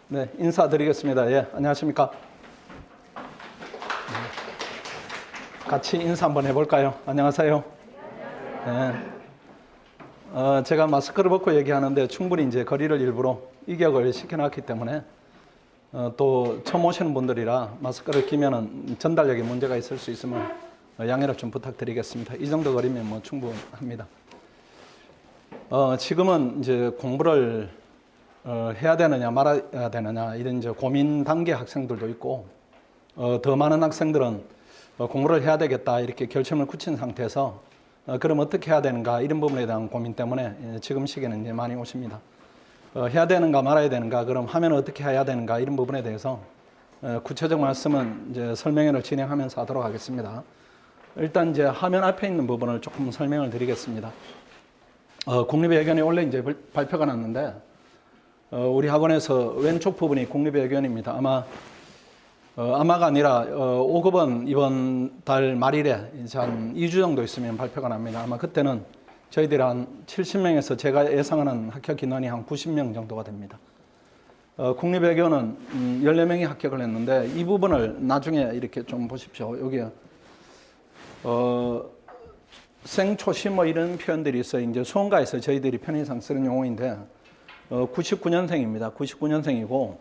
네, 인사드리겠습니다. 예, 안녕하십니까. 같이 인사 한번 해볼까요? 안녕하세요. 네. 제가 마스크를 벗고 얘기하는데 충분히 이제 거리를 일부러 이격을 시켜놨기 때문에 또 처음 오시는 분들이라 마스크를 끼면은 전달력에 문제가 있을 수 있으면 양해를 좀 부탁드리겠습니다. 이 정도 거리면 뭐 충분합니다. 지금은 이제 공부를 해야 되느냐 말아야 되느냐 이런 이제 고민 단계 학생들도 있고 더 많은 학생들은 공부를 해야 되겠다 이렇게 결심을 굳힌 상태에서 그럼 어떻게 해야 되는가 이런 부분에 대한 고민 때문에 지금 시기에는 이제 많이 오십니다. 해야 되는가 말아야 되는가 그럼 하면 어떻게 해야 되는가 이런 부분에 대해서 구체적 말씀은 이제 설명회를 진행하면서 하도록 하겠습니다. 일단 이제 화면 앞에 있는 부분을 조금 설명을 드리겠습니다. 국립외교원이 원래 이제 발표가 났는데 우리 학원에서 왼쪽 부분이 국립외교원입니다. 아마가 아니라 5급은 이번 달 말일에 이제 한 2주 정도 있으면 발표가 납니다. 아마 그때는 저희들이 한 70명에서 제가 예상하는 합격 인원이 한 90명 정도가 됩니다. 국립외교원은 14명이 합격을 했는데 이 부분을 나중에 이렇게 좀 보십시오. 여기에 생초시 뭐 이런 표현들이 있어요. 이제 수험가에서 저희들이 편의상 쓰는 용어인데 99년생입니다. 99년생이고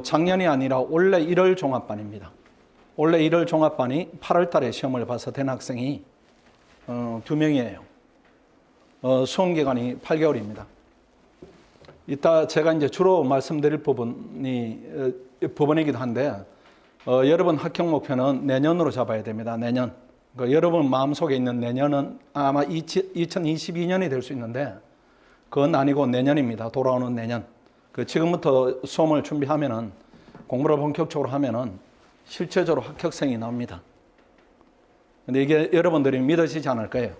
작년이 아니라 올해 1월 종합반입니다. 올해 1월 종합반이 8월 달에 시험을 봐서 된 학생이 2명이에요. 수험 기간이 8개월입니다. 이따 제가 이제 주로 말씀드릴 부분이기도 한데 여러분 합격 목표는 내년으로 잡아야 됩니다. 내년. 그러니까 여러분 마음속에 있는 내년은 아마 2022년이 될 수 있는데 그건 아니고 내년입니다. 돌아오는 내년. 지금부터 수험을 준비하면은 공부를 본격적으로 하면은 실제적으로 합격생이 나옵니다. 근데 이게 여러분들이 믿으시지 않을 거예요.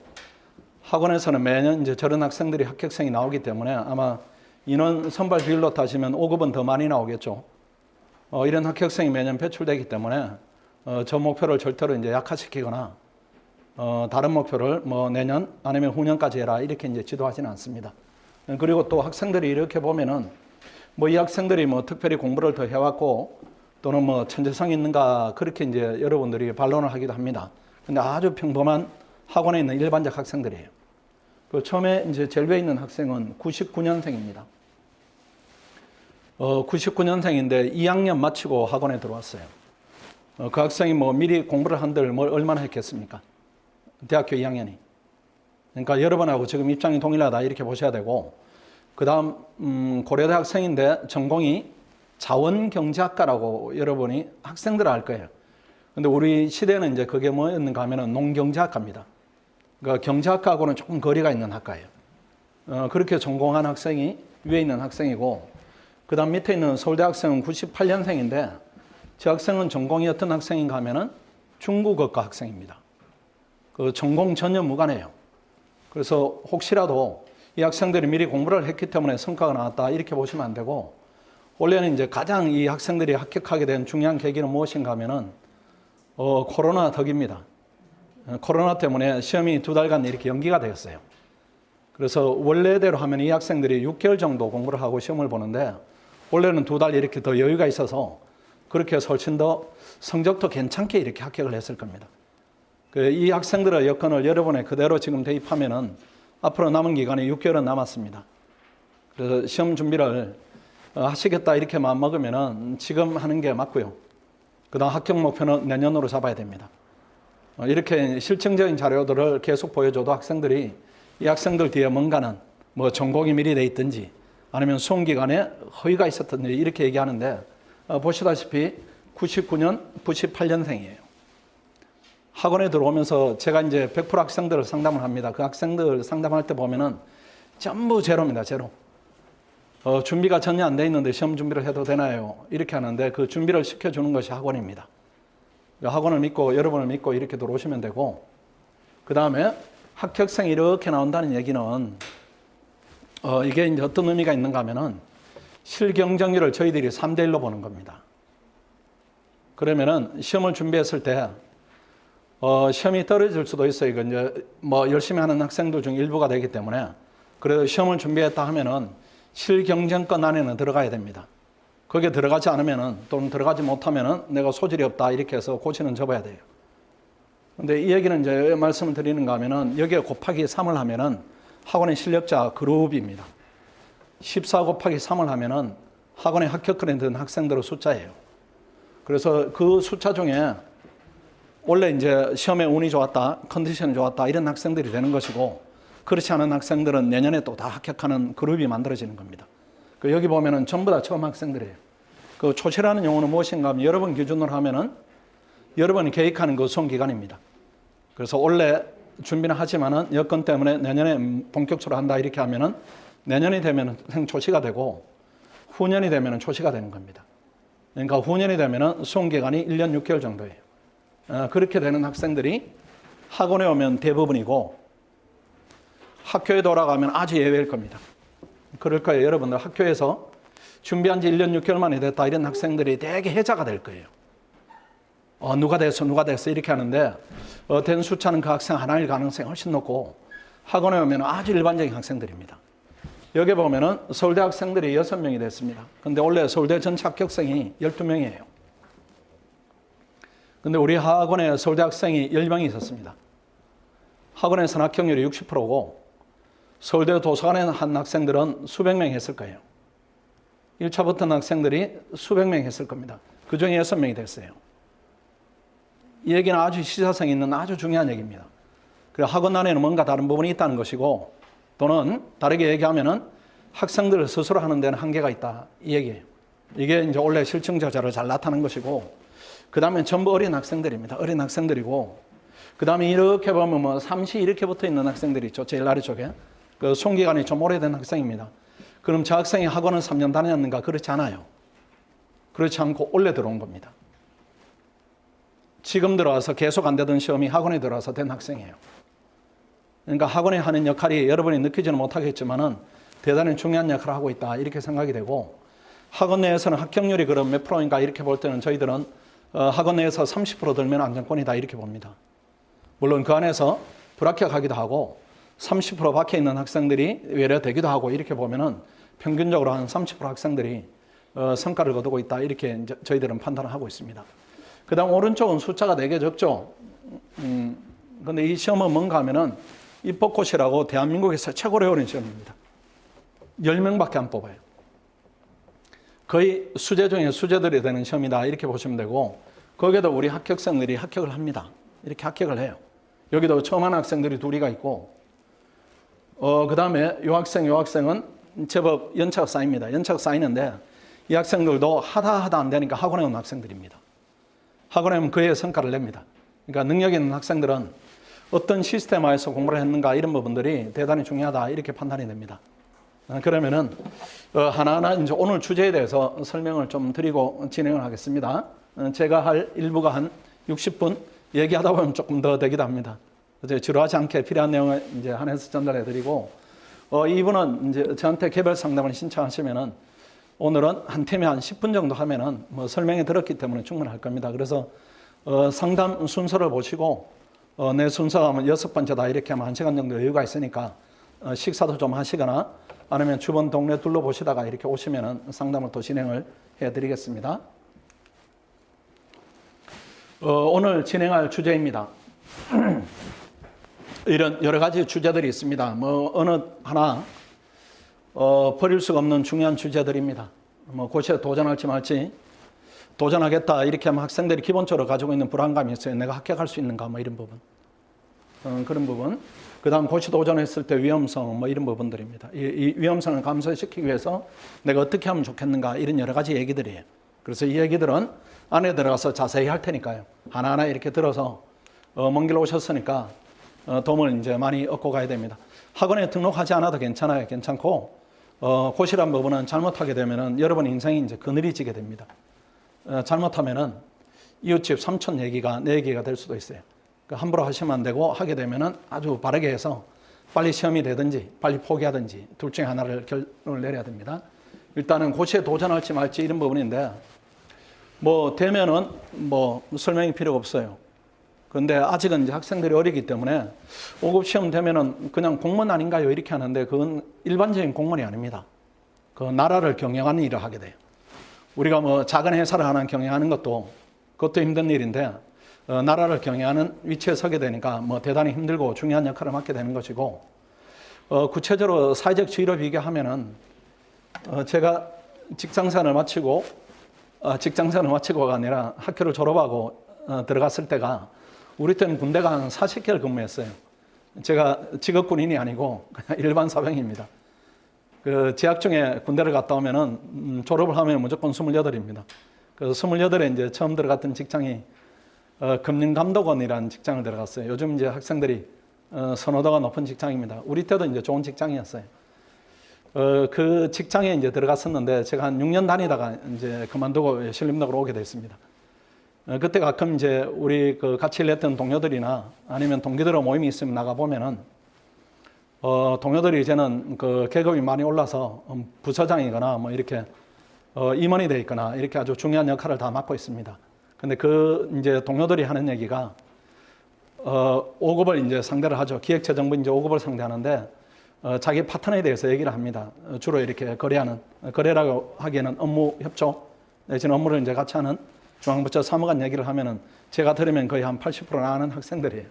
학원에서는 매년 이제 저런 학생들이 합격생이 나오기 때문에 아마 인원 선발 비율로 따지면 5급은 더 많이 나오겠죠. 이런 합격생이 매년 배출되기 때문에 저 목표를 절대로 이제 약화시키거나 다른 목표를 뭐 내년 아니면 후년까지 해라 이렇게 이제 지도하지는 않습니다. 그리고 또 학생들이 이렇게 보면은 뭐 이 학생들이 뭐 특별히 공부를 더 해왔고 또는 뭐 천재성이 있는가 그렇게 이제 여러분들이 반론을 하기도 합니다. 근데 아주 평범한 학원에 있는 일반적 학생들이에요. 그 처음에 이제 제일 위에 있는 학생은 99년생입니다. 99년생인데 2학년 마치고 학원에 들어왔어요. 그 학생이 뭐 미리 공부를 한들 뭘 얼마나 했겠습니까? 대학교 2학년이. 그러니까 여러분하고 지금 입장이 동일하다 이렇게 보셔야 되고 그 다음 고려대 학생인데 전공이 자원경제학과라고 여러분이 학생들 알 거예요. 근데 우리 시대는 이제 그게 뭐였는가 하면은 농경제학과입니다. 그러니까 경제학과하고는 조금 거리가 있는 학과예요. 그렇게 전공한 학생이 위에 있는 학생이고 그 다음 밑에 있는 서울대 학생은 98년생인데 저 학생은 전공이 어떤 학생인가 하면은 중국어과 학생입니다. 그 전공 전혀 무관해요. 그래서 혹시라도 이 학생들이 미리 공부를 했기 때문에 성과가 나왔다 이렇게 보시면 안 되고 원래는 이제 가장 이 학생들이 합격하게 된 중요한 계기는 무엇인가 하면은 코로나 덕입니다. 코로나 때문에 시험이 2달간 이렇게 연기가 되었어요. 그래서 원래대로 하면 이 학생들이 6개월 정도 공부를 하고 시험을 보는데 원래는 2달 이렇게 더 여유가 있어서 그렇게 해서 훨씬 더 성적도 괜찮게 이렇게 합격을 했을 겁니다. 이 학생들의 여건을 여러분의 그대로 지금 대입하면은 앞으로 남은 기간이 6개월은 남았습니다. 그래서 시험 준비를 하시겠다 이렇게 마음먹으면은 지금 하는 게 맞고요. 그 다음 합격 목표는 내년으로 잡아야 됩니다. 이렇게 실증적인 자료들을 계속 보여줘도 학생들이 이 학생들 뒤에 뭔가는 뭐 전공이 미리 돼 있든지 아니면 수험 기간에 허위가 있었든지 이렇게 얘기하는데 보시다시피 99년, 98년생이에요. 학원에 들어오면서 제가 이제 100% 학생들을 상담을 합니다. 그 학생들 상담할 때 보면은 전부 제로입니다. 제로. 준비가 전혀 안 돼 있는데 시험 준비를 해도 되나요? 이렇게 하는데 그 준비를 시켜주는 것이 학원입니다. 학원을 믿고 여러분을 믿고 이렇게 들어오시면 되고 그 다음에 합격생이 이렇게 나온다는 얘기는 이게 이제 어떤 의미가 있는가 하면은 실경쟁률을 저희들이 3대1로 보는 겁니다. 그러면은 시험을 준비했을 때 시험이 떨어질 수도 있어요. 이건 이제 뭐 열심히 하는 학생들 중 일부가 되기 때문에 그래도 시험을 준비했다 하면은 실경쟁권 안에는 들어가야 됩니다. 거기에 들어가지 않으면은 또는 들어가지 못하면은 내가 소질이 없다 이렇게 해서 고시는 접어야 돼요. 근데 이 얘기는 이제 왜 말씀을 드리는가 하면은 여기에 곱하기 3을 하면은 학원의 실력자 그룹입니다. 14 곱하기 3을 하면은 학원에 합격권에 든 학생들의 숫자예요. 그래서 그 숫자 중에 원래 이제 시험에 운이 좋았다, 컨디션이 좋았다 이런 학생들이 되는 것이고, 그렇지 않은 학생들은 내년에 또 다 합격하는 그룹이 만들어지는 겁니다. 여기 보면은 전부 다 처음 학생들이에요. 그 초시라는 용어는 무엇인가 하면 여러분 기준으로 하면은 여러분이 계획하는 그 수험 기간입니다. 그래서 원래 준비는 하지만은 여건 때문에 내년에 본격적으로 한다 이렇게 하면은 내년이 되면은 생초시가 되고 후년이 되면은 초시가 되는 겁니다. 그러니까 후년이 되면은 수험 기간이 1년 6개월 정도예요. 그렇게 되는 학생들이 학원에 오면 대부분이고 학교에 돌아가면 아주 예외일 겁니다. 그럴 거예요. 여러분들 학교에서 준비한 지 1년 6개월 만에 됐다 이런 학생들이 되게 해자가 될 거예요. 누가 됐어 이렇게 하는데 된 숫자는 그 학생 하나일 가능성이 훨씬 높고 학원에 오면 아주 일반적인 학생들입니다. 여기 보면은 서울대 학생들이 6명이 됐습니다. 근데 원래 서울대 전체 합격생이 12명이에요. 근데 우리 학원에 서울대 학생이 10명이 있었습니다. 학원의 선합격률이 60%고 서울대 도서관에 한 학생들은 수백 명 했을 거예요. 1차 붙은 학생들이 수백 명 했을 겁니다. 그 중에 6명이 됐어요. 이 얘기는 아주 시사성 있는 아주 중요한 얘기입니다. 그리고 학원 안에는 뭔가 다른 부분이 있다는 것이고, 또는 다르게 얘기하면은 학생들 스스로 하는 데는 한계가 있다 이 얘기예요. 이게 이제 원래 실증 저자로 잘 나타난 것이고, 그 다음에 전부 어린 학생들입니다. 어린 학생들이고, 그 다음에 이렇게 보면 뭐 3시 이렇게 붙어 있는 학생들이 있죠. 제일 아래쪽에. 그 수험기간이 좀 오래된 학생입니다. 그럼 저 학생이 학원을 3년 다녔는가? 그렇지 않아요. 그렇지 않고 원래 들어온 겁니다. 지금 들어와서 계속 안 되던 시험이 학원에 들어와서 된 학생이에요. 그러니까 학원에 하는 역할이 여러분이 느끼지는 못하겠지만은 대단히 중요한 역할을 하고 있다 이렇게 생각이 되고, 학원 내에서는 합격률이 그럼 몇 프로인가 이렇게 볼 때는 저희들은 학원 내에서 30% 들면 안정권이다 이렇게 봅니다. 물론 그 안에서 불합격하기도 하고 30% 밖에 있는 학생들이 외래되기도 하고 이렇게 보면은 평균적으로 한 30% 학생들이 성과를 거두고 있다 이렇게 이제 저희들은 판단을 하고 있습니다. 그 다음 오른쪽은 숫자가 되게 적죠. 근데 이 시험은 뭔가 하면은 입법고시라고 대한민국에서 최고로 어려운 시험입니다. 10명밖에 안 뽑아요. 거의 수재 중에 수재들이 되는 시험이다 이렇게 보시면 되고, 거기에도 우리 합격생들이 합격을 합니다. 이렇게 합격을 해요. 여기도 처음 한 학생들이 둘이가 있고, 그 다음에 요 학생은 제법 연차가 쌓입니다. 연차가 쌓이는데 이 학생들도 하다 안 되니까 학원에 온 학생들입니다. 학원에 오면 그의 성과를 냅니다. 그러니까 능력 있는 학생들은 어떤 시스템화에서 공부를 했는가 이런 부분들이 대단히 중요하다 이렇게 판단이 됩니다. 그러면은 하나하나 이제 오늘 주제에 대해서 설명을 좀 드리고 진행을 하겠습니다. 제가 할 일부가 한 60분 얘기하다 보면 조금 더 되기도 합니다. 지루하지 않게 필요한 내용을 이제 한해서 전달해 드리고, 이분은 이제 저한테 개별 상담을 신청하시면은 오늘은 한 팀에 한 10분 정도 하면은 뭐 설명해 들었기 때문에 충분할 겁니다. 그래서 상담 순서를 보시고 내 순서가 하면 6번째다 이렇게 하면 1시간 정도 여유가 있으니까 식사도 좀 하시거나 아니면 주변 동네 둘러보시다가 이렇게 오시면은 상담을 또 진행을 해 드리겠습니다. 오늘 진행할 주제입니다. 이런 여러 가지 주제들이 있습니다. 뭐 어느 하나 버릴 수가 없는 중요한 주제들입니다. 뭐 고시에 도전할지 말지, 도전하겠다 이렇게 하면 학생들이 기본적으로 가지고 있는 불안감이 있어요. 내가 합격할 수 있는가 뭐 이런 부분, 그런 부분. 그 다음 고시 도전했을 때 위험성 뭐 이런 부분들입니다. 이 위험성을 감소시키기 위해서 내가 어떻게 하면 좋겠는가 이런 여러 가지 얘기들이에요. 그래서 이 얘기들은 안에 들어가서 자세히 할 테니까요. 하나하나 이렇게 들어서 먼 길 오셨으니까 도움을 이제 많이 얻고 가야 됩니다. 학원에 등록하지 않아도 괜찮아요. 괜찮고 고시란 부분은 잘못하게 되면은 여러분 인생이 이제 그늘이지게 됩니다. 잘못하면은 이웃집 삼촌 얘기가 내 얘기가 될 수도 있어요. 함부로 하시면 안 되고, 하게 되면은 아주 바르게 해서 빨리 시험이 되든지 빨리 포기하든지 둘 중에 하나를 결론을 내려야 됩니다. 일단은 고시에 도전할지 말지 이런 부분인데, 뭐 되면은 뭐 설명이 필요가 없어요. 그런데 아직은 이제 학생들이 어리기 때문에 5급 시험 되면은 그냥 공무원 아닌가요? 이렇게 하는데 그건 일반적인 공무원이 아닙니다. 그 나라를 경영하는 일을 하게 돼요. 우리가 뭐 작은 회사를 하나 경영하는 그것도 힘든 일인데 나라를 경영하는 위치에 서게 되니까 뭐 대단히 힘들고 중요한 역할을 맡게 되는 것이고 구체적으로 사회적 지위로 비교하면은 제가 직장생활을 마치고가 아니라 학교를 졸업하고 들어갔을 때가 우리 때는 군대가 한 40개월 근무했어요. 제가 직업 군인이 아니고 그냥 일반 사병입니다. 그 재학 중에 군대를 갔다 오면은 졸업을 하면 무조건 28입니다. 그 28에 이제 처음 들어갔던 직장이 금융감독원이라는 직장을 들어갔어요. 요즘 이제 학생들이 선호도가 높은 직장입니다. 우리 때도 이제 좋은 직장이었어요. 그 직장에 이제 들어갔었는데 제가 한 6년 다니다가 이제 그만두고 신림동으로 오게 됐습니다. 그때 가끔 이제 우리 그 같이 일했던 동료들이나 아니면 동기들의 모임이 있으면 나가 보면은 동료들이 이제는 그 계급이 많이 올라서 부서장이거나 뭐 이렇게 임원이 돼 있거나 이렇게 아주 중요한 역할을 다 맡고 있습니다. 근데 그 이제 동료들이 하는 얘기가 5급을 이제 상대를 하죠. 기획재정부 이제 5급을 상대하는데 자기 파트너에 대해서 얘기를 합니다. 주로 이렇게 거래라고 하기에는 업무 협조 내지는 업무를 이제 같이 하는 중앙부처 사무관 얘기를 하면은 제가 들으면 거의 한 80%나 아는 학생들이에요.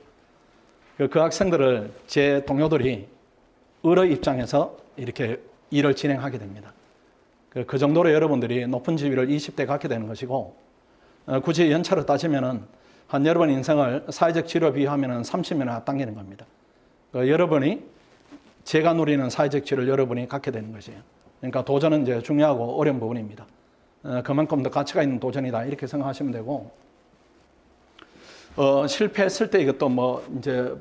그 학생들을 제 동료들이 을의 입장에서 이렇게 일을 진행하게 됩니다. 그 정도로 여러분들이 높은 지위를 20대 갖게 되는 것이고, 굳이 연차로 따지면은 한 여러분 인생을 사회적 지위로 비유하면은 30년을 앞당기는 겁니다. 여러분이 제가 누리는 사회적 지위를 여러분이 갖게 되는 것이에요. 그러니까 도전은 이제 중요하고 어려운 부분입니다. 그만큼 더 가치가 있는 도전이다 이렇게 생각하시면 되고, 실패했을 때 이것도 뭐 이제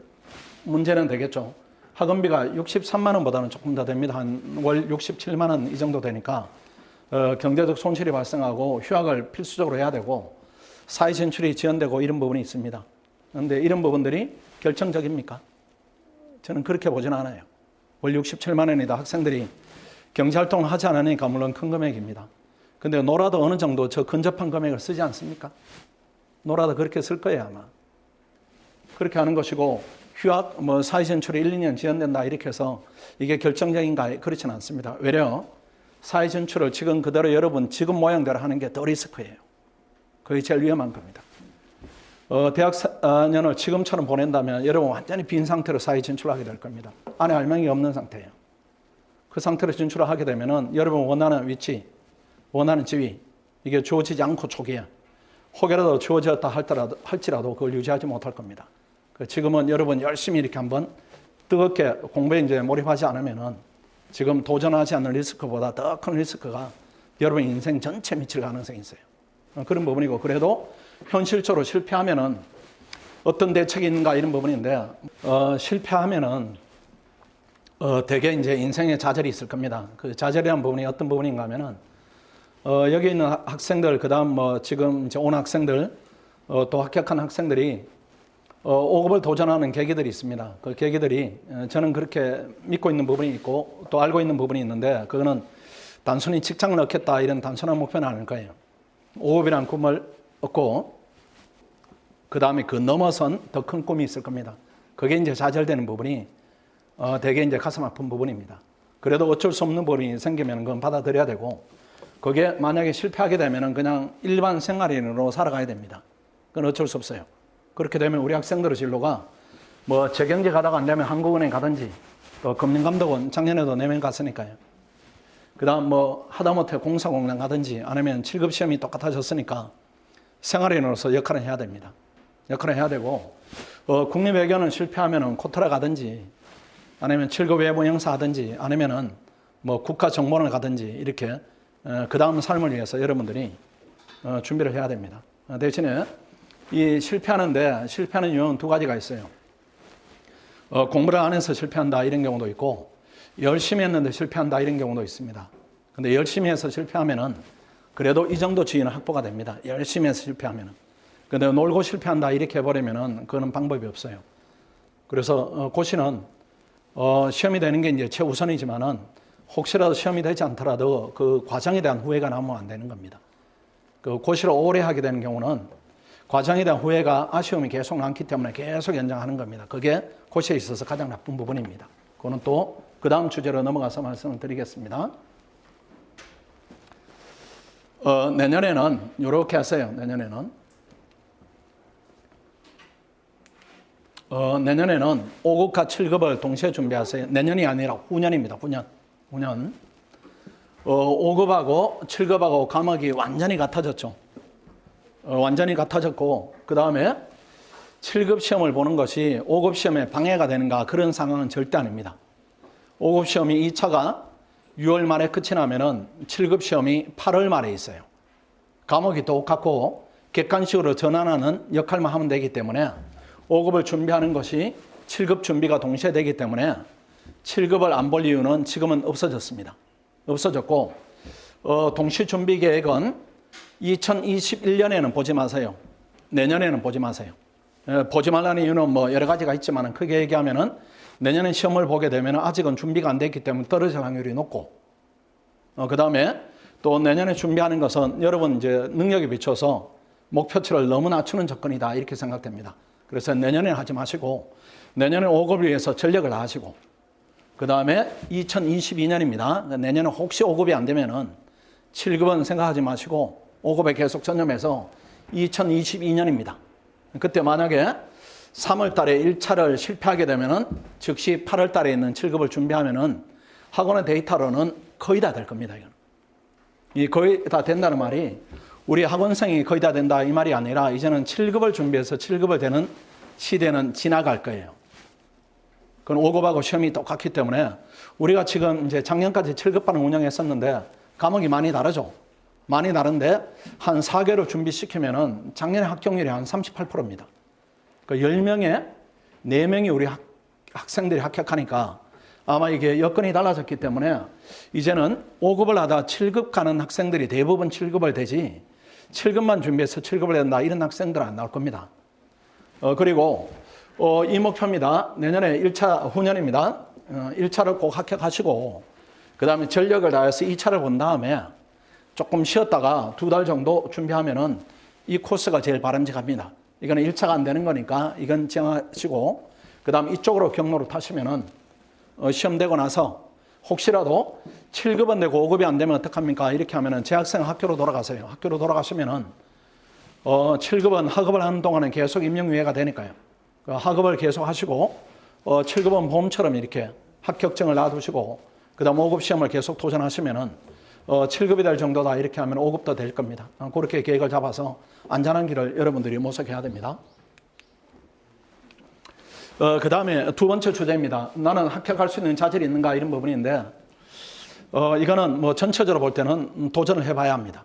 문제는 되겠죠. 학원비가 63만 원보다는 조금 더 됩니다. 한 월 67만 원 이 정도 되니까 경제적 손실이 발생하고 휴학을 필수적으로 해야 되고 사회 진출이 지연되고 이런 부분이 있습니다. 그런데 이런 부분들이 결정적입니까? 저는 그렇게 보지는 않아요. 월 67만 원이다 학생들이 경제활동을 하지 않으니까 물론 큰 금액입니다. 근데 노라도 어느 정도 저 근접한 금액을 쓰지 않습니까? 노라도 그렇게 쓸 거예요, 아마. 그렇게 하는 것이고, 휴학, 뭐, 사회 진출이 1, 2년 지연된다, 이렇게 해서 이게 결정적인가? 그렇지는 않습니다. 외려 사회 진출을 지금 그대로 여러분 지금 모양대로 하는 게 더 리스크예요. 그게 제일 위험한 겁니다. 대학 4년을 지금처럼 보낸다면 여러분 완전히 빈 상태로 사회 진출하게 될 겁니다. 안에 알맹이 없는 상태예요. 그 상태로 진출을 하게 되면은 여러분 원하는 위치, 원하는 지위, 이게 주어지지 않고 초기에 혹여라도 주어졌다 할지라도 그걸 유지하지 못할 겁니다. 지금은 여러분 열심히 이렇게 한번 뜨겁게 공부에 이제 몰입하지 않으면은 지금 도전하지 않는 리스크보다 더 큰 리스크가 여러분 인생 전체에 미칠 가능성이 있어요. 그런 부분이고, 그래도 현실적으로 실패하면은 어떤 대책이 있는가 이런 부분인데, 실패하면은 대개 이제 인생에 좌절이 있을 겁니다. 그 좌절이라는 부분이 어떤 부분인가 하면은 여기 있는 학생들, 그 다음 뭐 지금 이제 온 학생들, 또 합격한 학생들이 5급을 도전하는 계기들이 있습니다. 그 계기들이 저는 그렇게 믿고 있는 부분이 있고 또 알고 있는 부분이 있는데, 그거는 단순히 직장을 얻겠다 이런 단순한 목표는 아닐 거예요. 5급이라는 꿈을 얻고 그 다음에 그 넘어선 더 큰 꿈이 있을 겁니다. 그게 이제 좌절되는 부분이 되게 이제 가슴 아픈 부분입니다. 그래도 어쩔 수 없는 부분이 생기면 그건 받아들여야 되고, 그게 만약에 실패하게 되면은 그냥 일반 생활인으로 살아가야 됩니다. 그건 어쩔 수 없어요. 그렇게 되면 우리 학생들의 진로가 뭐 재경제 가다가 안 되면 한국은행 가든지, 또 금융감독원 작년에도 4명 갔으니까요. 그 다음 뭐 하다못해 공사공장 가든지, 아니면 7급 시험이 똑같아졌으니까 생활인으로서 역할을 해야 됩니다. 역할을 해야 되고, 국립외교는 실패하면은 코트라 가든지, 아니면 7급 외부 영사 하든지, 아니면은 뭐 국가정보원을 가든지, 이렇게 그 다음 삶을 위해서 여러분들이 준비를 해야 됩니다. 대신에 이 실패하는 이유는 두 가지가 있어요. 공부를 안 해서 실패한다 이런 경우도 있고, 열심히 했는데 실패한다 이런 경우도 있습니다. 근데 열심히 해서 실패하면은 그래도 이 정도 지위는 확보가 됩니다. 열심히 해서 실패하면은. 근데 놀고 실패한다 이렇게 해버리면은 그거는 방법이 없어요. 그래서 고시는 시험이 되는 게 이제 최우선이지만은 혹시라도 시험이 되지 않더라도 그 과정에 대한 후회가 나면 안 되는 겁니다. 그 고시를 오래 하게 되는 경우는 과정에 대한 후회가 아쉬움이 계속 남기 때문에 계속 연장하는 겁니다. 그게 고시에 있어서 가장 나쁜 부분입니다. 그거는 또 그 다음 주제로 넘어가서 말씀을 드리겠습니다. 내년에는 이렇게 하세요. 내년에는 5급과 7급을 동시에 준비하세요. 내년이 아니라 후년입니다. 후년. 5급하고 7급하고 과목이 완전히 같아졌죠. 완전히 같아졌고, 그 다음에 7급 시험을 보는 것이 5급 시험에 방해가 되는가, 그런 상황은 절대 아닙니다. 5급 시험이 2차가 6월 말에 끝이 나면은 7급 시험이 8월 말에 있어요. 과목이 똑같고 객관식으로 전환하는 역할만 하면 되기 때문에 5급을 준비하는 것이 7급 준비가 동시에 되기 때문에 7급을 안 볼 이유는 지금은 없어졌습니다. 없어졌고, 동시 준비 계획은 2021년에는 보지 마세요. 내년에는 보지 마세요. 보지 말라는 이유는 뭐 여러 가지가 있지만 크게 얘기하면은 내년에 시험을 보게 되면 아직은 준비가 안 됐기 때문에 떨어질 확률이 높고, 그 다음에 또 내년에 준비하는 것은 여러분 이제 능력에 비춰서 목표치를 너무 낮추는 접근이다, 이렇게 생각됩니다. 그래서 내년에 하지 마시고 내년에 5급을 위해서 전력을 다하시고, 그 다음에 2022년입니다. 내년에 혹시 5급이 안 되면은 7급은 생각하지 마시고 5급에 계속 전념해서 2022년입니다. 그때 만약에 3월 달에 1차를 실패하게 되면은 즉시 8월 달에 있는 7급을 준비하면은 학원의 데이터로는 거의 다 될 겁니다. 이건. 이 거의 다 된다는 말이 우리 학원생이 거의 다 된다, 이 말이 아니라 이제는 7급을 준비해서 7급을 되는 시대는 지나갈 거예요. 그건 5급하고 시험이 똑같기 때문에 우리가 지금 이제 작년까지 7급반을 운영했었는데 과목이 많이 다르죠. 많이 다른데 한 4개월 준비시키면은 작년에 합격률이 한 38%입니다. 그 10명에 4명이 우리 학생들이 합격하니까 아마 이게 여건이 달라졌기 때문에 이제는 5급을 하다 7급 가는 학생들이 대부분 7급을 되지 7급만 준비해서 7급을 한다, 이런 학생들은 안 나올 겁니다. 그리고 이 목표입니다. 내년에 1차 후년입니다. 1차를 꼭 합격하시고 그 다음에 전력을 다해서 2차를 본 다음에 조금 쉬었다가 2달 정도 준비하면은 이 코스가 제일 바람직합니다. 이거는 1차가 안 되는 거니까 이건 정하시고, 그 다음 이쪽으로 경로로 타시면은 시험 되고 나서 혹시라도 7급은 되고 5급이 안 되면 어떡합니까? 이렇게 하면은 재학생 학교로 돌아가세요. 학교로 돌아가시면은 7급은 학업을 하는 동안은 계속 임용유예가 되니까요. 학업을 계속 하시고 7급은 봄처럼 이렇게 합격증을 놔두시고 그 다음 5급 시험을 계속 도전하시면은 7급이 될 정도다, 이렇게 하면 5급도 될 겁니다. 그렇게 계획을 잡아서 안전한 길을 여러분들이 모색해야 됩니다. 그 다음에 두 번째 주제입니다. 나는 합격할 수 있는 자질이 있는가, 이런 부분인데 이거는 뭐 전체적으로 볼 때는 도전을 해봐야 합니다.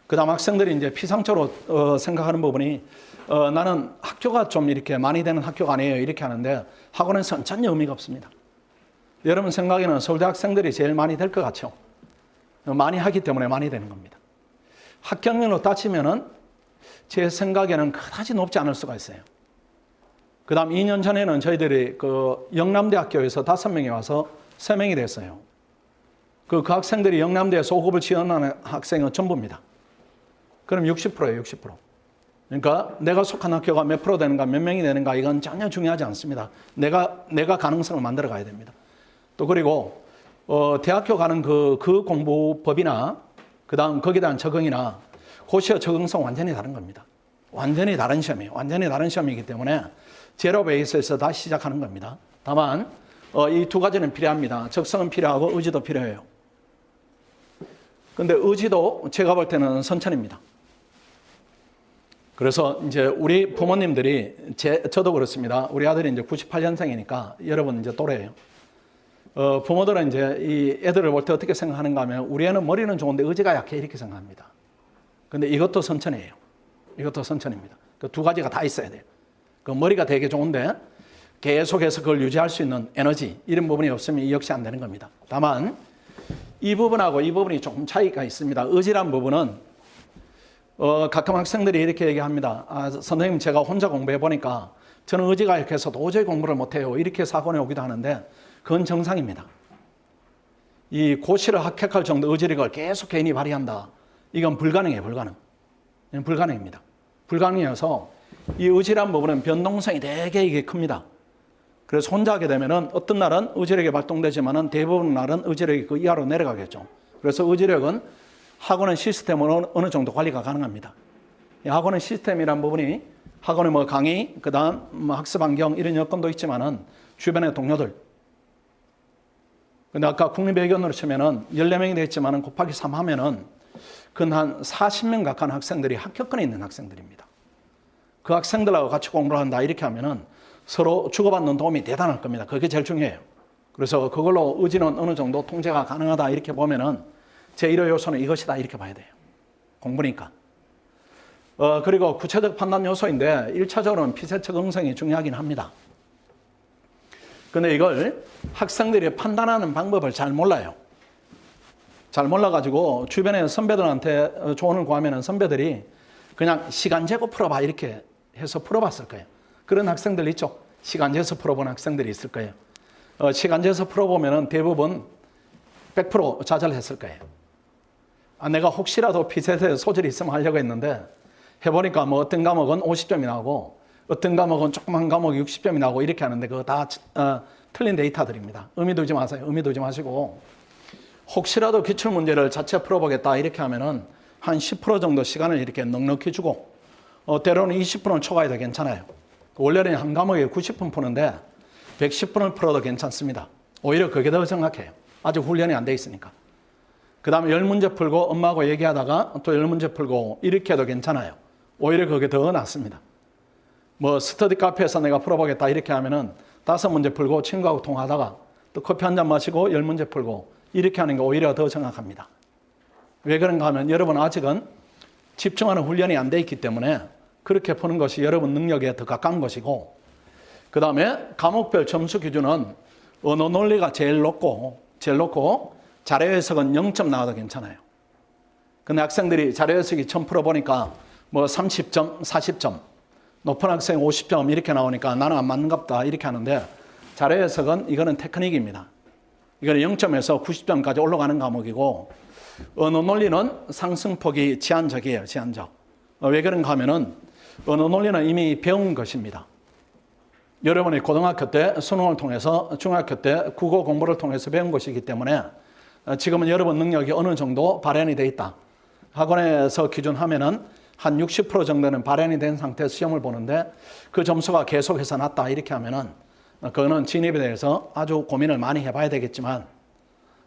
그 다음 학생들이 이제 피상적으로 생각하는 부분이 나는 학교가 좀 이렇게 많이 되는 학교가 아니에요, 이렇게 하는데 학원에서는 전혀 의미가 없습니다. 여러분 생각에는 서울대 학생들이 제일 많이 될 것 같죠? 많이 하기 때문에 많이 되는 겁니다. 합격률로 따지면은 제 생각에는 그다지 높지 않을 수가 있어요. 그 다음 2년 전에는 저희들이 그 영남대학교에서 5명이 와서 3명이 됐어요. 그 학생들이 영남대에서 5급을 지원하는 학생은 전부입니다. 그럼 60%예요, 60%. 그러니까 내가 속한 학교가 몇 프로 되는가, 몇 명이 되는가, 이건 전혀 중요하지 않습니다. 내가 가능성을 만들어 가야 됩니다. 또 그리고 대학교 가는 그 공부법이나 그 다음 거기에 대한 적응이나 고시의 적응성 완전히 다른 겁니다. 완전히 다른 시험이에요. 완전히 다른 시험이기 때문에 제로 베이스에서 다시 시작하는 겁니다. 다만 이 두 가지는 필요합니다. 적성은 필요하고 의지도 필요해요. 근데 의지도 제가 볼 때는 선천입니다. 그래서 이제 우리 부모님들이 저도 그렇습니다. 우리 아들이 이제 98년생이니까 여러분 이제 또래예요. 부모들은 이제 이 애들을 볼 때 어떻게 생각하는가 하면 우리 애는 머리는 좋은데 의지가 약해, 이렇게 생각합니다. 근데 이것도 선천이에요. 이것도 선천입니다. 그 두 가지가 다 있어야 돼요. 그 머리가 되게 좋은데 계속해서 그걸 유지할 수 있는 에너지, 이런 부분이 없으면 이 역시 안 되는 겁니다. 다만 이 부분하고 이 부분이 조금 차이가 있습니다. 의지란 부분은 가끔 학생들이 이렇게 얘기합니다. 선생님, 제가 혼자 공부해 보니까 저는 의지가 약해서 도저히 공부를 못해요, 이렇게 해서 학원에 오기도 하는데 그건 정상입니다. 이 고시를 합격할 정도 의지력을 계속 개인이 발휘한다, 이건 불가능해요. 불가능입니다. 불가능해서 이 의지란 부분은 변동성이 되게 이게 큽니다. 그래서 혼자 하게 되면은 어떤 날은 의지력이 발동되지만은 대부분 날은 의지력이 그 이하로 내려가겠죠. 그래서 의지력은 학원은 시스템으로 어느 정도 관리가 가능합니다. 이 학원은 시스템이란 부분이 학원의 뭐 강의, 그 다음 뭐 학습 환경 이런 여건도 있지만은 주변의 동료들. 근데 아까 국립외견으로 치면은 14명이 되었지만은 곱하기 3 하면은 근 한 40명 가까운 학생들이 합격권에 있는 학생들입니다. 그 학생들하고 같이 공부를 한다 이렇게 하면은 서로 주고받는 도움이 대단할 겁니다. 그게 제일 중요해요. 그래서 그걸로 의지는 어느 정도 통제가 가능하다 이렇게 보면은 제1호 요소는 이것이다 이렇게 봐야 돼요. 공부니까. 그리고 구체적 판단 요소인데 1차적으로는 피세척 응성이 중요하긴 합니다. 근데 이걸 학생들이 판단하는 방법을 잘 몰라요. 잘 몰라가지고 주변에 선배들한테 조언을 구하면 선배들이 그냥 시간 재고 풀어봐 이렇게 해서 풀어봤을 거예요. 그런 학생들 있죠. 시간 재서 풀어본 학생들이 있을 거예요. 시간 재서 풀어보면 대부분 100% 좌절했을 거예요. 내가 혹시라도 피셋에 소질이 있으면 하려고 했는데 해보니까 뭐 어떤 과목은 50점이 나오고 어떤 과목은 조그만 과목이 60점이 나오고 이렇게 하는데 그거 다 틀린 데이터들입니다. 의미 두지 마세요. 의미 두지 마시고 혹시라도 기출문제를 자체 풀어보겠다 이렇게 하면은 한 10% 정도 시간을 이렇게 넉넉히 주고 때로는 20분을 초과해도 괜찮아요. 원래는 한 과목에 90분 푸는데 110분을 풀어도 괜찮습니다. 오히려 그게 더 정확해요. 아직 훈련이 안 돼 있으니까. 그 다음에 10문제 풀고 엄마하고 얘기하다가 또 10문제 풀고 이렇게 해도 괜찮아요. 오히려 그게 더 낫습니다. 뭐 스터디 카페에서 내가 풀어보겠다 이렇게 하면은 5문제 풀고 친구하고 통화하다가 또 커피 한 잔 마시고 10문제 풀고 이렇게 하는 게 오히려 더 정확합니다. 왜 그런가 하면 여러분 아직은 집중하는 훈련이 안 돼 있기 때문에 그렇게 푸는 것이 여러분 능력에 더 가까운 것이고 그 다음에 과목별 점수 기준은 언어 논리가 제일 높고 자료 해석은 0점 나와도 괜찮아요. 근데 학생들이 자료 해석이 처음 풀어보니까 뭐 30점, 40점, 높은 학생 50점 이렇게 나오니까 나는 안 맞는갑다 이렇게 하는데 자료 해석은 이거는 테크닉입니다. 이거는 0점에서 90점까지 올라가는 과목이고 언어 논리는 상승폭이 제한적이에요. 제한적. 왜 그런가 하면은 언어 논리는 이미 배운 것입니다. 여러분이 고등학교 때 수능을 통해서 중학교 때 국어 공부를 통해서 배운 것이기 때문에 지금은 여러분 능력이 어느 정도 발현이 돼 있다. 학원에서 기준하면은 한 60% 정도는 발현이 된 상태에서 시험을 보는데 그 점수가 계속해서 낮다 이렇게 하면은 그거는 진입에 대해서 아주 고민을 많이 해봐야 되겠지만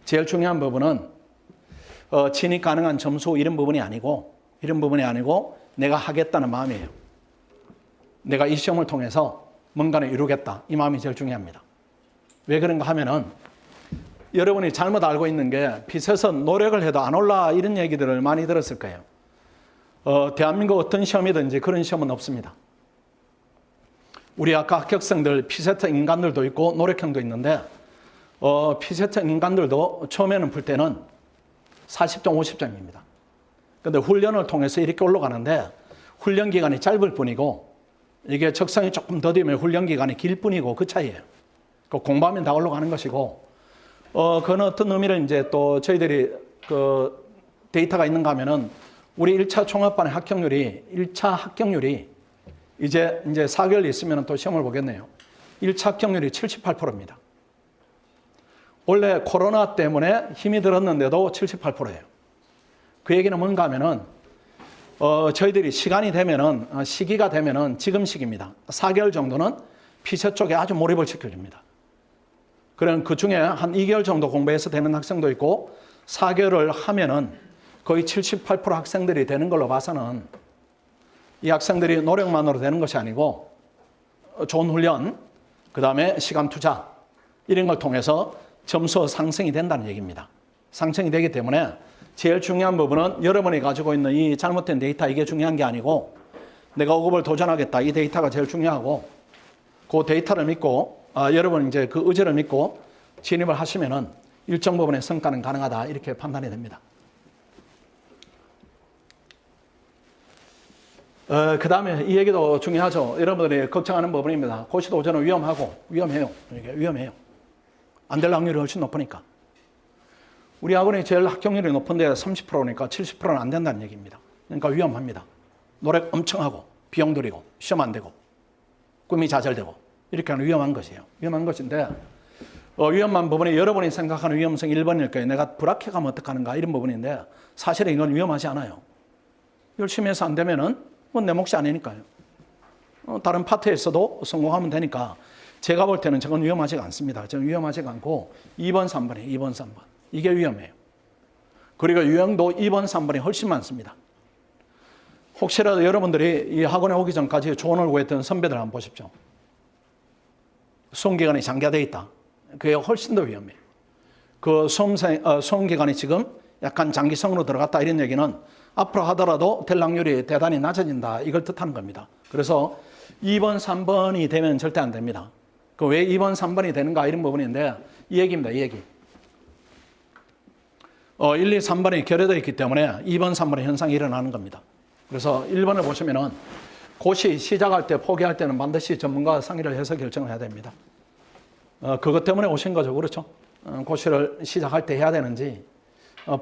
제일 중요한 부분은 진입 가능한 점수 이런 부분이 아니고 내가 하겠다는 마음이에요. 내가 이 시험을 통해서 뭔가를 이루겠다. 이 마음이 제일 중요합니다. 왜 그런가 하면은 여러분이 잘못 알고 있는 게 피셋은 노력을 해도 안 올라 이런 얘기들을 많이 들었을 거예요. 대한민국 어떤 시험이든지 그런 시험은 없습니다. 우리 아까 합격생들 피세트 인간들도 있고 노력형도 있는데 피세트 인간들도 처음에는 풀 때는 40점, 50점입니다. 근데 훈련을 통해서 이렇게 올라가는데 훈련 기간이 짧을 뿐이고 이게 적성이 조금 더디면 훈련 기간이 길 뿐이고 그 차이예요. 공부하면 다 올라가는 것이고 그건 어떤 의미를 이제 또 저희들이 그 데이터가 있는가 하면은 우리 1차 총합반의1차 합격률이 이제 4개월 있으면 또 시험을 보겠네요. 1차 합격률이 78%입니다. 원래 코로나 때문에 힘이 들었는데도 78%예요. 그 얘기는 뭔가 하면은 저희들이 시기가 되면은 지금 시기입니다. 4개월 정도는 피셋 쪽에 아주 몰입을 시켜줍니다. 그럼 그 중에 한 2개월 정도 공부해서 되는 학생도 있고 4개월을 하면은 거의 78% 학생들이 되는 걸로 봐서는 이 학생들이 노력만으로 되는 것이 아니고 좋은 훈련, 그 다음에 시간 투자 이런 걸 통해서 점수 상승이 된다는 얘기입니다. 상승이 되기 때문에 제일 중요한 부분은 여러분이 가지고 있는 이 잘못된 데이터 이게 중요한 게 아니고 내가 5급을 도전하겠다 이 데이터가 제일 중요하고 그 데이터를 믿고 여러분 이제 그 의지를 믿고 진입을 하시면은 일정 부분의 성과는 가능하다 이렇게 판단이 됩니다. 그 다음에 이 얘기도 중요하죠. 여러분들이 걱정하는 부분입니다. 고시 도전은 위험해요. 이게 위험해요. 안 될 확률이 훨씬 높으니까. 우리 학원이 제일 합격률이 높은데 30%니까 70%는 안 된다는 얘기입니다. 그러니까 위험합니다. 노력 엄청 하고 비용 들이고 시험 안 되고 꿈이 좌절되고 이렇게 하는 위험한 것이에요. 위험한 것인데 위험한 부분이 여러분이 생각하는 위험성 1번일 거예요. 내가 불합격하면 어떡하는가 이런 부분인데 사실은 이건 위험하지 않아요. 열심히 해서 안 되면은 내 몫이 아니니까요. 다른 파트에서도 성공하면 되니까 제가 볼 때는 저건 위험하지가 않습니다. 저는 위험하지가 않고 2번, 3번이에요. 2번, 3번. 이게 위험해요. 그리고 유형도 2번, 3번이 훨씬 많습니다. 혹시라도 여러분들이 이 학원에 오기 전까지 조언을 구했던 선배들 한번 보십시오. 수험기간이 장기화되어 있다. 그게 훨씬 더 위험해요. 그 수험기간이 지금 약간 장기성으로 들어갔다 이런 얘기는 앞으로 하더라도 될 확률이 대단히 낮아진다. 이걸 뜻하는 겁니다. 그래서 2번, 3번이 되면 절대 안 됩니다. 그 왜 2번, 3번이 되는가 이런 부분인데 이 얘기입니다. 이 얘기. 1, 2, 3번이 결여되어 있기 때문에 2번, 3번의 현상이 일어나는 겁니다. 그래서 1번을 보시면은 고시 시작할 때 포기할 때는 반드시 전문가와 상의를 해서 결정을 해야 됩니다. 그것 때문에 오신 거죠. 그렇죠? 고시를 시작할 때 해야 되는지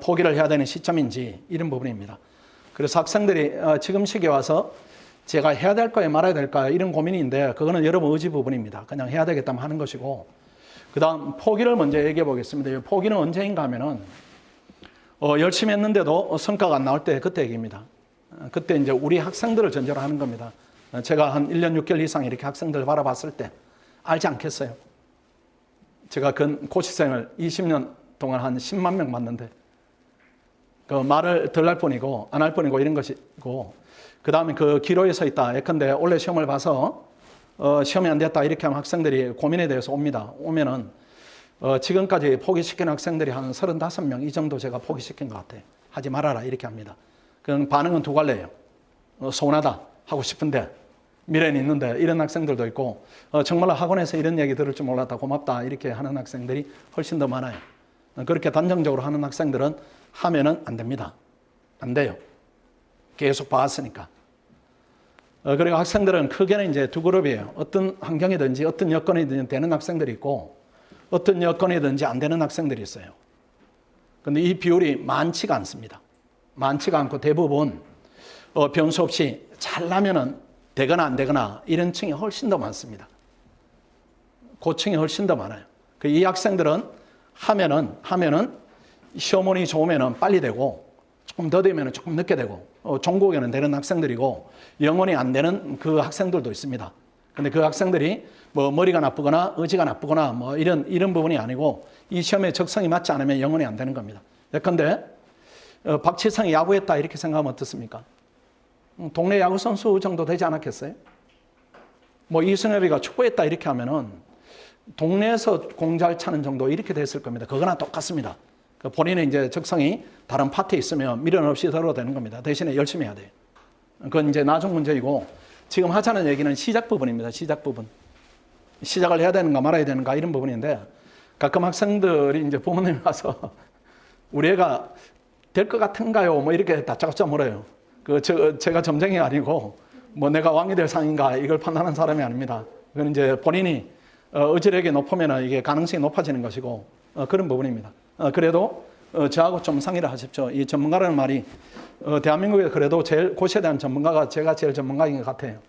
포기를 해야 되는 시점인지 이런 부분입니다. 그래서 학생들이 지금 시기에 와서 제가 해야 될까요 말아야 될까요 이런 고민인데 그거는 여러분 의지 부분입니다. 그냥 해야 되겠다면 하는 것이고 그 다음 포기를 먼저 얘기해 보겠습니다. 포기는 언제인가 하면은 열심히 했는데도 성과가 안 나올 때 그때 얘기입니다. 그때 이제 우리 학생들을 전제로 하는 겁니다. 제가 한 1년 6개월 이상 이렇게 학생들을 바라봤을 때 알지 않겠어요? 제가 고시생을 20년 동안 한 10만 명 봤는데 그 말을 덜 할 뿐이고 안 할 뿐이고 이런 것이고 그 다음에 그 기로에 서 있다. 예컨대 올해 시험을 봐서 시험이 안 됐다 이렇게 하면 학생들이 고민에 대해서 옵니다. 오면은 지금까지 포기시킨 학생들이 한 35명 이 정도 제가 포기시킨 것 같아요. 하지 말아라 이렇게 합니다. 그 반응은 두 갈래예요. 서운하다 하고 싶은데 미래는 있는데 이런 학생들도 있고 정말로 학원에서 이런 얘기 들을 줄 몰랐다 고맙다 이렇게 하는 학생들이 훨씬 더 많아요. 그렇게 단정적으로 하는 학생들은 하면은 안 됩니다. 안 돼요. 계속 봐왔으니까. 그리고 학생들은 크게는 이제 두 그룹이에요. 어떤 환경이든지 어떤 여건이든지 되는 학생들이 있고 어떤 여건이든지 안 되는 학생들이 있어요. 그런데 이 비율이 많지가 않습니다. 많지가 않고 대부분 변수 없이 잘나면은 되거나 안 되거나 이런 층이 훨씬 더 많습니다. 고층이 훨씬 더 많아요. 이 학생들은 하면은 시험운이 좋으면은 빨리 되고 조금 더 되면은 조금 늦게 되고 종국에는 되는 학생들이고 영원히 안 되는 그 학생들도 있습니다. 근데 그 학생들이 뭐 머리가 나쁘거나 의지가 나쁘거나 뭐 이런 부분이 아니고 이 시험에 적성이 맞지 않으면 영원히 안 되는 겁니다. 예컨대 박지성이 야구했다 이렇게 생각하면 어떻습니까? 동네 야구 선수 정도 되지 않았겠어요? 뭐 이승엽이가 축구했다 이렇게 하면은 동네에서 공 잘 차는 정도 이렇게 됐을 겁니다. 그거나 똑같습니다. 본인의 이제 적성이 다른 파트에 있으면 미련 없이 들어도 되는 겁니다. 대신에 열심히 해야 돼요. 그건 이제 나중 문제이고 지금 하자는 얘기는 시작 부분입니다. 시작 부분. 시작을 해야 되는가 말아야 되는가 이런 부분인데 가끔 학생들이 이제 부모님이 와서 우리 애가 될 것 같은가요? 뭐 이렇게 다짜고짜 물어요. 제가 점쟁이 아니고 뭐 내가 왕이 될 상인가 이걸 판단하는 사람이 아닙니다. 그건 이제 본인이 의지력이 높으면 이게 가능성이 높아지는 것이고 그런 부분입니다. 그래도 저하고 좀 상의를 하십시오. 이 전문가라는 말이 대한민국에 그래도 제일 고시에 대한 전문가가 제가 제일 전문가인 것 같아요.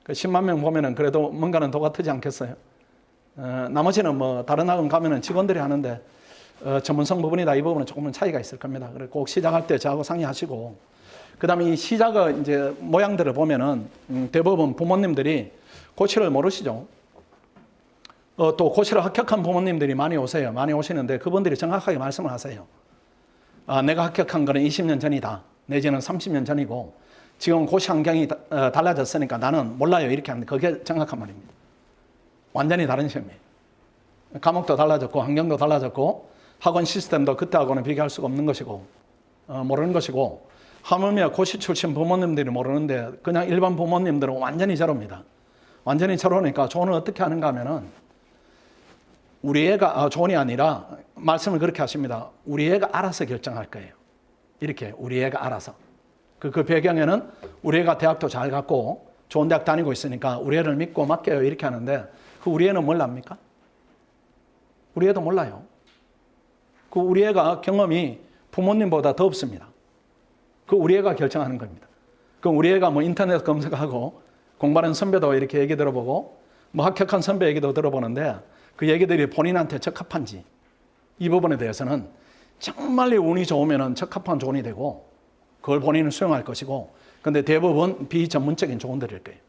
10만 명 보면은 그래도 뭔가는 똑같지 않겠어요? 나머지는 뭐 다른 학원 가면은 직원들이 하는데 전문성 부분이다 이 부분은 조금은 차이가 있을 겁니다. 그래서 꼭 시작할 때 저하고 상의하시고 그다음에 이 시작의 이제 모양들을 보면은 대부분 부모님들이 고시를 모르시죠. 또 고시를 합격한 부모님들이 많이 오세요. 많이 오시는데 그분들이 정확하게 말씀을 하세요. 내가 합격한 거는 20년 전이다. 내지는 30년 전이고 지금 고시 환경이 달라졌으니까 나는 몰라요. 이렇게 하는데 그게 정확한 말입니다. 완전히 다른 시험이에요. 과목도 달라졌고 환경도 달라졌고 학원 시스템도 그때하고는 비교할 수가 없는 것이고 모르는 것이고 하물며 고시 출신 부모님들이 모르는데 그냥 일반 부모님들은 완전히 저럽니다. 완전히 저러니까 조언을 어떻게 하는가 하면은 우리 애가 조언이 아니라 말씀을 그렇게 하십니다. 우리 애가 알아서 결정할 거예요. 이렇게 우리 애가 알아서. 그 배경에는 우리 애가 대학도 잘 갔고 좋은 대학 다니고 있으니까 우리 애를 믿고 맡겨요. 이렇게 하는데 그 우리 애는 뭘 압니까? 우리 애도 몰라요. 그 우리 애가 경험이 부모님보다 더 없습니다. 그 우리 애가 결정하는 겁니다. 그럼 우리 애가 뭐 인터넷 검색하고 공부하는 선배도 이렇게 얘기 들어보고 뭐 합격한 선배 얘기도 들어보는데 그 얘기들이 본인한테 적합한지 이 부분에 대해서는 정말로 운이 좋으면 적합한 조언이 되고 그걸 본인은 수용할 것이고, 근데 대부분 비전문적인 조언들일 거예요.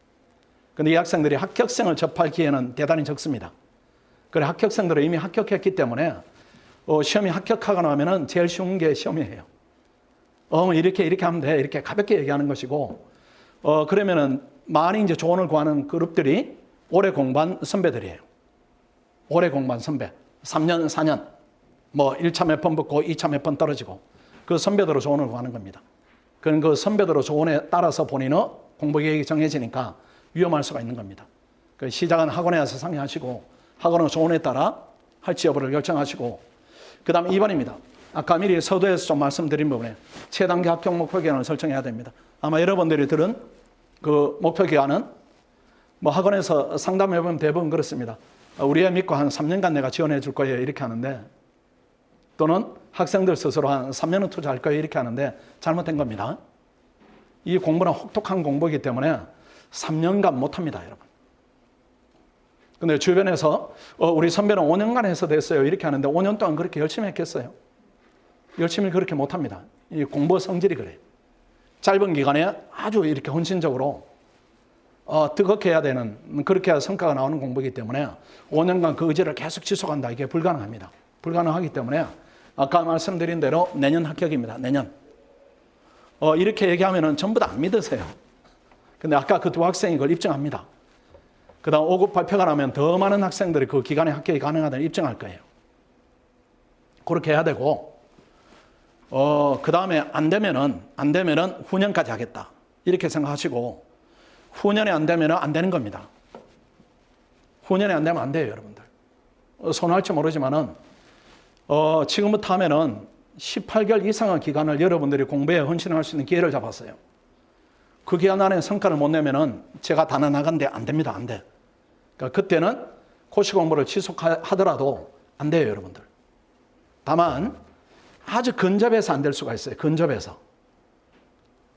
근데 이 학생들이 합격생을 접할 기회는 대단히 적습니다. 그래, 합격생들은 이미 합격했기 때문에 시험이 합격하고 나면은 제일 쉬운 게 시험이에요. 이렇게 하면 돼. 이렇게 가볍게 얘기하는 것이고, 그러면은 많이 이제 조언을 구하는 그룹들이 오래 공부한 선배들이에요. 오래 공부한 선배. 3년, 4년. 뭐 1차 몇 번 붙고 2차 몇 번 떨어지고 그 선배대로 조언을 구하는 겁니다. 그런 그 선배대로 조언에 따라서 본인의 공부 계획이 정해지니까 위험할 수가 있는 겁니다. 그 시작은 학원에 와서 상의하시고 학원의 조언에 따라 할지 여부를 결정하시고, 그 다음에 2번입니다. 아까 미리 서두에서 좀 말씀드린 부분에 최단기 합격 목표 기간을 설정해야 됩니다. 아마 여러분들이 들은 그 목표 기간은 뭐 학원에서 상담해보면 대부분 그렇습니다. 우리 애 믿고 한 3년간 내가 지원해 줄 거예요. 이렇게 하는데, 또는 학생들 스스로 한 3년은 투자할 거예요. 이렇게 하는데 잘못된 겁니다. 이 공부는 혹독한 공부이기 때문에 3년간 못합니다, 여러분. 근데 주변에서 우리 선배는 5년간 해서 됐어요. 이렇게 하는데 5년 동안 그렇게 열심히 했겠어요? 열심히 그렇게 못합니다. 이 공부 성질이 그래요. 짧은 기간에 아주 이렇게 헌신적으로 뜨겁게 해야 되는, 그렇게 해야 성과가 나오는 공부이기 때문에 5년간 그 의지를 계속 지속한다. 이게 불가능합니다. 불가능하기 때문에 아까 말씀드린 대로 내년 합격입니다. 내년. 이렇게 얘기하면은 전부 다 안 믿으세요. 근데 아까 그 두 학생이 그걸 입증합니다. 그 다음 5급 발표가 나면 더 많은 학생들이 그 기간에 합격이 가능하다는 입증할 거예요. 그렇게 해야 되고, 그 다음에 안 되면은 후년까지 하겠다. 이렇게 생각하시고, 후년에 안 되면은 안 되는 겁니다. 후년에 안 되면 안 돼요, 여러분들. 손할지 모르지만은, 지금부터 하면은 18개월 이상의 기간을 여러분들이 공부에 헌신할 수 있는 기회를 잡았어요. 그 기간 안에 성과를 못 내면은 제가 다 나간데 안 됩니다. 안 돼. 그러니까 그때는 고시 공부를 지속하더라도 안 돼요, 여러분들. 다만 아주 근접해서 안 될 수가 있어요. 근접해서.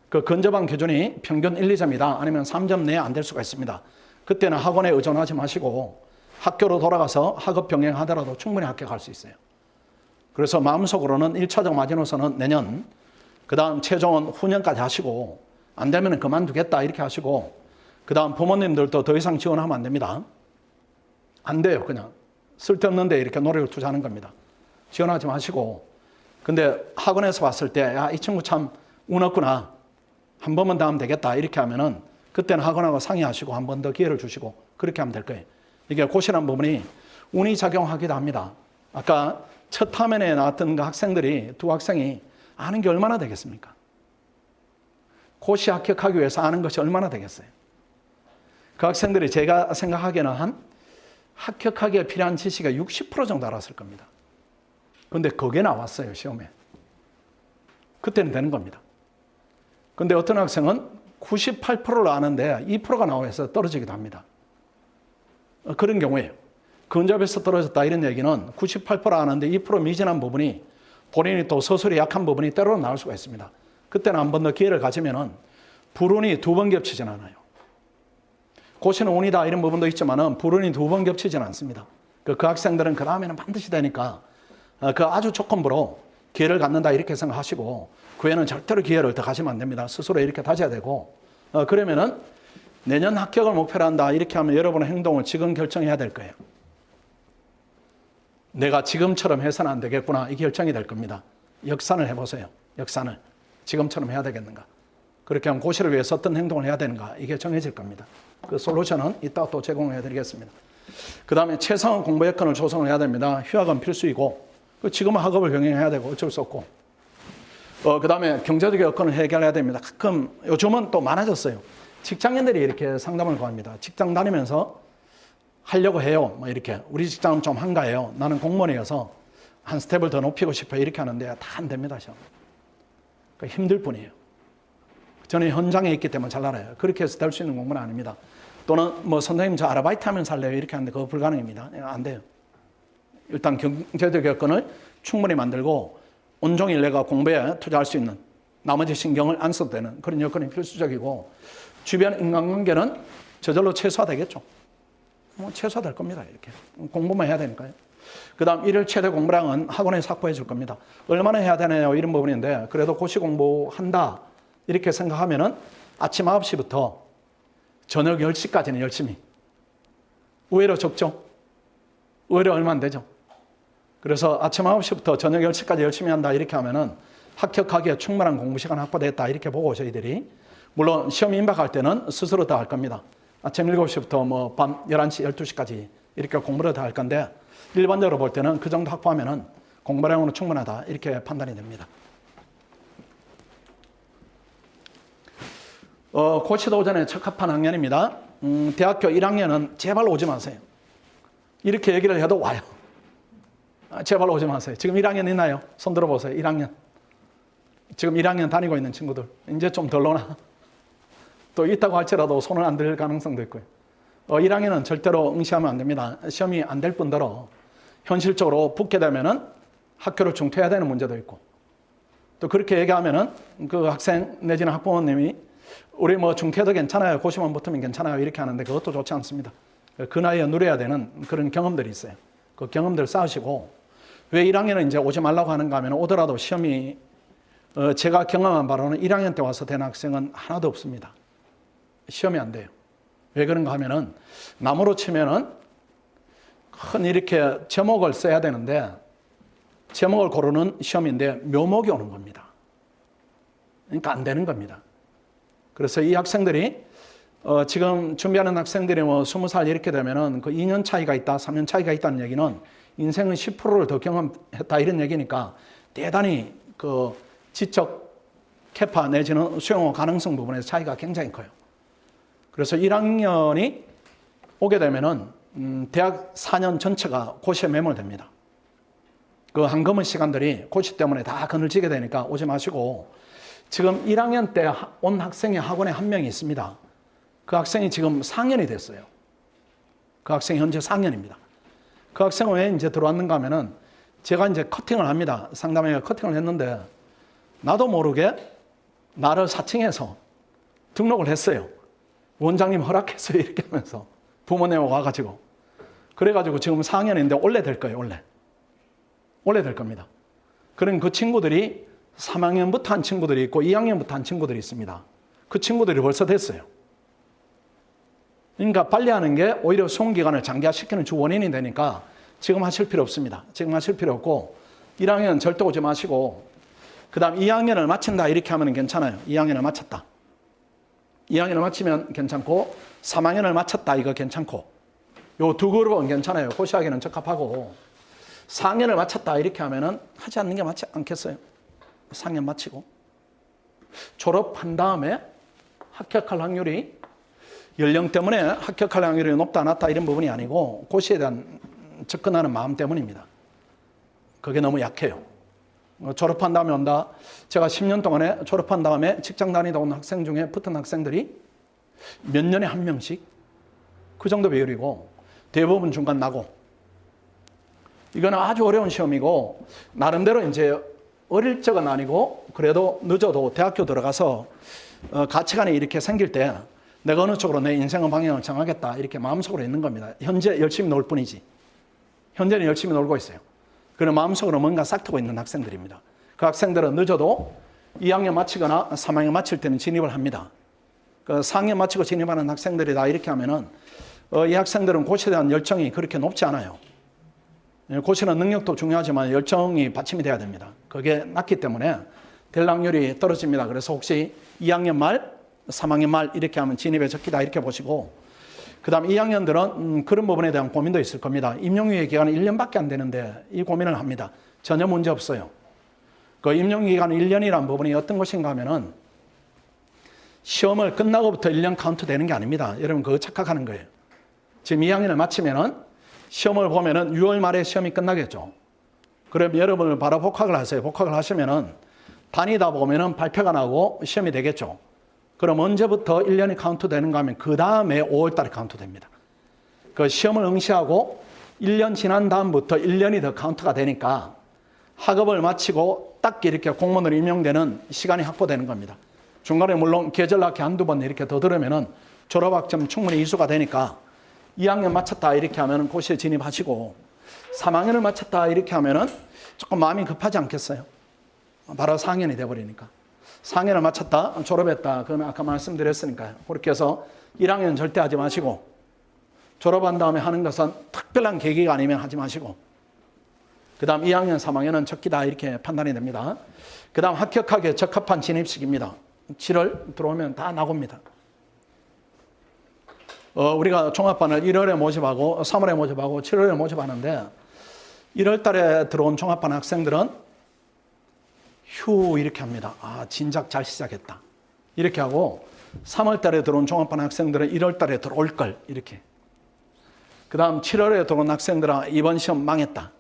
그 근접한 기준이 평균 1, 2점이다. 아니면 3점 내에 안 될 수가 있습니다. 그때는 학원에 의존하지 마시고 학교로 돌아가서 학업 병행하더라도 충분히 합격할 수 있어요. 그래서 마음속으로는 1차적 마지노선은 내년, 그 다음 최종은 후년까지 하시고, 안 되면 그만두겠다 이렇게 하시고, 그 다음 부모님들도 더 이상 지원하면 안 됩니다. 안 돼요. 그냥 쓸데없는데 이렇게 노력을 투자하는 겁니다. 지원하지 마시고, 근데 학원에서 봤을 때 야, 이 친구 참 운 없구나, 한 번만 더 하면 되겠다 이렇게 하면은 그때는 학원하고 상의하시고 한 번 더 기회를 주시고 그렇게 하면 될 거예요. 이게 고시라는 부분이 운이 작용하기도 합니다. 아까 첫 화면에 나왔던 그 학생들이, 두 학생이 아는 게 얼마나 되겠습니까? 고시 합격하기 위해서 아는 것이 얼마나 되겠어요? 그 학생들이 제가 생각하기에는 한 합격하기에 필요한 지식이 60% 정도 알았을 겁니다. 그런데 그게 나왔어요, 시험에. 그때는 되는 겁니다. 그런데 어떤 학생은 98%를 아는데 2%가 나와서 떨어지기도 합니다. 그런 경우에요. 근접해서 떨어졌다 이런 얘기는 98% 아는데 2% 미진한 부분이, 본인이 또 서술이 약한 부분이 때로는 나올 수가 있습니다. 그때는 한 번 더 기회를 가지면은 불운이 두 번 겹치진 않아요. 고시는 운이다 이런 부분도 있지만은 불운이 두 번 겹치진 않습니다. 그 학생들은 그 다음에는 반드시 되니까 그 아주 조건부로 기회를 갖는다 이렇게 생각하시고, 그 외에는 절대로 기회를 더 가지면 안 됩니다. 스스로 이렇게 다져야 되고, 그러면은 내년 합격을 목표로 한다 이렇게 하면 여러분의 행동을 지금 결정해야 될 거예요. 내가 지금처럼 해서는 안 되겠구나, 이 결정이 될 겁니다. 역산을 해보세요. 역산을. 지금처럼 해야 되겠는가? 그렇게 하면 고시를 위해서 어떤 행동을 해야 되는가? 이게 정해질 겁니다. 그 솔루션은 이따 또 제공해 드리겠습니다. 그 다음에 최상의 공부 여건을 조성을 해야 됩니다. 휴학은 필수이고, 지금은 학업을 병행해야 되고 어쩔 수 없고, 그 다음에 경제적 여건을 해결해야 됩니다. 가끔 요즘은 또 많아졌어요. 직장인들이 이렇게 상담을 구합니다. 직장 다니면서 하려고 해요. 뭐 이렇게 우리 직장은 좀 한가해요. 나는 공무원이어서 한 스텝을 더 높이고 싶어요. 이렇게 하는데 다 안 됩니다. 그러니까 힘들 뿐이에요. 저는 현장에 있기 때문에 잘 알아요. 그렇게 해서 될 수 있는 공부는 아닙니다. 또는 뭐 선생님 저 아르바이트 하면서 살래요. 이렇게 하는데 그거 불가능합니다. 안 돼요. 일단 경제적 여건을 충분히 만들고 온종일 내가 공부에 투자할 수 있는, 나머지 신경을 안 써도 되는 그런 여건이 필수적이고, 주변 인간관계는 저절로 최소화되겠죠. 최소화될 겁니다. 이렇게 공부만 해야 되니까요. 그다음 일일 최대 공부량은 학원에서 확보해 줄 겁니다. 얼마나 해야 되나요? 이런 부분인데 그래도 고시 공부한다 이렇게 생각하면은 아침 9시부터 저녁 10시까지는 열심히. 의외로 적죠? 의외로 얼마 안 되죠? 그래서 아침 9시부터 저녁 10시까지 열심히 한다 이렇게 하면은 합격하기에 충분한 공부 시간 확보됐다 이렇게 보고 저희들이 물론 시험 임박할 때는 스스로 다 할 겁니다. 아침 7시부터 뭐 밤 11시, 12시까지 이렇게 공부를 다 할 건데 일반적으로 볼 때는 그 정도 확보하면은 공부량으로 충분하다 이렇게 판단이 됩니다. 고시도 오전에 적합한 학년입니다. 대학교 1학년은 제발 오지 마세요. 이렇게 얘기를 해도 와요. 제발 오지 마세요. 지금 1학년 있나요? 손 들어보세요. 1학년. 지금 1학년 다니고 있는 친구들. 이제 좀 덜 오나? 또 있다고 할지라도 손을 안 들 가능성도 있고요. 1학년은 절대로 응시하면 안 됩니다. 시험이 안 될 뿐더러 현실적으로 붙게 되면은 학교를 중퇴해야 되는 문제도 있고 또 그렇게 얘기하면은 그 학생 내지는 학부모님이 우리 뭐 중퇴도 괜찮아요. 고시만 붙으면 괜찮아요. 이렇게 하는데 그것도 좋지 않습니다. 그 나이에 누려야 되는 그런 경험들이 있어요. 그 경험들 쌓으시고 왜 1학년은 이제 오지 말라고 하는가 하면 오더라도 시험이 제가 경험한 바로는 1학년 때 와서 된 학생은 하나도 없습니다. 시험이 안 돼요. 왜 그런가 하면은 나무로 치면은 큰 이렇게 제목을 써야 되는데 제목을 고르는 시험인데 묘목이 오는 겁니다. 그러니까 안 되는 겁니다. 그래서 이 학생들이 지금 준비하는 학생들이 뭐 20살 이렇게 되면은 그 2년 차이가 있다, 3년 차이가 있다는 얘기는 인생은 10%를 더 경험했다 이런 얘기니까 대단히 그 지적 캐파 내지는 수용 가능성 부분에서 차이가 굉장히 커요. 그래서 1학년이 오게 되면은 대학 4년 전체가 고시에 매몰됩니다. 그 한검은 시간들이 고시 때문에 다 그늘지게 되니까 오지 마시고 지금 1학년 때 온 학생이 학원에 한 명이 있습니다. 그 학생이 지금 상년이 됐어요. 그 학생이 현재 상년입니다. 그 학생은 왜 이제 들어왔는가 하면은 제가 이제 커팅을 합니다. 상담회가 커팅을 했는데 나도 모르게 나를 사칭해서 등록을 했어요. 원장님 허락했어요. 이렇게 하면서 부모님하고 와가지고. 그래가지고 지금 4학년인데 원래 될 거예요. 원래 될 겁니다. 그런 그 친구들이 3학년부터 한 친구들이 있고 2학년부터 한 친구들이 있습니다. 그 친구들이 벌써 됐어요. 그러니까 빨리 하는 게 오히려 수험기간을 장기화시키는 주 원인이 되니까 지금 하실 필요 없습니다. 지금 하실 필요 없고 1학년 절대 오지 마시고 그 다음 2학년을 마친다 이렇게 하면 괜찮아요. 2학년을 마쳤다. 2학년을 마치면 괜찮고 3학년을 마쳤다 이거 괜찮고 요 두 그룹은 괜찮아요. 고시하기는 적합하고 4학년을 마쳤다 이렇게 하면은 하지 않는 게 맞지 않겠어요? 4학년 마치고 졸업한 다음에 합격할 확률이 연령 때문에 합격할 확률이 높다 낮다 이런 부분이 아니고 고시에 대한 접근하는 마음 때문입니다. 그게 너무 약해요. 졸업한 다음에 온다. 제가 10년 동안에 졸업한 다음에 직장 다니다 온 학생 중에 붙은 학생들이 몇 년에 한 명씩 그 정도 비율이고 대부분 중간 나고 이거는 아주 어려운 시험이고 나름대로 이제 어릴 적은 아니고 그래도 늦어도 대학교 들어가서 가치관이 이렇게 생길 때 내가 어느 쪽으로 내 인생의 방향을 정하겠다 이렇게 마음속으로 있는 겁니다. 현재 열심히 놀 뿐이지. 현재는 열심히 놀고 있어요. 그런 마음속으로 뭔가 싹트고 있는 학생들입니다. 그 학생들은 늦어도 2학년 마치거나 3학년 마칠 때는 진입을 합니다. 그 4학년 마치고 진입하는 학생들이다 이렇게 하면은 이 학생들은 고시에 대한 열정이 그렇게 높지 않아요. 고시는 능력도 중요하지만 열정이 받침이 돼야 됩니다. 그게 낮기 때문에 될 확률이 떨어집니다. 그래서 혹시 2학년 말, 3학년 말 이렇게 하면 진입에 적기다 이렇게 보시고 그 다음 2학년들은 그런 부분에 대한 고민도 있을 겁니다. 임용유예 기간은 1년밖에 안 되는데 이 고민을 합니다. 전혀 문제 없어요. 그 임용기간 1년이라는 부분이 어떤 것인가 하면은 시험을 끝나고부터 1년 카운트 되는 게 아닙니다. 여러분 그거 착각하는 거예요. 지금 2학년을 마치면은 시험을 보면은 6월 말에 시험이 끝나겠죠. 그럼 여러분을 바로 복학을 하세요. 복학을 하시면은 다니다 보면은 발표가 나고 시험이 되겠죠. 그럼 언제부터 1년이 카운트 되는가 하면 그 다음에 5월 달에 카운트 됩니다. 그 시험을 응시하고 1년 지난 다음부터 1년이 더 카운트가 되니까 학업을 마치고 딱 이렇게 공무원으로 임용되는 시간이 확보되는 겁니다. 중간에 물론 계절학기 한두 번 이렇게 더 들으면은 졸업학점 충분히 이수가 되니까 2학년 마쳤다 이렇게 하면 고시에 진입하시고 3학년을 마쳤다 이렇게 하면은 조금 마음이 급하지 않겠어요? 바로 4학년이 돼버리니까. 4학년을 마쳤다, 졸업했다. 그러면 아까 말씀드렸으니까요. 그렇게 해서 1학년 절대 하지 마시고 졸업한 다음에 하는 것은 특별한 계기가 아니면 하지 마시고 그 다음 2학년, 3학년은 적기다 이렇게 판단이 됩니다. 그 다음 합격하기에 적합한 진입식입니다. 7월 들어오면 다 나옵니다. 우리가 종합반을 1월에 모집하고 3월에 모집하고 7월에 모집하는데 1월 달에 들어온 종합반 학생들은 휴 이렇게 합니다. 아, 진작 잘 시작했다. 이렇게 하고 3월 달에 들어온 종합반 학생들은 1월 달에 들어올 걸 이렇게. 그 다음 7월에 들어온 학생들은 이번 시험 망했다.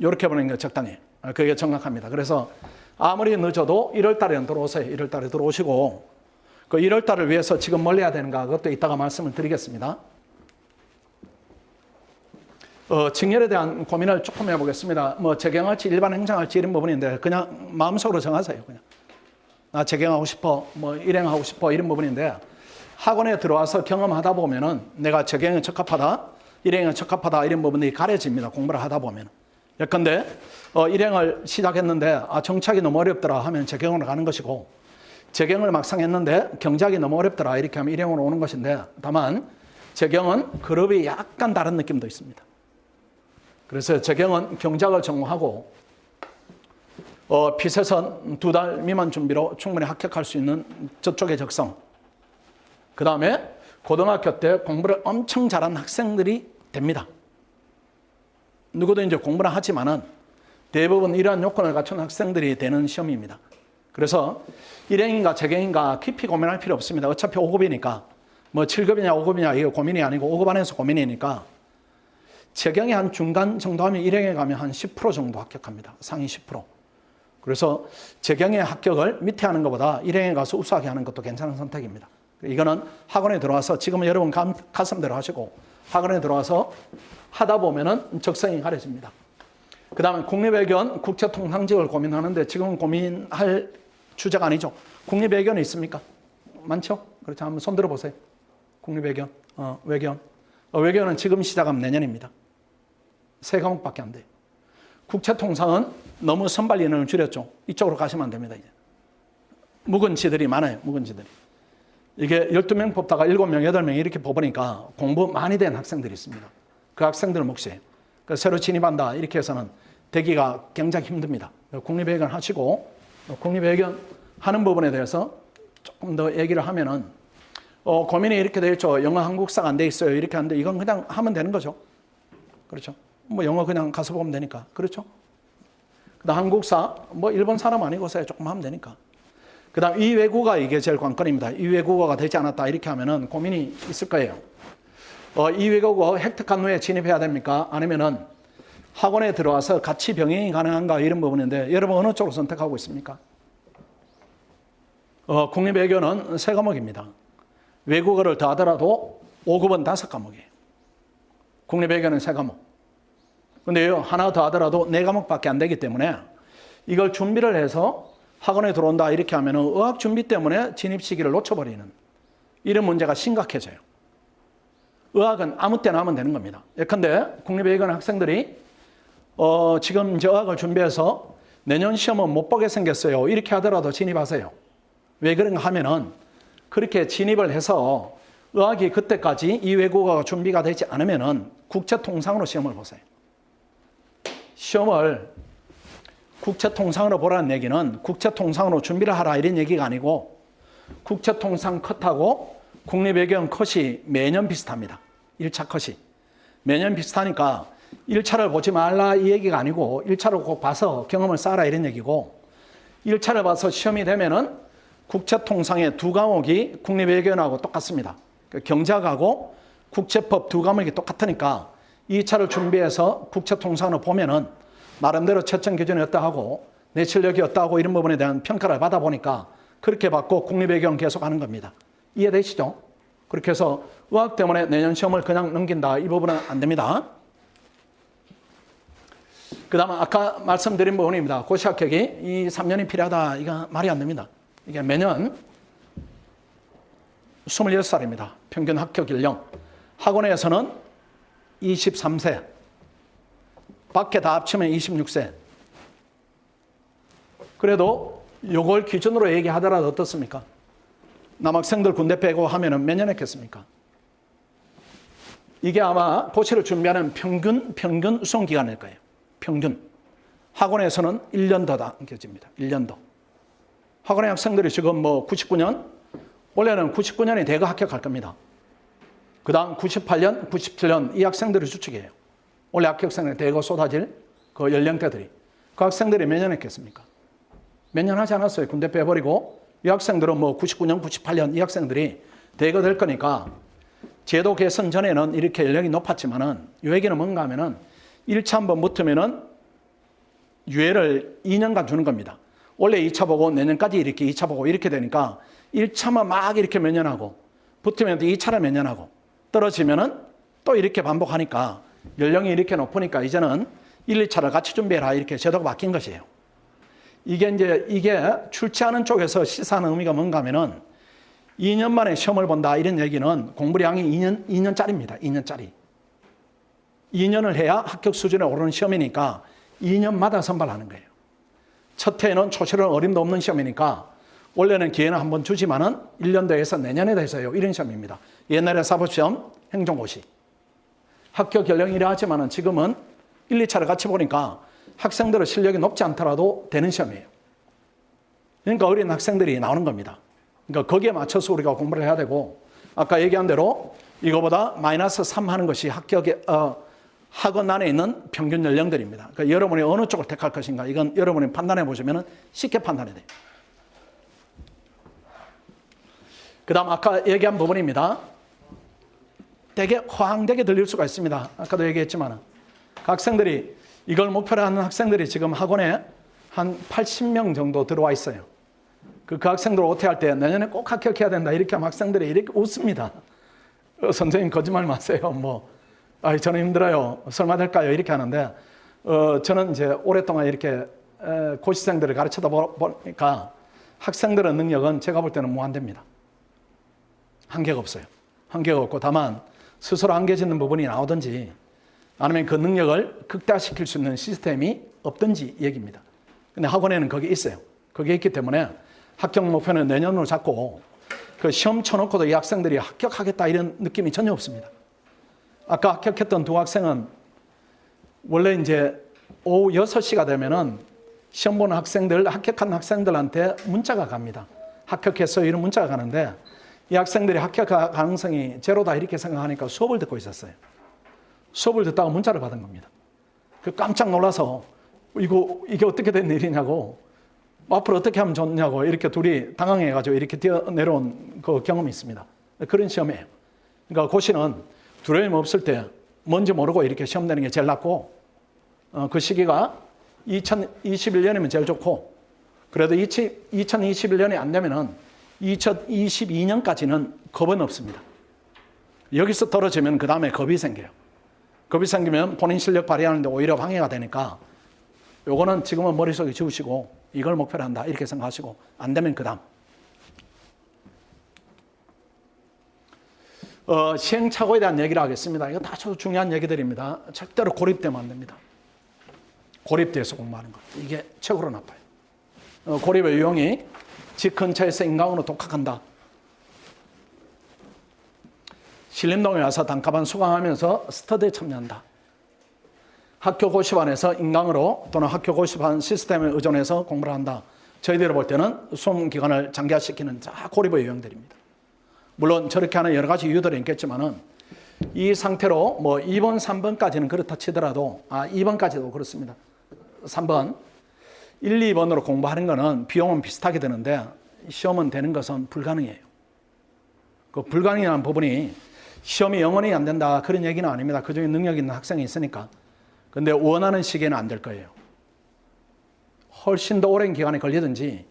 이렇게 보는 게 적당해요. 그게 정확합니다. 그래서 아무리 늦어도 1월 달에는 들어오세요. 1월 달에 들어오시고 그 1월 달을 위해서 지금 뭘 해야 되는가 그것도 이따가 말씀을 드리겠습니다. 직렬에 대한 고민을 조금 해보겠습니다. 뭐 재경할지 일반 행정할지 이런 부분인데 그냥 마음속으로 정하세요. 그냥 나 재경하고 싶어, 뭐 일행하고 싶어 이런 부분인데 학원에 들어와서 경험하다 보면은 내가 재경에 적합하다, 일행에 적합하다 이런 부분들이 가려집니다. 공부를 하다 보면. 예컨대 일행을 시작했는데 정착이 너무 어렵더라 하면 재경으로 가는 것이고 재경을 막상 했는데 경작이 너무 어렵더라 이렇게 하면 일행으로 오는 것인데 다만 재경은 그룹이 약간 다른 느낌도 있습니다. 그래서 재경은 경작을 전공하고 피세선 2달 미만 준비로 충분히 합격할 수 있는 저쪽의 적성. 그 다음에 고등학교 때 공부를 엄청 잘한 학생들이 됩니다. 누구도 이제 공부를 하지만은 대부분 이러한 요건을 갖춘 학생들이 되는 시험입니다. 그래서 일행인가 재경인가 깊이 고민할 필요 없습니다. 어차피 5급이니까 뭐 7급이냐 5급이냐 이게 고민이 아니고 5급 안에서 고민이니까 재경이 한 중간 정도 하면 일행에 가면 한 10% 정도 합격합니다. 상위 10%. 그래서 재경의 합격을 밑에 하는 것보다 일행에 가서 우수하게 하는 것도 괜찮은 선택입니다. 이거는 학원에 들어와서 지금은 여러분 가슴대로 하시고 학원에 들어와서 하다 보면은 적성이 가려집니다. 그 다음에 국립외견, 국제통상직을 고민하는데 지금은 고민할 주제가 아니죠. 국립외견이 있습니까? 많죠? 그렇죠. 한번 손 들어보세요. 국립외견, 외견. 외견은 지금 시작하면 내년입니다. 3과목밖에 안 돼요. 국제통상은 너무 선발 인원을 줄였죠. 이쪽으로 가시면 안 됩니다. 이제. 묵은지들이 많아요. 묵은지들이. 이게 12명 뽑다가 7명, 8명 이렇게 뽑으니까 공부 많이 된 학생들이 있습니다. 그 학생들을 몫이에요. 새로 진입한다 이렇게 해서는 되기가 굉장히 힘듭니다. 국립외견 하시고 국립외견 하는 부분에 대해서 조금 더 얘기를 하면은 고민이 이렇게 되어 있죠. 영어 한국사가 안 돼 있어요. 이렇게 하는데 이건 그냥 하면 되는 거죠. 그렇죠. 뭐 영어 그냥 가서 보면 되니까. 그렇죠. 그다음 한국사 뭐 일본 사람 아니고서야 조금 하면 되니까. 그다음 이 외국어 이게 제일 관건입니다. 이 외국어가 되지 않았다 이렇게 하면은 고민이 있을 거예요. 이 외국어 획득한 후에 진입해야 됩니까? 아니면은 학원에 들어와서 같이 병행이 가능한가 이런 부분인데 여러분 어느 쪽으로 선택하고 있습니까? 국립외교는 3과목입니다. 외국어를 더하더라도 5급은 5과목이에요. 국립외교는 3과목. 근데요, 하나 더 하더라도 4과목밖에 안 되기 때문에 이걸 준비를 해서 학원에 들어온다 이렇게 하면은 의학 준비 때문에 진입 시기를 놓쳐버리는 이런 문제가 심각해져요. 의학은 아무 때나 하면 되는 겁니다. 예컨대 국립외교관 학생들이 지금 이제 의학을 준비해서 내년 시험은 못 보게 생겼어요. 이렇게 하더라도 진입하세요. 왜 그런가 하면은 그렇게 진입을 해서 의학이 그때까지 이 외국어가 준비가 되지 않으면은 국제통상으로 시험을 보세요. 시험을 국제통상으로 보라는 얘기는 국제통상으로 준비를 하라 이런 얘기가 아니고 국제통상 컷하고 국립외교원 컷이 매년 비슷합니다. 1차 컷이. 매년 비슷하니까 1차를 보지 말라 이 얘기가 아니고 1차를 꼭 봐서 경험을 쌓아라 이런 얘기고 1차를 봐서 시험이 되면은 국제통상의 2과목이 국립외교원하고 똑같습니다. 경제학하고 국제법 2과목이 똑같으니까 2차를 준비해서 국제통상으로 보면은 나름대로 채점 기준이 어떠하고 내 실력이 어떠하고 이런 부분에 대한 평가를 받아보니까 그렇게 받고 국립외교원 계속 하는 겁니다. 이해되시죠? 그렇게 해서 의학 때문에 내년 시험을 그냥 넘긴다 이 부분은 안 됩니다. 그 다음에 아까 말씀드린 부분입니다. 고시 합격이 이 3년이 필요하다 이거 말이 안 됩니다. 이게 매년 26살입니다. 평균 합격 연령. 학원에서는 23세, 밖에 다 합치면 26세. 그래도 이걸 기준으로 얘기하더라도 어떻습니까? 남학생들 군대 빼고 하면은 몇 년 했겠습니까? 이게 아마 고시를 준비하는 평균 수험 기간일 거예요. 평균. 학원에서는 1년 더 당겨집니다. 1년 더. 학원의 학생들이 지금 99년, 원래는 99년에 대거 합격할 겁니다. 그 다음 98년, 97년 이 학생들이 주축이에요. 원래 합격생들이 대거 쏟아질 그 연령대들이. 그 학생들이 몇 년 했겠습니까? 몇 년 하지 않았어요. 군대 빼버리고 이 학생들은 99년, 98년 이 학생들이 대거 될 거니까 제도 개선 전에는 이렇게 연령이 높았지만은 이 얘기는 뭔가 하면은 1차 한번 붙으면은 유예를 2년간 주는 겁니다. 원래 2차 보고 내년까지 이렇게 2차 보고 이렇게 되니까 1차만 막 이렇게 몇 년 하고 붙으면 또 2차를 몇 년 하고 떨어지면은 또 이렇게 반복하니까 연령이 이렇게 높으니까 이제는 1, 2차를 같이 준비해라 이렇게 제도가 바뀐 것이에요. 이게 출제하는 쪽에서 시사하는 의미가 뭔가 하면은 2년 만에 시험을 본다 이런 얘기는 공부량이 2년짜리입니다. 2년짜리. 2년을 해야 합격 수준에 오르는 시험이니까 2년마다 선발하는 거예요. 첫 해에는 초실은 어림도 없는 시험이니까 원래는 기회는 한번 주지만은 1년도 해서 내년에 돼서요. 이런 시험입니다. 옛날에 사법시험, 행정고시. 합격 연령이 이래 하지만은 지금은 1, 2차를 같이 보니까 학생들의 실력이 높지 않더라도 되는 시험이에요. 그러니까 어린 학생들이 나오는 겁니다. 그러니까 거기에 맞춰서 우리가 공부를 해야 되고 아까 얘기한 대로 이거보다 마이너스 3 하는 것이 학원 안에 있는 평균 연령들입니다. 그러니까 여러분이 어느 쪽을 택할 것인가 이건 여러분이 판단해 보시면 쉽게 판단이 돼요. 그 다음 아까 얘기한 부분입니다. 되게 허황되게 들릴 수가 있습니다. 아까도 얘기했지만 학생들이 이걸 목표로 하는 학생들이 지금 학원에 한 80명 정도 들어와 있어요. 그 학생들 OT할 때 내년에 꼭 합격해야 된다 이렇게 하면 학생들이 이렇게 웃습니다. 선생님 거짓말 마세요. 저는 힘들어요. 설마 될까요? 이렇게 하는데 저는 이제 오랫동안 이렇게 고시생들을 가르쳐다 보니까 학생들의 능력은 제가 볼 때는 무한대입니다. 한계가 없어요. 한계가 없고 다만 스스로 한계 짓는 부분이 나오든지 아니면 그 능력을 극대화시킬 수 있는 시스템이 없든지 얘기입니다. 근데 학원에는 그게 있어요. 그게 있기 때문에 합격 목표는 내년으로 잡고 그 시험 쳐놓고도 이 학생들이 합격하겠다 이런 느낌이 전혀 없습니다. 아까 합격했던 두 학생은 원래 이제 오후 6시가 되면은 시험 보는 학생들, 합격한 학생들한테 문자가 갑니다. 합격했어요 이런 문자가 가는데 이 학생들이 합격 가능성이 제로다 이렇게 생각하니까 수업을 듣고 있었어요. 수업을 듣다가 문자를 받은 겁니다. 깜짝 놀라서 이게 어떻게 된 일이냐고 앞으로 어떻게 하면 좋냐고 이렇게 둘이 당황해가지고 이렇게 뛰어내려온 그 경험이 있습니다. 그런 시험이에요. 그러니까 고시는 두려움이 없을 때 뭔지 모르고 이렇게 시험 내는 게 제일 낫고 그 시기가 2021년이면 제일 좋고 그래도 2021년이 안 되면은 2022년까지는 겁은 없습니다. 여기서 떨어지면 그 다음에 겁이 생겨요. 겁이 생기면 본인 실력 발휘하는데 오히려 방해가 되니까 요거는 지금은 머릿속에 지우시고 이걸 목표로 한다 이렇게 생각하시고 안 되면 그 다음. 시행착오에 대한 얘기를 하겠습니다. 이거 다 아주 중요한 얘기들입니다. 절대로 고립되면 안 됩니다. 고립돼서 공부하는 것. 이게 최고로 나빠요. 고립의 유형이 집 근처에서 인강으로 독학한다. 신림동에 와서 단가반 수강하면서 스터디에 참여한다. 학교 고시반에서 인강으로 또는 학교 고시반 시스템에 의존해서 공부를 한다. 저희들이 볼 때는 수험 기간을 장기화시키는 고립의 유형들입니다. 물론 저렇게 하는 여러 가지 이유들이 있겠지만은 이 상태로 2번, 3번까지는 그렇다 치더라도 2번까지도 그렇습니다. 3번, 1, 2번으로 공부하는 거는 비용은 비슷하게 되는데 시험은 되는 것은 불가능해요. 그 불가능한 부분이 시험이 영원히 안 된다 그런 얘기는 아닙니다. 그중에 능력 있는 학생이 있으니까. 근데 원하는 시기에는 안 될 거예요. 훨씬 더 오랜 기간이 걸리든지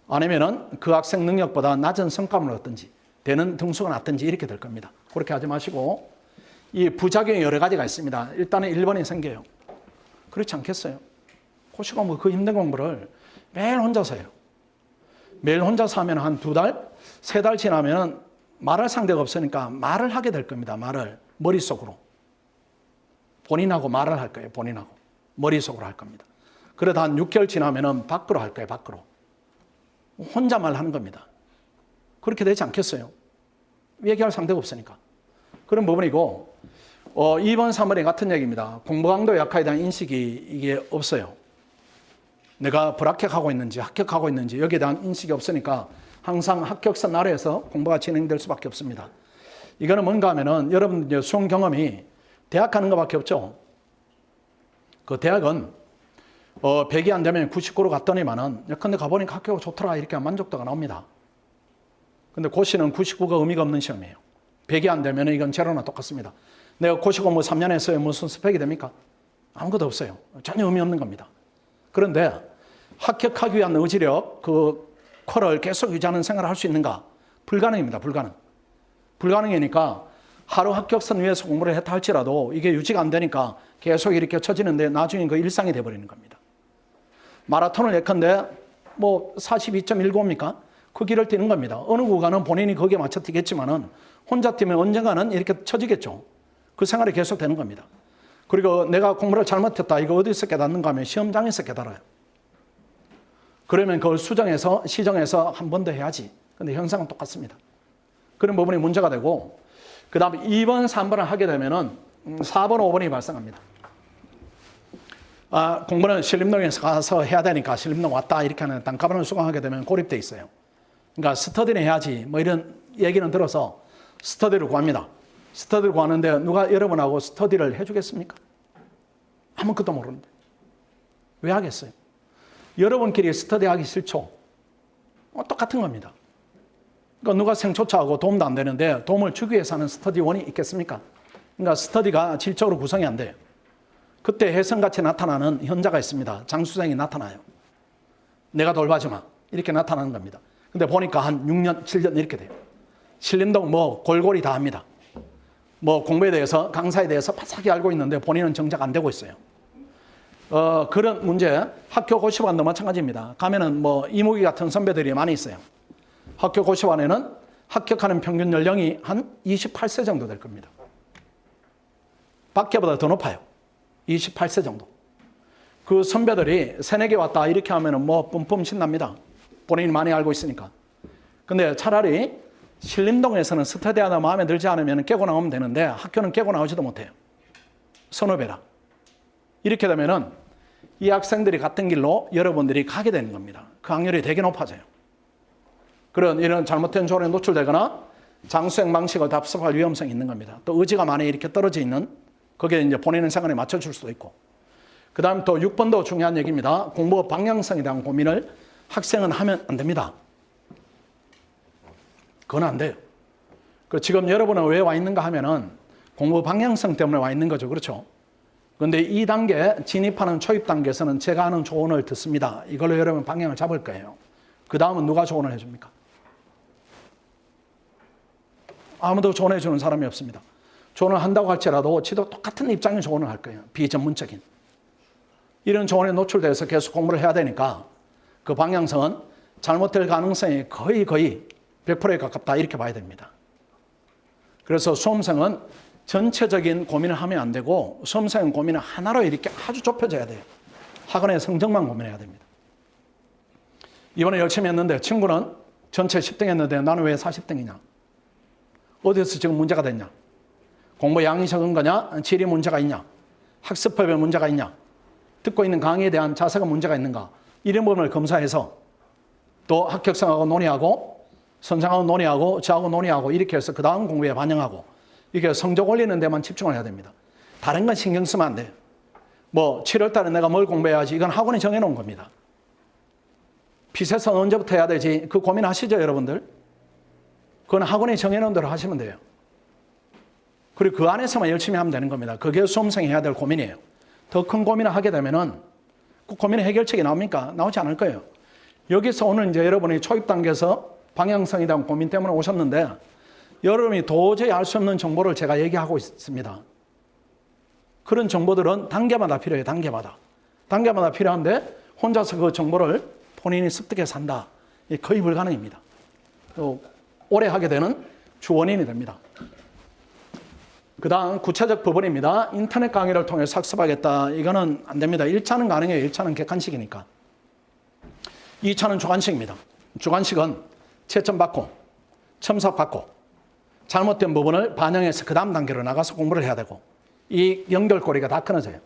아니면은 그 학생 능력보다 낮은 성과를 얻든지 되는 등수가 낮든지 이렇게 될 겁니다. 그렇게 하지 마시고 이 부작용이 여러 가지가 있습니다. 일단은 1번이 생겨요. 그렇지 않겠어요? 고시 공부 그 힘든 공부를 매일 혼자서 해요. 매일 혼자서 하면 한 2달, 3달 지나면 말할 상대가 없으니까 말을 하게 될 겁니다. 말을. 머릿속으로. 본인하고 말을 할 거예요. 본인하고. 머릿속으로 할 겁니다. 그러다 한 6개월 지나면은 밖으로 할 거예요. 밖으로. 혼자말 하는 겁니다. 그렇게 되지 않겠어요? 얘기할 상대가 없으니까. 그런 부분이고, 2번, 3번이 같은 얘기입니다. 공부 강도 약화에 대한 인식이 이게 없어요. 내가 불합격하고 있는지 합격하고 있는지 여기에 대한 인식이 없으니까 항상 합격선 아래에서 공부가 진행될 수밖에 없습니다. 이거는 뭔가 하면은 여러분 수험 경험이 대학 가는 것밖에 없죠. 그 대학은 100이 안 되면 99로 갔더니만은 근데 가보니까 학교가 좋더라 이렇게 만족도가 나옵니다. 근데 고시는 99가 의미가 없는 시험이에요. 100이 안 되면 이건 제로나 똑같습니다. 내가 고시고 뭐 3년 했어요. 무슨 스펙이 됩니까? 아무것도 없어요. 전혀 의미 없는 겁니다. 그런데 합격하기 위한 의지력, 그 퀄을 계속 유지하는 생활을 할 수 있는가? 불가능입니다. 불가능이니까 하루 합격선 위에서 공부를 했다 할지라도 이게 유지가 안 되니까 계속 이렇게 쳐지는데 나중에 그 일상이 돼버리는 겁니다. 마라톤을 예컨대 뭐 42.195입니까? 그 길을 뛰는 겁니다. 어느 구간은 본인이 거기에 맞춰 뛰겠지만은 혼자 뛰면 언젠가는 이렇게 쳐지겠죠. 그 생활이 계속 되는 겁니다. 그리고 내가 공부를 잘못했다. 이거 어디서 깨닫는가 하면 시험장에서 깨달아요. 그러면 그걸 수정해서 시정해서 한 번 더 해야지. 근데 현상은 똑같습니다. 그런 부분이 문제가 되고 그 다음에 2번, 3번을 하게 되면은 4번, 5번이 발생합니다. 공부는 신림동에서 가서 해야 되니까 신림동 왔다 이렇게 하는 단가반을 수강하게 되면 고립돼 있어요. 그러니까 스터디는 해야지 뭐 이런 얘기는 들어서 스터디를 구합니다. 스터디를 구하는데 누가 여러분하고 스터디를 해주겠습니까? 아무것도 모르는데. 왜 하겠어요? 여러분끼리 스터디하기 싫죠? 똑같은 겁니다. 그러니까 누가 생초차하고 도움도 안 되는데 도움을 주기 위해서 하는 스터디원이 있겠습니까? 그러니까 스터디가 질적으로 구성이 안 돼요. 그때 혜성같이 나타나는 현자가 있습니다. 장수생이 나타나요. 내가 돌봐주마. 이렇게 나타나는 겁니다. 근데 보니까 한 6년, 7년 이렇게 돼요. 신림동 뭐 골고리 다 합니다. 뭐 공부에 대해서 강사에 대해서 바삭히 알고 있는데 본인은 정작 안 되고 있어요. 그런 문제 학교 고시반도 마찬가지입니다. 가면은 뭐 이무기 같은 선배들이 많이 있어요. 학교 고시반에는 합격하는 평균 연령이 한 28세 정도 될 겁니다. 밖에보다 더 높아요. 28세 정도. 그 선배들이 새내기 왔다 이렇게 하면은 뭐 뿜뿜 신납니다. 본인이 많이 알고 있으니까. 근데 차라리 신림동에서는 스터디하다 마음에 들지 않으면 깨고 나오면 되는데 학교는 깨고 나오지도 못해요. 선후배라. 이렇게 되면은 이 학생들이 같은 길로 여러분들이 가게 되는 겁니다. 그 확률이 되게 높아져요. 이런 잘못된 조언에 노출되거나 장수행 방식을 답습할 위험성이 있는 겁니다. 또 의지가 많이 이렇게 떨어져 있는 거기에 이제 본인의 생활에 맞춰줄 수도 있고. 그 다음 또 6번도 중요한 얘기입니다. 공부 방향성에 대한 고민을 학생은 하면 안 됩니다. 그건 안 돼요. 지금 여러분은 왜 와 있는가 하면은 공부 방향성 때문에 와 있는 거죠. 그렇죠? 그런데 이 단계, 진입하는 초입 단계에서는 제가 하는 조언을 듣습니다. 이걸로 여러분 방향을 잡을 거예요. 그 다음은 누가 조언을 해줍니까? 아무도 조언해 주는 사람이 없습니다. 조언을 한다고 할지라도 지도 똑같은 입장의 조언을 할 거예요. 비전문적인. 이런 조언에 노출돼서 계속 공부를 해야 되니까 그 방향성은 잘못될 가능성이 거의 100%에 가깝다 이렇게 봐야 됩니다. 그래서 수험생은 전체적인 고민을 하면 안 되고 수험생 고민은 하나로 이렇게 아주 좁혀져야 돼요. 학원의 성적만 고민해야 됩니다. 이번에 열심히 했는데 친구는 전체 10등 했는데 나는 왜 40등이냐? 어디서 지금 문제가 됐냐? 공부 양이 적은 거냐? 질이 문제가 있냐? 학습법에 문제가 있냐? 듣고 있는 강의에 대한 자세가 문제가 있는가? 이런 부분을 검사해서 또 합격생하고 논의하고 선생하고 논의하고 저하고 논의하고 이렇게 해서 그 다음 공부에 반영하고 이게 성적 올리는 데만 집중을 해야 됩니다. 다른 건 신경 쓰면 안 돼요. 뭐 7월 달에 내가 뭘 공부해야지 이건 학원이 정해놓은 겁니다. 피세선 언제부터 해야 되지? 그 고민하시죠 여러분들? 그건 학원이 정해놓은 대로 하시면 돼요. 그리고 그 안에서만 열심히 하면 되는 겁니다. 그게 수험생이 해야 될 고민이에요. 더 큰 고민을 하게 되면은 그 고민의 해결책이 나옵니까? 나오지 않을 거예요. 여기서 오늘 이제 여러분이 초입 단계에서 방향성에 대한 고민 때문에 오셨는데 여러분이 도저히 알 수 없는 정보를 제가 얘기하고 있습니다. 그런 정보들은 단계마다 필요해요. 단계마다 필요한데 혼자서 그 정보를 본인이 습득해서 한다. 거의 불가능입니다. 또 오래 하게 되는 주원인이 됩니다. 그 다음 구체적 부분입니다. 인터넷 강의를 통해서 학습하겠다. 이거는 안 됩니다. 1차는 가능해요. 1차는 객관식이니까. 2차는 주관식입니다. 주관식은 채점 받고 첨삭 받고 잘못된 부분을 반영해서 그 다음 단계로 나가서 공부를 해야 되고 이 연결고리가 다 끊어져요.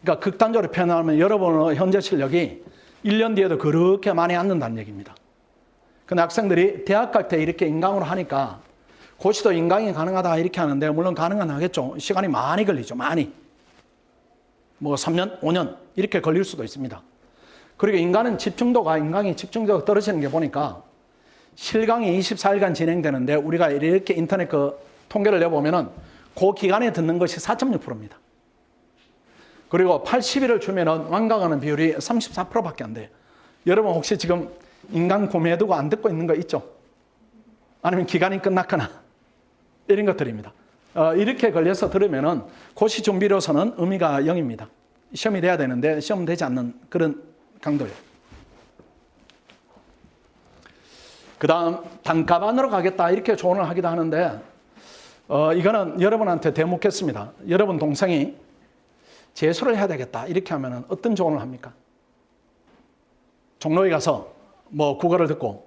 그러니까 극단적으로 표현하면 여러분의 현재 실력이 1년 뒤에도 그렇게 많이 않는다는 얘기입니다. 근데 학생들이 대학 갈 때 이렇게 인강으로 하니까 고시도 인강이 가능하다 이렇게 하는데 물론 가능은 하겠죠. 시간이 많이 걸리죠. 많이. 뭐 3년, 5년 이렇게 걸릴 수도 있습니다. 그리고 인강이 집중도가 떨어지는 게 보니까 실강이 24일간 진행되는데 우리가 이렇게 인터넷 그 통계를 내보면은 그 기간에 듣는 것이 4.6%입니다. 그리고 80일을 주면은 완강하는 비율이 34%밖에 안 돼요. 여러분 혹시 지금 인강 구매해두고 안 듣고 있는 거 있죠? 아니면 기간이 끝났거나 이런 것들입니다. 이렇게 걸려서 들으면은 고시 준비로서는 의미가 0입니다. 시험이 돼야 되는데 시험 되지 않는 그런 강도예요. 그 다음 단가반으로 가겠다 이렇게 조언을 하기도 하는데 이거는 여러분한테 대묻겠습니다. 여러분 동생이 재수를 해야 되겠다 이렇게 하면 어떤 조언을 합니까? 종로에 가서 뭐 국어를 듣고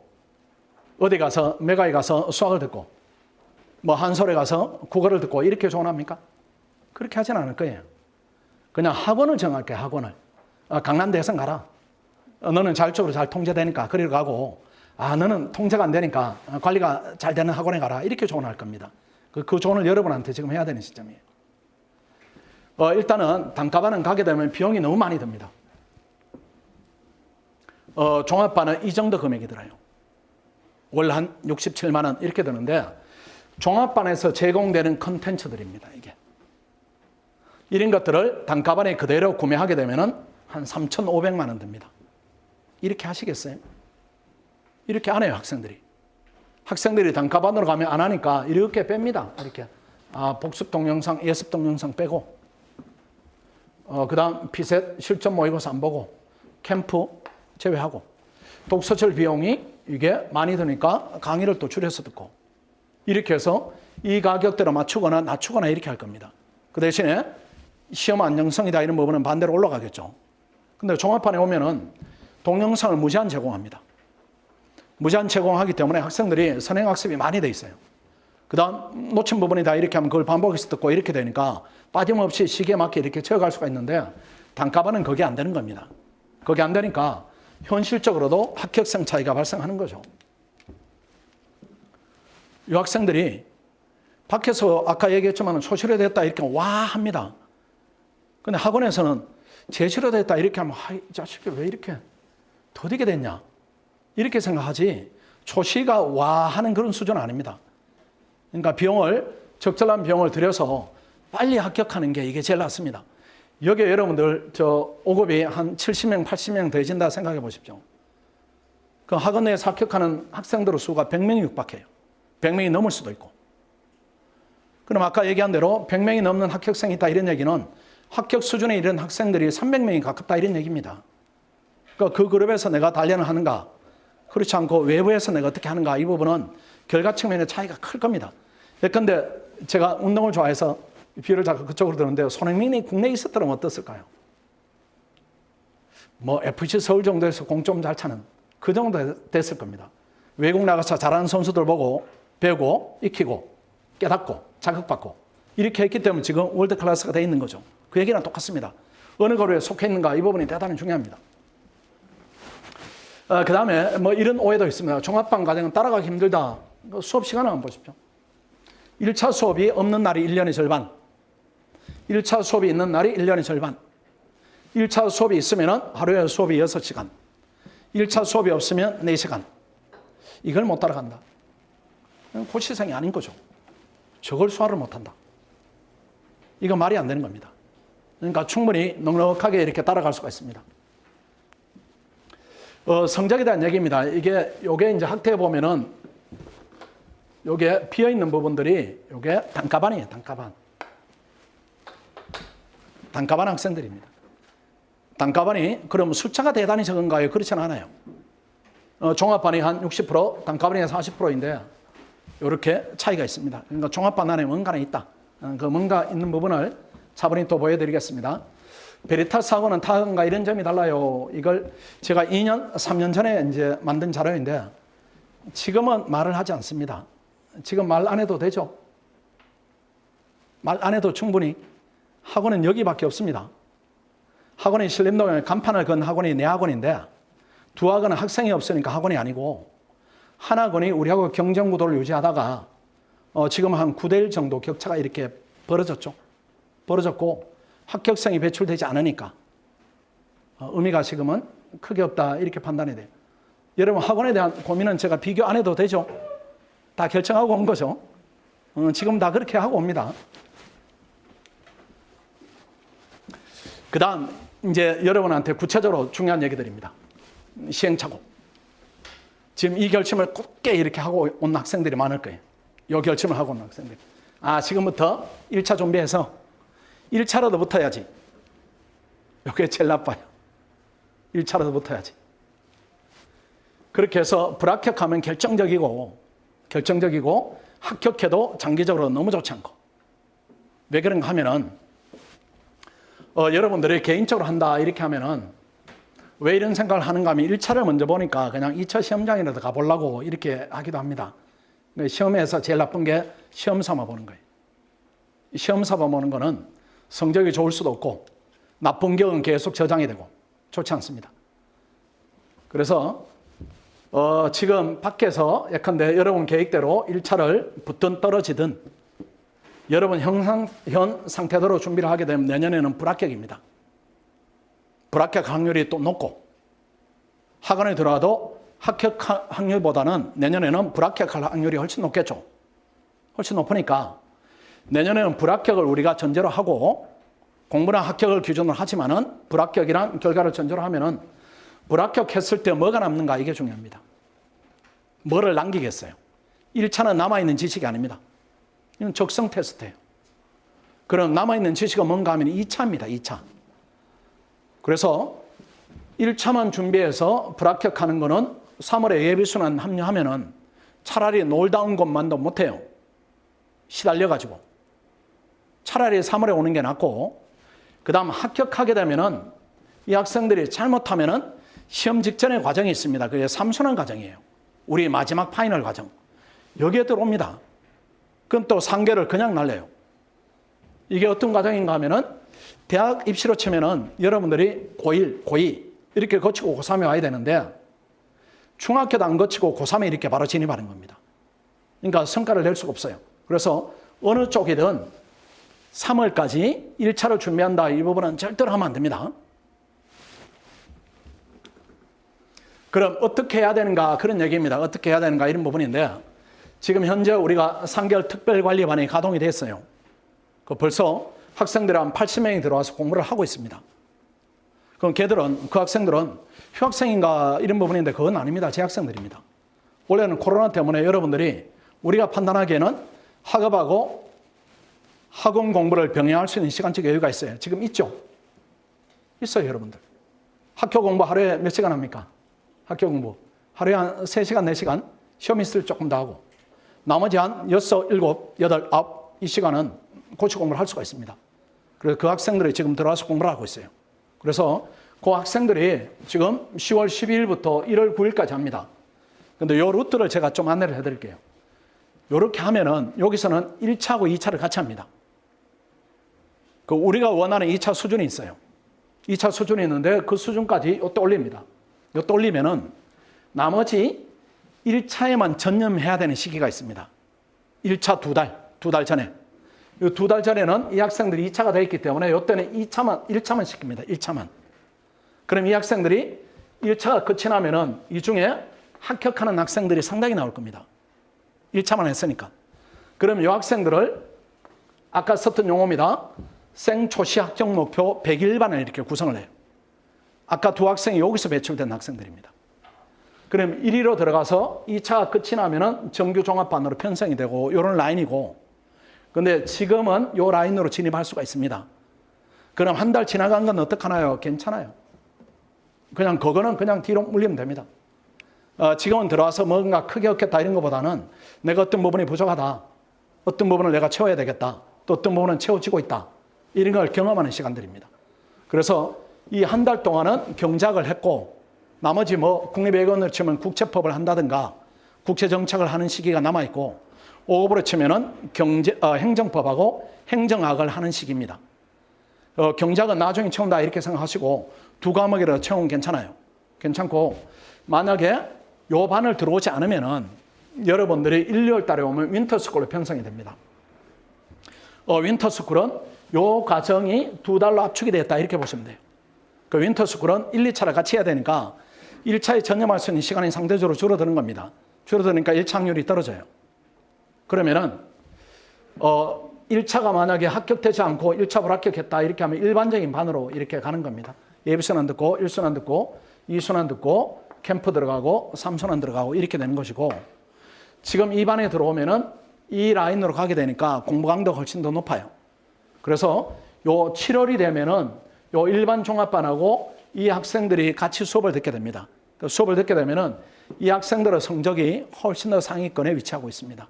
어디 가서 매가에 가서 수학을 듣고 뭐 한솔에 가서 국어를 듣고 이렇게 조언합니까? 그렇게 하진 않을 거예요. 그냥 학원을 정할게요. 학원을. 강남대에서 가라. 너는 자율적으로 잘 통제되니까 그리로 가고 너는 통제가 안 되니까 관리가 잘 되는 학원에 가라. 이렇게 조언할 겁니다. 그 조언을 여러분한테 지금 해야 되는 시점이에요. 일단은 단가반은 가게 되면 비용이 너무 많이 듭니다. 종합반은 이 정도 금액이 들어요. 월 한 67만 원 이렇게 드는데 종합반에서 제공되는 컨텐츠들입니다. 이게. 이런 것들을 단가반에 그대로 구매하게 되면은 한 3,500만 원 듭니다. 이렇게 하시겠어요? 이렇게 안 해요, 학생들이. 학생들이 단가반으로 가면 안 하니까 이렇게 뺍니다. 이렇게. 복습 동영상, 예습 동영상 빼고, 그 다음 피셋 실전 모의고사 안 보고, 캠프 제외하고, 독서실 비용이 이게 많이 드니까 강의를 또 줄여서 듣고, 이렇게 해서 이 가격대로 맞추거나 낮추거나 이렇게 할 겁니다. 그 대신에 시험 안정성이다 이런 부분은 반대로 올라가겠죠. 근데 종합반에 오면은 동영상을 무제한 제공합니다. 무제한 제공하기 때문에 학생들이 선행학습이 많이 돼 있어요. 그 다음 놓친 부분이다 이렇게 하면 그걸 반복해서 듣고 이렇게 되니까 빠짐없이 시기에 맞게 이렇게 채워갈 수가 있는데 단가반은 그게 안 되는 겁니다. 그게 안 되니까 현실적으로도 합격성 차이가 발생하는 거죠. 이 학생들이 밖에서 아까 얘기했지만 소실화 됐다 이렇게 와 합니다. 근데 학원에서는 재실화 됐다 이렇게 하면 이 자식이 왜 이렇게 더디게 됐냐 이렇게 생각하지 초시가 와 하는 그런 수준은 아닙니다. 그러니까 적절한 비용을 들여서 빨리 합격하는 게 이게 제일 낫습니다. 여기에 여러분들 5급이 한 70명, 80명 더해진다 생각해 보십시오. 그 학원 내에서 합격하는 학생들의 수가 100명이 육박해요. 100명이 넘을 수도 있고. 그럼 아까 얘기한 대로 100명이 넘는 합격생이 있다 이런 얘기는 합격 수준에 이른 학생들이 300명이 가깝다 이런 얘기입니다. 그러니까 그 그룹에서 내가 단련을 하는가, 그렇지 않고 외부에서 내가 어떻게 하는가 이 부분은 결과 측면의 차이가 클 겁니다. 예컨대 제가 운동을 좋아해서 비유를 자꾸 그쪽으로 드는데 손흥민이 국내에 있었더라면 어땠을까요? 뭐 FC 서울 정도에서 공점 잘 차는 그 정도 됐을 겁니다. 외국 나가서 잘하는 선수들 보고 배우고 익히고 깨닫고 자극받고 이렇게 했기 때문에 지금 월드 클래스가 되어 있는 거죠. 그 얘기랑 똑같습니다. 어느 거리에 속해 있는가 이 부분이 대단히 중요합니다. 그 다음에 뭐 이런 오해도 있습니다. 종합반 과정은 따라가기 힘들다. 수업 시간을 한번 보십시오. 1차 수업이 없는 날이 1년의 절반. 1차 수업이 있는 날이 1년의 절반. 1차 수업이 있으면 하루에 수업이 6시간. 1차 수업이 없으면 4시간. 이걸 못 따라간다. 고시생이 아닌 거죠. 저걸 소화를 못한다. 이거 말이 안 되는 겁니다. 그러니까 충분히 넉넉하게 이렇게 따라갈 수가 있습니다. 성적에 대한 얘기입니다. 요게 이제 학태에 보면은 요게 비어있는 부분들이 요게 단가반이에요. 단가반 학생들입니다. 단가반이 그럼 숫자가 대단히 적은가요? 그렇지는 않아요. 종합반이 한 60%, 단가반이 40%인데 이렇게 차이가 있습니다. 그러니까 종합반 안에 뭔가는 있다. 그 뭔가 있는 부분을 차분히 또 보여드리겠습니다. 베리타스하고는 타건과 이런 점이 달라요. 이걸 제가 2년, 3년 전에 이제 만든 자료인데 지금은 말을 하지 않습니다. 지금 말 안 해도 되죠. 말 안 해도 충분히. 학원은 여기밖에 없습니다. 학원이 신림동에 간판을 건 학원이 내 학원인데 두 학원은 학생이 없으니까 학원이 아니고 한 학원이 우리하고 경쟁 구도를 유지하다가 지금 한 9대1 정도 격차가 이렇게 벌어졌죠. 벌어졌고 합격생이 배출되지 않으니까 의미가 지금은 크게 없다 이렇게 판단이 돼요. 여러분 학원에 대한 고민은 제가 비교 안 해도 되죠. 다 결정하고 온 거죠. 지금 다 그렇게 하고 옵니다. 그 다음 이제 여러분한테 구체적으로 중요한 얘기들입니다. 시행착오. 지금 이 결심을 굳게 이렇게 하고 온 학생들이 많을 거예요. 이 결심을 하고 온 학생들. 지금부터 1차 준비해서 1차라도 붙어야지. 이게 제일 나빠요. 1차라도 붙어야지. 그렇게 해서 불합격하면 결정적이고 합격해도 장기적으로 너무 좋지 않고. 왜 그런가 하면은 여러분들이 개인적으로 한다 이렇게 하면은 왜 이런 생각을 하는가 하면 1차를 먼저 보니까 그냥 2차 시험장이라도 가보려고 이렇게 하기도 합니다. 시험에서 제일 나쁜 게 시험 삼아 보는 거예요. 시험 삼아 보는 거는 성적이 좋을 수도 없고 나쁜 경은 계속 저장이 되고 좋지 않습니다. 그래서 지금 밖에서 예컨대 여러분 계획대로 1차를 붙든 떨어지든 여러분 현 상태대로 준비를 하게 되면 내년에는 불합격입니다. 불합격 확률이 또 높고 학원에 들어와도 합격 확률보다는 내년에는 불합격할 확률이 훨씬 높겠죠. 훨씬 높으니까 내년에는 불합격을 우리가 전제로 하고 공부나 합격을 기준으로 하지만은 불합격이란 결과를 전제로 하면은 불합격했을 때 뭐가 남는가 이게 중요합니다. 뭐를 남기겠어요? 1차는 남아있는 지식이 아닙니다. 이건 적성 테스트예요. 그럼 남아있는 지식은 뭔가 하면 2차입니다. 2차. 그래서 1차만 준비해서 불합격하는 거는 3월에 예비순환 합류하면은 차라리 놀다 온 것만도 못해요. 시달려가지고. 차라리 3월에 오는 게 낫고, 그 다음 합격하게 되면은 이 학생들이 잘못하면은 시험 직전의 과정이 있습니다. 그게 3순환 과정이에요. 우리 마지막 파이널 과정. 여기에 들어옵니다. 그건 또 상계를 그냥 날려요. 이게 어떤 과정인가 하면은 대학 입시로 치면은 여러분들이 고1, 고2 이렇게 거치고 고3에 와야 되는데 중학교도 안 거치고 고3에 이렇게 바로 진입하는 겁니다. 그러니까 성과를 낼 수가 없어요. 그래서 어느 쪽이든 3월까지 1차를 준비한다 이 부분은 절대로 하면 안 됩니다. 그럼 어떻게 해야 되는가 그런 얘기입니다. 어떻게 해야 되는가 이런 부분인데 지금 현재 우리가 3개월 특별관리반이 가동이 됐어요. 벌써 학생들이 한 80명이 들어와서 공부를 하고 있습니다. 그럼 그 학생들은 휴학생인가 이런 부분인데 그건 아닙니다. 재학생들입니다. 원래는 코로나 때문에 여러분들이 우리가 판단하기에는 학업하고 학원 공부를 병행할 수 있는 시간적 여유가 있어요. 지금 있죠? 있어요, 여러분들. 학교 공부 하루에 몇 시간 합니까? 학교 공부. 하루에 한 3시간, 4시간 시험 있을 조금 더 하고 나머지 한 6, 7, 8, 9 이 시간은 고시 공부를 할 수가 있습니다. 그래서 그 학생들이 지금 들어와서 공부를 하고 있어요. 그래서 그 학생들이 지금 10월 12일부터 1월 9일까지 합니다. 근데 요 루트를 제가 좀 안내를 해드릴게요. 요렇게 하면은 여기서는 1차하고 2차를 같이 합니다. 그 우리가 원하는 2차 수준이 있어요. 2차 수준이 있는데 그 수준까지 요때 올립니다. 요때 올리면은 나머지 1차에만 전념해야 되는 시기가 있습니다. 1차 2달 전에. 이 2달 전에는 이 학생들이 2차가 되어 있기 때문에 요때는 1차만 시킵니다. 1차만. 그럼 이 학생들이 1차가 끝이 나면은 이 중에 합격하는 학생들이 상당히 나올 겁니다. 1차만 했으니까. 그럼 이 학생들을 아까 썼던 용어입니다. 생초시 합격 목표 100일반을 이렇게 구성을 해요. 아까 두 학생이 여기서 배출된 학생들입니다. 그럼 1위로 들어가서 2차가 끝이 나면은 정규 종합반으로 편성이 되고 이런 라인이고 근데 지금은 이 라인으로 진입할 수가 있습니다. 그럼 한 달 지나간 건 어떡하나요? 괜찮아요. 그냥 그거는 그냥 뒤로 물리면 됩니다. 지금은 들어와서 뭔가 크게 얻겠다 이런 것보다는 내가 어떤 부분이 부족하다. 어떤 부분을 내가 채워야 되겠다. 또 어떤 부분은 채워지고 있다. 이런 걸 경험하는 시간들입니다. 그래서 이 한 달 동안은 경작을 했고 나머지 뭐 국립외교원으로 치면 국제법을 한다든가 국제정책을 하는 시기가 남아있고 5급으로 치면은 행정법하고 행정학을 하는 시기입니다. 경작은 나중에 채운다 이렇게 생각하시고 2과목이라도 채우면 괜찮아요. 괜찮고 만약에 요 반을 들어오지 않으면은 여러분들이 1, 2월 달에 오면 윈터스쿨로 편성이 됩니다. 윈터스쿨은 요 과정이 2달로 압축이 됐다 이렇게 보시면 돼요. 그 윈터스쿨은 1, 2차를 같이 해야 되니까 1차에 전념할 수 있는 시간이 상대적으로 줄어드는 겁니다. 줄어드니까 1차 확률이 떨어져요. 그러면은 1차가 만약에 합격되지 않고 1차 불합격했다 이렇게 하면 일반적인 반으로 이렇게 가는 겁니다. 예비순환 듣고 1순환 듣고 2순환 듣고 캠프 들어가고 3순환 들어가고 이렇게 되는 것이고 지금 이 반에 들어오면은 이 라인으로 가게 되니까 공부 강도가 훨씬 더 높아요. 그래서 요 7월이 되면은 요 일반 종합반하고 이 학생들이 같이 수업을 듣게 됩니다. 그 수업을 듣게 되면은 이 학생들의 성적이 훨씬 더 상위권에 위치하고 있습니다.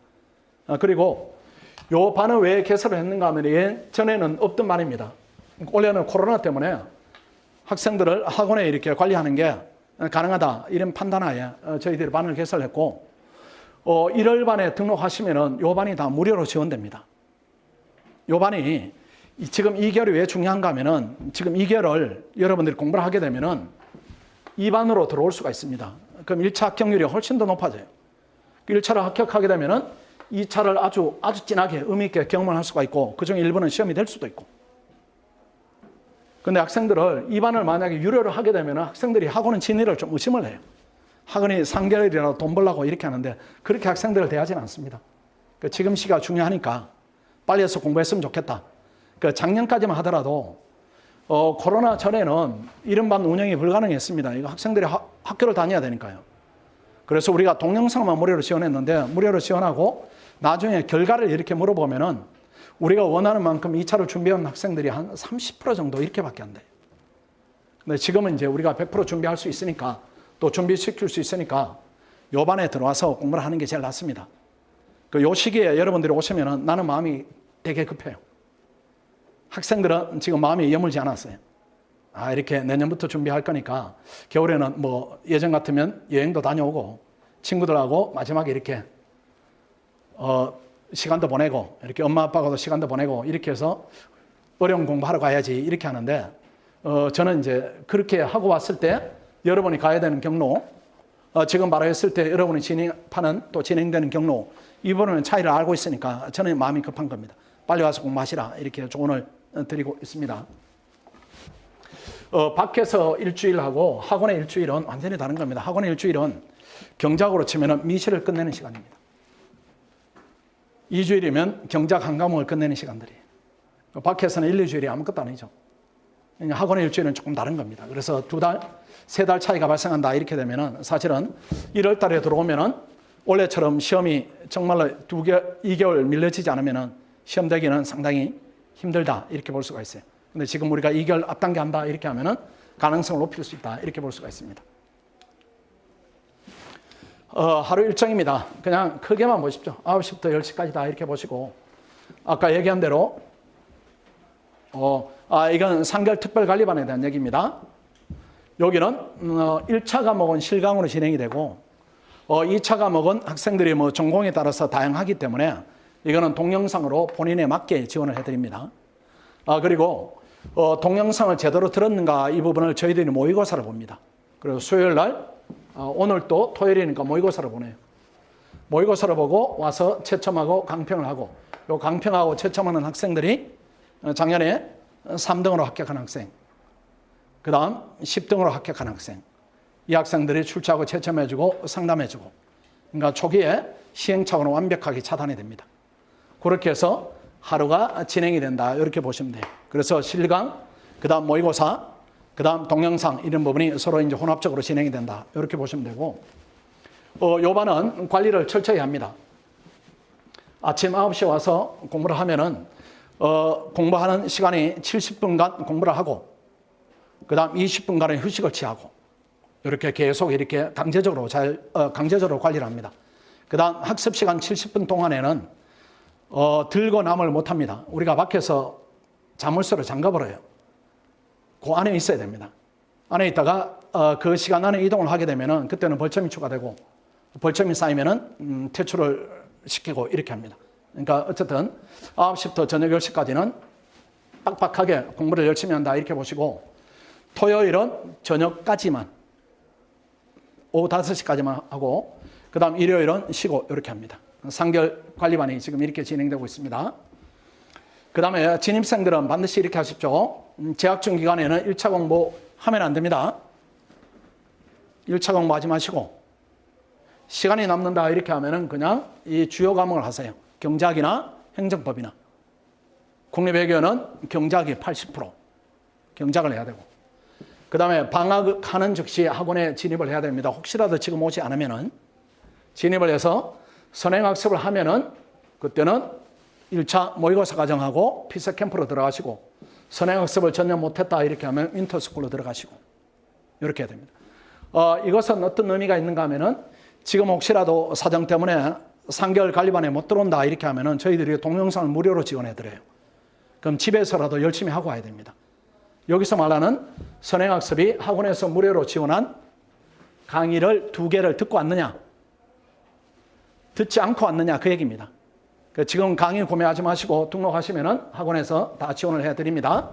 그리고 요 반은 왜 개설을 했는가 하면 예전에는 없던 반입니다. 올해는 코로나 때문에 학생들을 학원에 이렇게 관리하는 게 가능하다 이런 판단하에 저희들이 반을 개설했고 1월 반에 등록하시면은 요 반이 다 무료로 지원됩니다. 요 반이 지금 2개월이 왜 중요한가 하면은 지금 2개월을 여러분들이 공부를 하게 되면은 2반으로 들어올 수가 있습니다. 그럼 1차 합격률이 훨씬 더 높아져요. 1차를 합격하게 되면은 2차를 아주 진하게 의미 있게 경험을 할 수가 있고 그중에 일부는 시험이 될 수도 있고. 근데 학생들을 2반을 만약에 유료로 하게 되면 학생들이 학원은 진위를 좀 의심을 해요. 학원이 3개월이라도 돈 벌라고 이렇게 하는데 그렇게 학생들을 대하지는 않습니다. 지금 시기가 중요하니까 빨리 해서 공부했으면 좋겠다. 작년까지만 하더라도 코로나 전에는 이런 반 운영이 불가능했습니다. 이거 학생들이 학교를 다녀야 되니까요. 그래서 우리가 동영상만 무료로 지원했는데 무료로 지원하고 나중에 결과를 이렇게 물어보면은 우리가 원하는 만큼 2차를 준비한 학생들이 한 30% 정도 이렇게밖에 안 돼요. 근데 지금은 이제 우리가 100% 준비할 수 있으니까 또 준비시킬 수 있으니까 요 반에 들어와서 공부를 하는 게 제일 낫습니다. 요 시기에 여러분들이 오시면은 나는 마음이 되게 급해요. 학생들은 지금 마음이 여물지 않았어요. 이렇게 내년부터 준비할 거니까 겨울에는 뭐 예전 같으면 여행도 다녀오고 친구들하고 마지막에 이렇게 시간도 보내고 이렇게 엄마 아빠하고도 시간도 보내고 이렇게 해서 어려운 공부하러 가야지 이렇게 하는데 저는 이제 그렇게 하고 왔을 때 여러분이 가야 되는 경로 지금 말했을 때 여러분이 진행되는 경로 이 부분은 차이를 알고 있으니까 저는 마음이 급한 겁니다. 빨리 와서 공부하시라 이렇게 조언을 드리고 있습니다. 밖에서 일주일하고 학원의 일주일은 완전히 다른 겁니다. 학원의 일주일은 경작으로 치면 미시를 끝내는 시간입니다. 2주일이면 경작 한 과목을 끝내는 시간들이에요. 밖에서는 1, 2주일이 아무것도 아니죠. 학원의 일주일은 조금 다른 겁니다. 그래서 2달, 3달 차이가 발생한다 이렇게 되면은 사실은 1월 달에 들어오면은 올해처럼 시험이 정말로 2개월 밀려지지 않으면은 시험 되기는 상당히 힘들다 이렇게 볼 수가 있어요. 근데 지금 우리가 2개월 앞당겨 한다 이렇게 하면은 가능성을 높일 수 있다 이렇게 볼 수가 있습니다. 하루 일정입니다. 그냥 크게만 보십시오. 9시부터 10시까지다 이렇게 보시고 아까 얘기한 대로 이건 상결특별관리반에 대한 얘기입니다. 여기는 1차 과목은 실강으로 진행이 되고 2차 과목은 학생들이 뭐 전공에 따라서 다양하기 때문에 이거는 동영상으로 본인에 맞게 지원을 해드립니다. 그리고 동영상을 제대로 들었는가 이 부분을 저희들이 모의고사를 봅니다. 그리고 수요일 날 오늘 또 토요일이니까 모의고사를 보내요. 모의고사를 보고 와서 채점하고 강평을 하고 요 강평하고 채점하는 학생들이 작년에 3등으로 합격한 학생, 그 다음 10등으로 합격한 학생, 이 학생들이 출제하고 채점해주고 상담해주고 그러니까 초기에 시행착오는 완벽하게 차단이 됩니다. 그렇게 해서 하루가 진행이 된다 이렇게 보시면 돼요. 그래서 실강, 그 다음 모의고사, 그 다음 동영상 이런 부분이 서로 이제 혼합적으로 진행이 된다 이렇게 보시면 되고 요 반은 관리를 철저히 합니다. 아침 9시에 와서 공부를 하면은 공부하는 시간이 70분간 공부를 하고 그 다음 20분간의 휴식을 취하고 이렇게 계속 이렇게 강제적으로 관리를 합니다. 그 다음 학습 시간 70분 동안에는 들고 남을 못합니다. 우리가 밖에서 자물쇠를 잠가버려요. 그 안에 있어야 됩니다. 안에 있다가 그 시간 안에 이동을 하게 되면은 그때는 벌점이 추가되고 벌점이 쌓이면은 퇴출을 시키고 이렇게 합니다. 그러니까 어쨌든 9시부터 저녁 10시까지는 빡빡하게 공부를 열심히 한다 이렇게 보시고, 토요일은 저녁까지만 오후 5시까지만 하고, 그 다음 일요일은 쉬고 이렇게 합니다. 상결 관리반이 지금 이렇게 진행되고 있습니다. 그 다음에 진입생들은 반드시 이렇게 하십시오. 재학 중 기간에는 1차 공부 하면 안 됩니다. 1차 공부 하지 마시고, 시간이 남는다 이렇게 하면은 그냥 이 주요 과목을 하세요. 경제학이나 행정법이나. 국립외교는 경제학이 80%. 경제학을 해야 되고. 그 다음에 방학하는 즉시 학원에 진입을 해야 됩니다. 혹시라도 지금 오지 않으면은 진입을 해서 선행학습을 하면은 그때는 1차 모의고사 과정하고 피서 캠프로 들어가시고, 선행학습을 전혀 못했다 이렇게 하면 윈터스쿨로 들어가시고 이렇게 해야 됩니다. 이것은 어떤 의미가 있는가 하면은 지금 혹시라도 사정 때문에 3개월 관리반에 못 들어온다 이렇게 하면은 저희들이 동영상을 무료로 지원해 드려요. 그럼 집에서라도 열심히 하고 와야 됩니다. 여기서 말하는 선행학습이 학원에서 무료로 지원한 강의를 2개를 듣고 왔느냐, 듣지 않고 왔느냐 그 얘기입니다. 지금 강의 구매하지 마시고 등록하시면은 학원에서 다 지원을 해드립니다.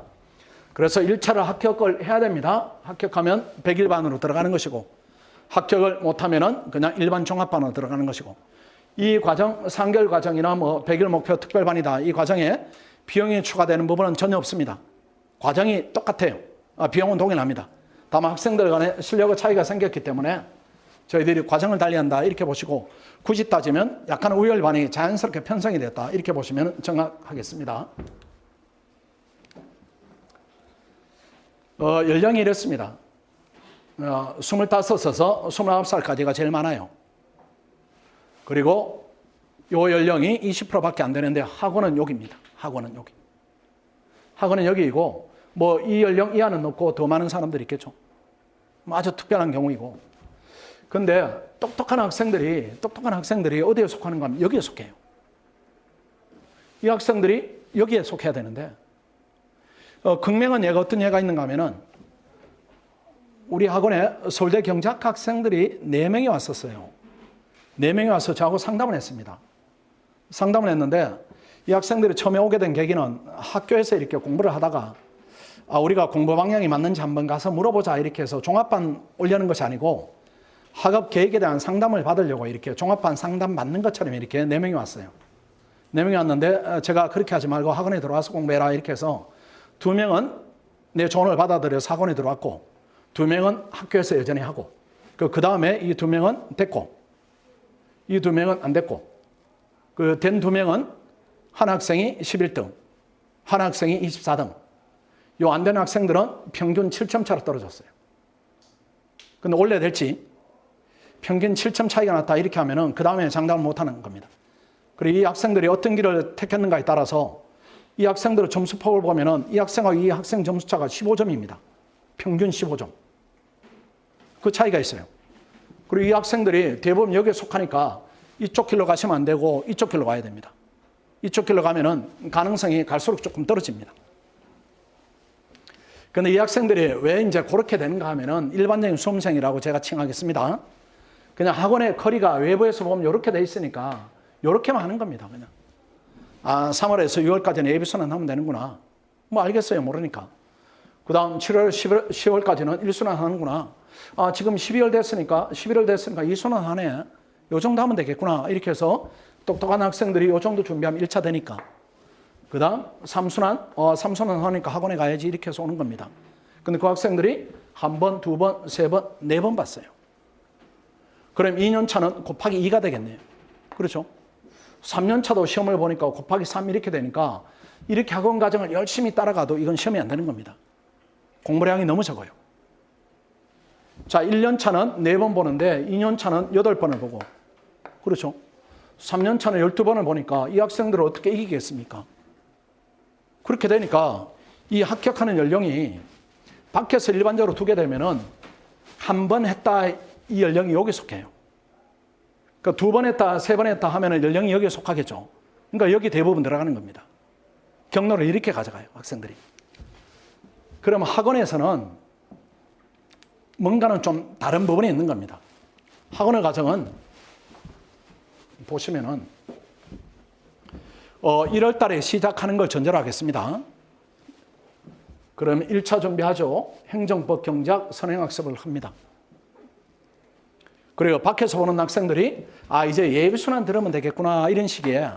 그래서 1차를 합격을 해야 됩니다. 합격하면 100일반으로 들어가는 것이고, 합격을 못하면은 그냥 일반 종합반으로 들어가는 것이고, 이 과정 3개월 과정이나 뭐 100일 목표 특별반이다 이 과정에 비용이 추가되는 부분은 전혀 없습니다. 과정이 똑같아요. 비용은 동일합니다. 다만 학생들 간에 실력의 차이가 생겼기 때문에 저희들이 과정을 달리한다 이렇게 보시고, 굳이 따지면 약간 우열반이 자연스럽게 편성이 됐다 이렇게 보시면 정확하겠습니다. 연령이 이렇습니다. 25에서 29살까지가 제일 많아요. 그리고 요 연령이 20%밖에 안 되는데 학원은 여기입니다. 학원은 여기. 학원은 여기이고, 뭐 이 연령 이하는 없고 더 많은 사람들이 있겠죠. 아주 특별한 경우이고. 근데 똑똑한 학생들이 어디에 속하는가 하면 여기에 속해요. 이 학생들이 여기에 속해야 되는데, 극명한 예가 어떤 예가 있는가 하면은 우리 학원에 서울대 경제학 학생들이 4명이 왔었어요. 4명이 와서 저하고 상담을 했습니다. 상담을 했는데 이 학생들이 처음에 오게 된 계기는 학교에서 이렇게 공부를 하다가 우리가 공부 방향이 맞는지 한번 가서 물어보자 이렇게 해서 종합반 올려는 것이 아니고 학업 계획에 대한 상담을 받으려고 이렇게 종합반 상담 받는 것처럼 이렇게 4명이 왔어요. 4명이 왔는데 제가 그렇게 하지 말고 학원에 들어와서 공부해라 이렇게 해서 2명은 내 조언을 받아들여서 학원에 들어왔고 2명은 학교에서 여전히 하고 그 다음에 이 2명은 됐고 이 2명은 안 됐고 그 된 2명은 한 학생이 11등, 한 학생이 24등. 요 안 된 학생들은 평균 7점 차로 떨어졌어요. 근데 원래 될지 평균 7점 차이가 났다 이렇게 하면은 그 다음에 장담을 못 하는 겁니다. 그리고 이 학생들이 어떤 길을 택했는가에 따라서 이 학생들의 점수폭을 보면은 이 학생과 이 학생 점수차가 15점입니다. 평균 15점. 그 차이가 있어요. 그리고 이 학생들이 대부분 여기에 속하니까 이쪽 길로 가시면 안 되고 이쪽 길로 가야 됩니다. 이쪽 길로 가면은 가능성이 갈수록 조금 떨어집니다. 근데 이 학생들이 왜 이제 그렇게 되는가 하면은 일반적인 수험생이라고 제가 칭하겠습니다. 그냥 학원의 거리가 외부에서 보면 이렇게 돼 있으니까 이렇게만 하는 겁니다. 그냥. 3월에서 6월까지는 예비순환 하면 되는구나. 뭐 알겠어요. 모르니까. 그 다음 7월, 10월까지는 1순환 하는구나. 지금 11월 됐으니까 2순환 하네. 요 정도 하면 되겠구나. 이렇게 해서 똑똑한 학생들이 요 정도 준비하면 1차 되니까. 그 다음 3순환, 3순환 하니까 학원에 가야지 이렇게 해서 오는 겁니다. 근데 그 학생들이 한 번, 두 번, 세 번, 4번 봤어요. 그럼 2년 차는 곱하기 2가 되겠네요. 그렇죠? 3년 차도 시험을 보니까 곱하기 3 이렇게 되니까 이렇게 학원 과정을 열심히 따라가도 이건 시험이 안 되는 겁니다. 공부량이 너무 적어요. 자, 1년 차는 4번 보는데 2년 차는 8번을 보고 그렇죠? 3년 차는 12번을 보니까 이 학생들을 어떻게 이기겠습니까? 그렇게 되니까 이 합격하는 연령이 밖에서 일반적으로 두게 되면은 한 번 했다 이 연령이 여기에 속해요. 그러니까 2번 했다, 3번 했다 하면은 연령이 여기에 속하겠죠. 그러니까 여기 대부분 들어가는 겁니다. 경로를 이렇게 가져가요, 학생들이. 그러면 학원에서는 뭔가는 좀 다른 부분이 있는 겁니다. 학원의 과정은 보시면은 1월 달에 시작하는 걸 전제로 하겠습니다. 그럼 1차 준비하죠. 행정법, 경제학, 선행학습을 합니다. 그리고 밖에서 보는 학생들이 이제 예비순환 들으면 되겠구나 이런 식이에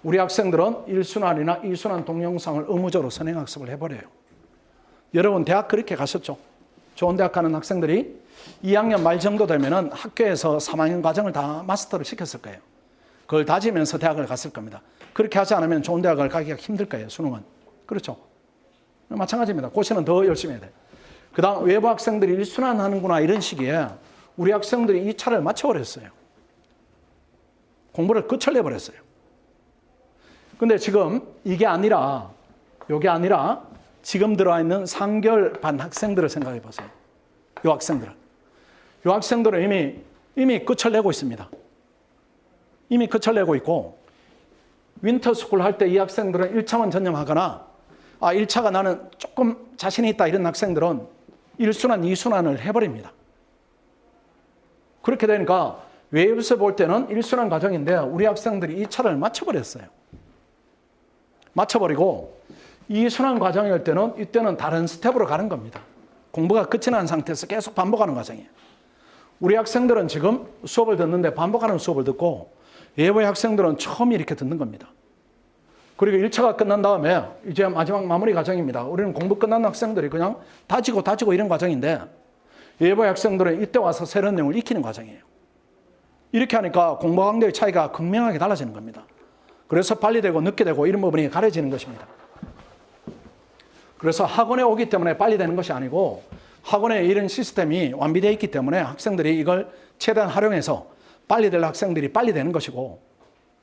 우리 학생들은 1순환이나 2순환 동영상을 의무적으로 선행학습을 해버려요. 여러분 대학 그렇게 가셨죠? 좋은 대학 가는 학생들이 2학년 말 정도 되면은 학교에서 3학년 과정을 다 마스터를 시켰을 거예요. 그걸 다지면서 대학을 갔을 겁니다. 그렇게 하지 않으면 좋은 대학을 가기가 힘들 거예요, 수능은. 그렇죠? 마찬가지입니다. 고시는 더 열심히 해야 돼요. 그 다음 외부 학생들이 1순환 하는구나 이런 시기에 우리 학생들이 2차를 맞춰버렸어요. 공부를 끝을 내버렸어요. 근데 지금 이게 아니라 지금 들어와 있는 3개월 반 학생들을 생각해 보세요. 이 학생들은 이미 끝을 내고 있습니다. 이미 끝을 내고 있고 윈터스쿨 할 때 이 학생들은 1차만 전념하거나 1차가 나는 조금 자신이 있다 이런 학생들은 1순환, 2순환을 해버립니다. 그렇게 되니까 외부에서 볼 때는 1순환 과정인데 우리 학생들이 2차를 맞춰버렸어요. 맞춰버리고 2순환 과정일 때는 이때는 다른 스텝으로 가는 겁니다. 공부가 끝이 난 상태에서 계속 반복하는 과정이에요. 우리 학생들은 지금 수업을 듣는데 반복하는 수업을 듣고 예부의 학생들은 처음 이렇게 듣는 겁니다. 그리고 1차가 끝난 다음에 이제 마지막 마무리 과정입니다. 우리는 공부 끝난 학생들이 그냥 다지고 이런 과정인데 예부의 학생들은 이때 와서 새로운 내용을 익히는 과정이에요. 이렇게 하니까 공부 강도의 차이가 극명하게 달라지는 겁니다. 그래서 빨리 되고 늦게 되고 이런 부분이 가려지는 것입니다. 그래서 학원에 오기 때문에 빨리 되는 것이 아니고 학원에 이런 시스템이 완비되어 있기 때문에 학생들이 이걸 최대한 활용해서 빨리 될 학생들이 빨리 되는 것이고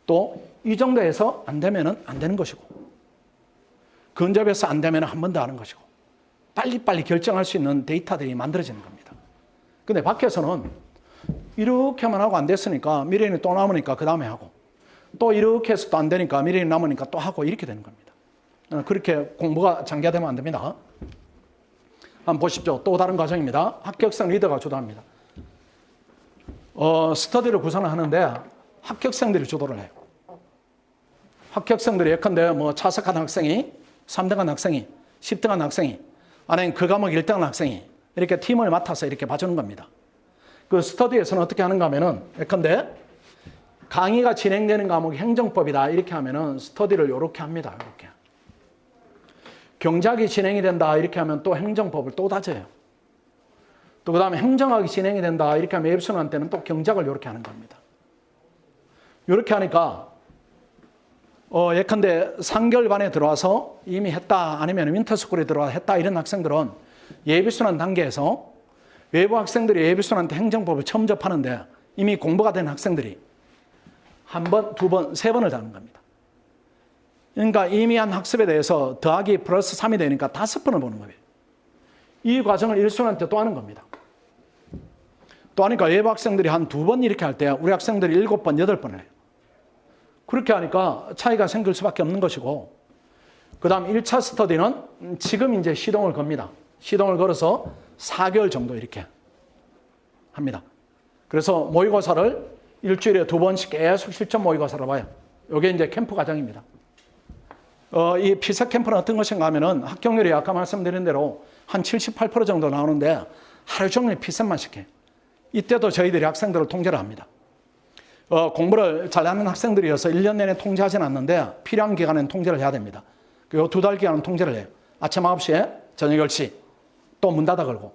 또 이 정도에서 안 되면은 안 되는 것이고 근접해서 안 되면은 한 번 더 하는 것이고 빨리빨리 결정할 수 있는 데이터들이 만들어지는 겁니다. 근데 밖에서는 이렇게만 하고 안 됐으니까 미래인이 또 남으니까 그 다음에 하고 또 이렇게 해서 또 안 되니까 미래인이 남으니까 또 하고 이렇게 되는 겁니다. 그렇게 공부가 장기화되면 안 됩니다. 한번 보십시오. 또 다른 과정입니다. 합격생 리더가 주도합니다. 스터디를 구성을 하는데 합격생들이 주도를 해요. 합격생들이 예컨대 차석한 학생이 3등한 학생이 10등한 학생이 아니면 그 과목 1등한 학생이 이렇게 팀을 맡아서 이렇게 봐주는 겁니다. 그 스터디에서는 어떻게 하는가 하면은 예컨대 강의가 진행되는 과목이 행정법이다 이렇게 하면은 스터디를 이렇게 합니다. 이렇게. 경작이 진행이 된다 이렇게 하면 또 행정법을 또 다져요. 또 그 다음에 행정학이 진행이 된다 이렇게 하면 예비순환 때는 또 경작을 이렇게 하는 겁니다. 이렇게 하니까 예컨대 3개월 반에 들어와서 이미 했다 아니면 윈터스쿨에 들어와 했다 이런 학생들은 예비순환 단계에서 외부 학생들이 예비순환 때 행정법을 처음 접하는데 이미 공부가 된 학생들이 한 번, 두 번, 세 번을 다는 겁니다. 그러니까 이미 한 학습에 대해서 더하기 플러스 3이 되니까 5번을 보는 거예요. 이 과정을 1순환 때 또 하는 겁니다. 또 하니까 예부 학생들이 한 2번 이렇게 할 때 우리 학생들이 7번, 8번을 해요. 그렇게 하니까 차이가 생길 수밖에 없는 것이고 그 다음 1차 스터디는 지금 이제 시동을 겁니다. 시동을 걸어서 4개월 정도 이렇게 합니다. 그래서 모의고사를 일주일에 2번씩 계속 실전 모의고사를 봐요. 이게 이제 캠프 과정입니다. 이 피사 캠프는 어떤 것인가 하면은 합격률이 아까 말씀드린 대로 한 78% 정도 나오는데 하루 종일 피셋만 시켜요. 이때도 저희들이 학생들을 통제를 합니다. 공부를 잘하는 학생들이어서 1년 내내 통제하지는 않는데 필요한 기간에는 통제를 해야 됩니다. 그리고 2달 기간은 통제를 해요. 아침 9시에 저녁 10시 또 문 닫아 걸고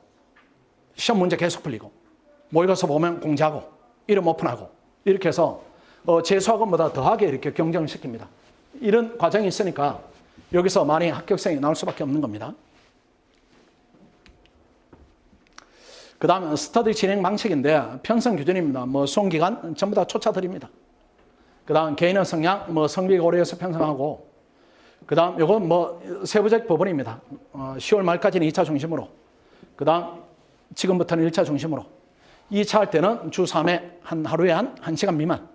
시험 문제 계속 풀리고 모의고사 보면 공지하고 이름 오픈하고 이렇게 해서 재수학원보다 더하게 이렇게 경쟁을 시킵니다. 이런 과정이 있으니까 여기서 많이 합격생이 나올 수밖에 없는 겁니다. 그 다음은 스터디 진행 방식인데 편성 기준입니다. 수험기간 전부 다 초차드립니다. 그 다음 개인의 성향, 성비 고려해서 편성하고 그 다음 요건 세부적 부분입니다. 10월 말까지는 2차 중심으로 그 다음 지금부터는 1차 중심으로 2차 할 때는 주 3회 하루에 한 1시간 미만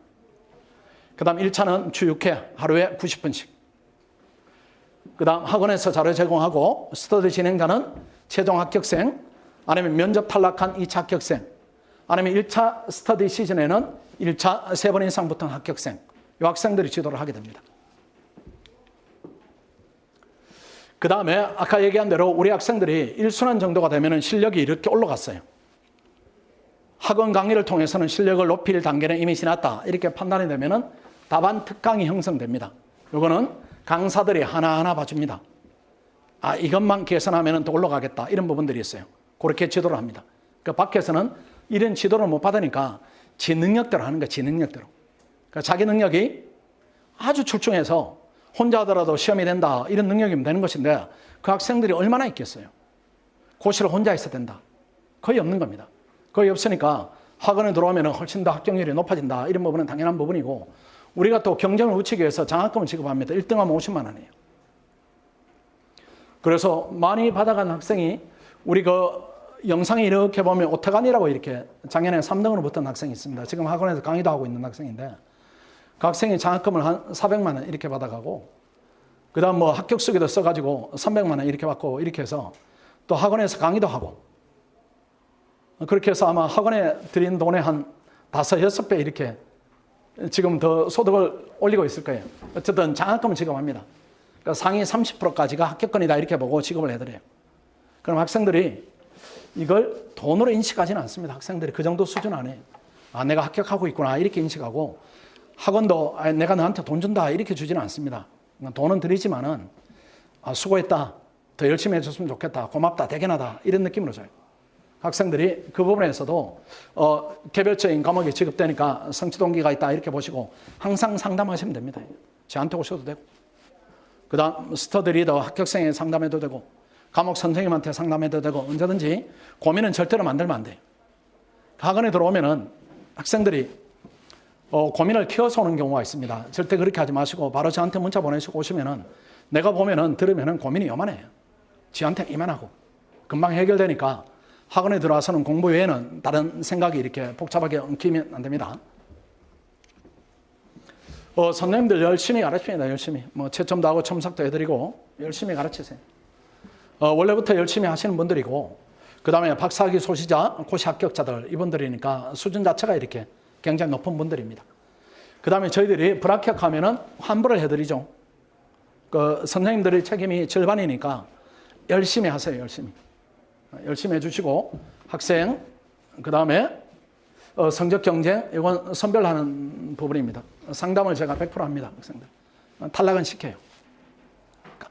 그 다음 1차는 주 6회 하루에 90분씩. 그 다음 학원에서 자료 제공하고 스터디 진행자는 최종 합격생, 아니면 면접 탈락한 2차 합격생, 아니면 1차 스터디 시즌에는 1차 3번 이상 붙은 합격생, 이 학생들이 지도를 하게 됩니다. 그 다음에 아까 얘기한 대로 우리 학생들이 1순환 정도가 되면 실력이 이렇게 올라갔어요. 학원 강의를 통해서는 실력을 높일 단계는 이미 지났다. 이렇게 판단이 되면 답안 특강이 형성됩니다. 이거는 강사들이 하나하나 봐줍니다. 아, 이것만 개선하면 또 올라가겠다. 이런 부분들이 있어요. 그렇게 지도를 합니다. 그 밖에서는 이런 지도를 못 받으니까 지 능력대로 하는 거예요. 지 능력대로. 그러니까 자기 능력이 아주 출중해서 혼자 하더라도 시험이 된다. 이런 능력이면 되는 것인데 그 학생들이 얼마나 있겠어요. 고시를 혼자 있어야 된다. 거의 없는 겁니다. 거의 없으니까 학원에 들어오면 훨씬 더 합격률이 높아진다. 이런 부분은 당연한 부분이고, 우리가 또 경쟁을 붙이기 위해서 장학금을 지급합니다. 1등하면 50만 원이에요. 그래서 많이 받아간 학생이, 우리 그 영상에 이렇게 보면 오태관이라고 이렇게 작년에 3등으로 붙은 학생이 있습니다. 지금 학원에서 강의도 하고 있는 학생인데, 그 학생이 장학금을 한 400만 원 이렇게 받아가고, 그 다음 뭐 합격 수기도 써가지고 300만 원 이렇게 받고, 이렇게 해서 또 학원에서 강의도 하고, 그렇게 해서 아마 학원에 들인 돈의 한 5, 6배 이렇게 지금 더 소득을 올리고 있을 거예요. 어쨌든 장학금을 지급합니다. 그러니까 상위 30%까지가 합격권이다 이렇게 보고 지급을 해드려요. 그럼 학생들이 이걸 돈으로 인식하지는 않습니다. 학생들이 그 정도 수준 안에 아, 내가 합격하고 있구나 이렇게 인식하고, 학원도 아, 내가 너한테 돈 준다 이렇게 주지는 않습니다. 돈은 드리지만은 아, 수고했다, 더 열심히 해줬으면 좋겠다, 고맙다, 대견하다 이런 느낌으로 줘요. 학생들이 그 부분에서도 개별적인 과목이 지급되니까 성취 동기가 있다 이렇게 보시고 항상 상담하시면 됩니다. 저한테 오셔도 되고, 그 다음 스터디 리더 합격생에 상담해도 되고, 과목 선생님한테 상담해도 되고, 언제든지 고민은 절대로 만들면 안 돼요. 학원에 들어오면은 학생들이 고민을 키워서 오는 경우가 있습니다. 절대 그렇게 하지 마시고 바로 저한테 문자 보내시고 오시면은 내가 보면은 들으면은 고민이 요만해요. 지한테 이만하고 금방 해결되니까 학원에 들어와서는 공부 외에는 다른 생각이 이렇게 복잡하게 엉키면 안 됩니다. 선생님들 열심히 가르칩니다. 열심히. 뭐 채점도 하고 첨삭도 해드리고 열심히 가르치세요. 원래부터 열심히 하시는 분들이고, 그 다음에 박사학위 소시자, 고시 합격자들 이분들이니까 수준 자체가 이렇게 굉장히 높은 분들입니다. 그 다음에 저희들이 불합격하면은 환불을 해드리죠. 그 선생님들의 책임이 절반이니까 열심히 하세요. 열심히 해주시고, 학생, 그 다음에 성적 경쟁, 이건 선별하는 부분입니다. 상담을 제가 100% 합니다. 학생들. 탈락은 시켜요.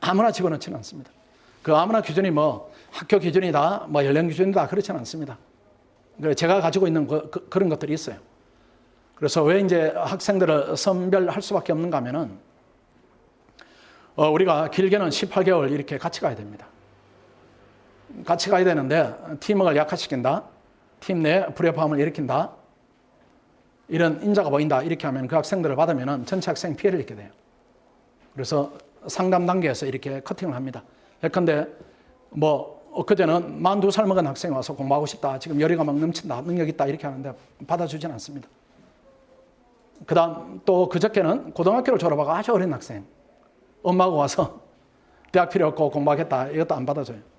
아무나 집어넣지는 않습니다. 그 아무나 기준이 뭐 학교 기준이다, 뭐 연령 기준이다, 그렇지는 않습니다. 제가 가지고 있는 그런 것들이 있어요. 그래서 왜 이제 학생들을 선별할 수밖에 없는가 하면은, 우리가 길게는 18개월 이렇게 같이 가야 됩니다. 같이 가야 되는데 팀워크를 약화시킨다, 팀 내 불협화음을 일으킨다, 이런 인자가 보인다 이렇게 하면 그 학생들을 받으면 전체 학생 피해를 입게 돼요. 그래서 상담 단계에서 이렇게 커팅을 합니다. 예컨대 뭐 엊그제는 42살 먹은 학생이 와서 공부하고 싶다, 지금 열의가 막 넘친다, 능력 있다 이렇게 하는데 받아주진 않습니다. 그 다음 또 그저께는 고등학교를 졸업하고 아주 어린 학생, 엄마가 와서 대학 필요 없고 공부하겠다, 이것도 안 받아줘요.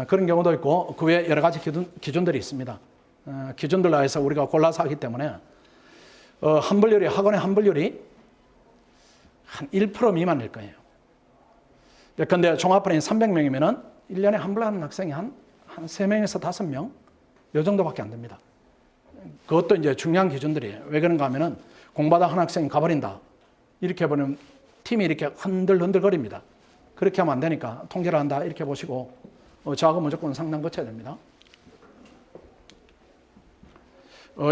그런 경우도 있고, 그 외에 여러 가지 기준들이 있습니다. 기준들로 해서 우리가 골라서 하기 때문에 환불률이, 학원의 환불률이 한 1% 미만일 거예요. 예컨대 종합반이 300명이면은 1년에 환불하는 학생이 한 3명에서 5명 이 정도밖에 안 됩니다. 그것도 이제 중요한 기준들이에요. 왜 그런가 하면은 공부하다 한 학생이 가버린다, 이렇게 해버리면 팀이 이렇게 흔들거립니다. 그렇게 하면 안 되니까 통제를 한다 이렇게 보시고 저하고 무조건 상담 거쳐야 됩니다.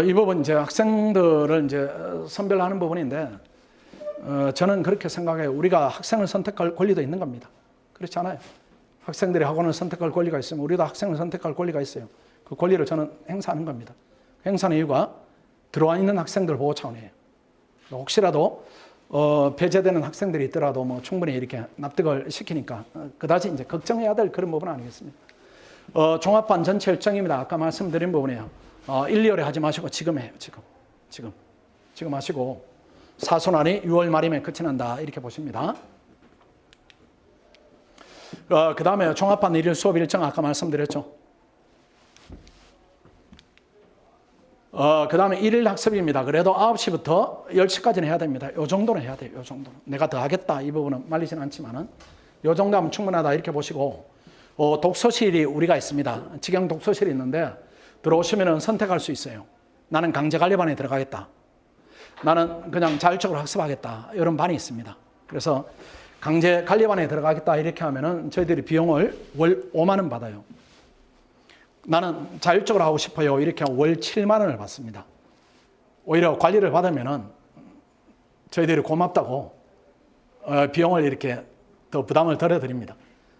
이 부분 이제 학생들을 이제 선별하는 부분인데, 저는 그렇게 생각해요. 우리가 학생을 선택할 권리도 있는 겁니다. 그렇지 않아요? 학생들이 학원을 선택할 권리가 있으면 우리도 학생을 선택할 권리가 있어요. 그 권리를 저는 행사하는 겁니다. 행사하는 이유가 들어와 있는 학생들 보호 차원이에요. 혹시라도 배제되는 학생들이 있더라도 뭐 충분히 이렇게 납득을 시키니까 그다지 이제 걱정해야 될 그런 부분 아니겠습니까? 종합반 전체 일정입니다. 아까 말씀드린 부분이에요. 1, 2월에 하지 마시고 지금 해요. 지금 하시고, 사순환이 6월 말이면 끝이 난다. 이렇게 보십니다. 그 다음에 종합반 일일 수업 일정 아까 말씀드렸죠. 그 다음에 일일 학습입니다. 그래도 9시부터 10시까지는 해야 됩니다. 요 정도는 해야 돼요. 요 정도는. 내가 더 하겠다. 이 부분은 말리진 않지만은. 요 정도 하면 충분하다. 이렇게 보시고. 독서실이 우리가 있습니다. 직영 독서실이 있는데 들어오시면은 선택할 수 있어요. 나는 강제관리반에 들어가겠다. 나는 그냥 자율적으로 학습하겠다. 이런 반이 있습니다. 그래서 강제관리반에 들어가겠다. 이렇게 하면은 저희들이 비용을 월 5만 원 받아요. 나는 자율적으로 하고 싶어요. 이렇게 하면 월 7만 원을 받습니다. 오히려 관리를 받으면은 저희들이 고맙다고 비용을 이렇게 더 부담을 덜어드립니다.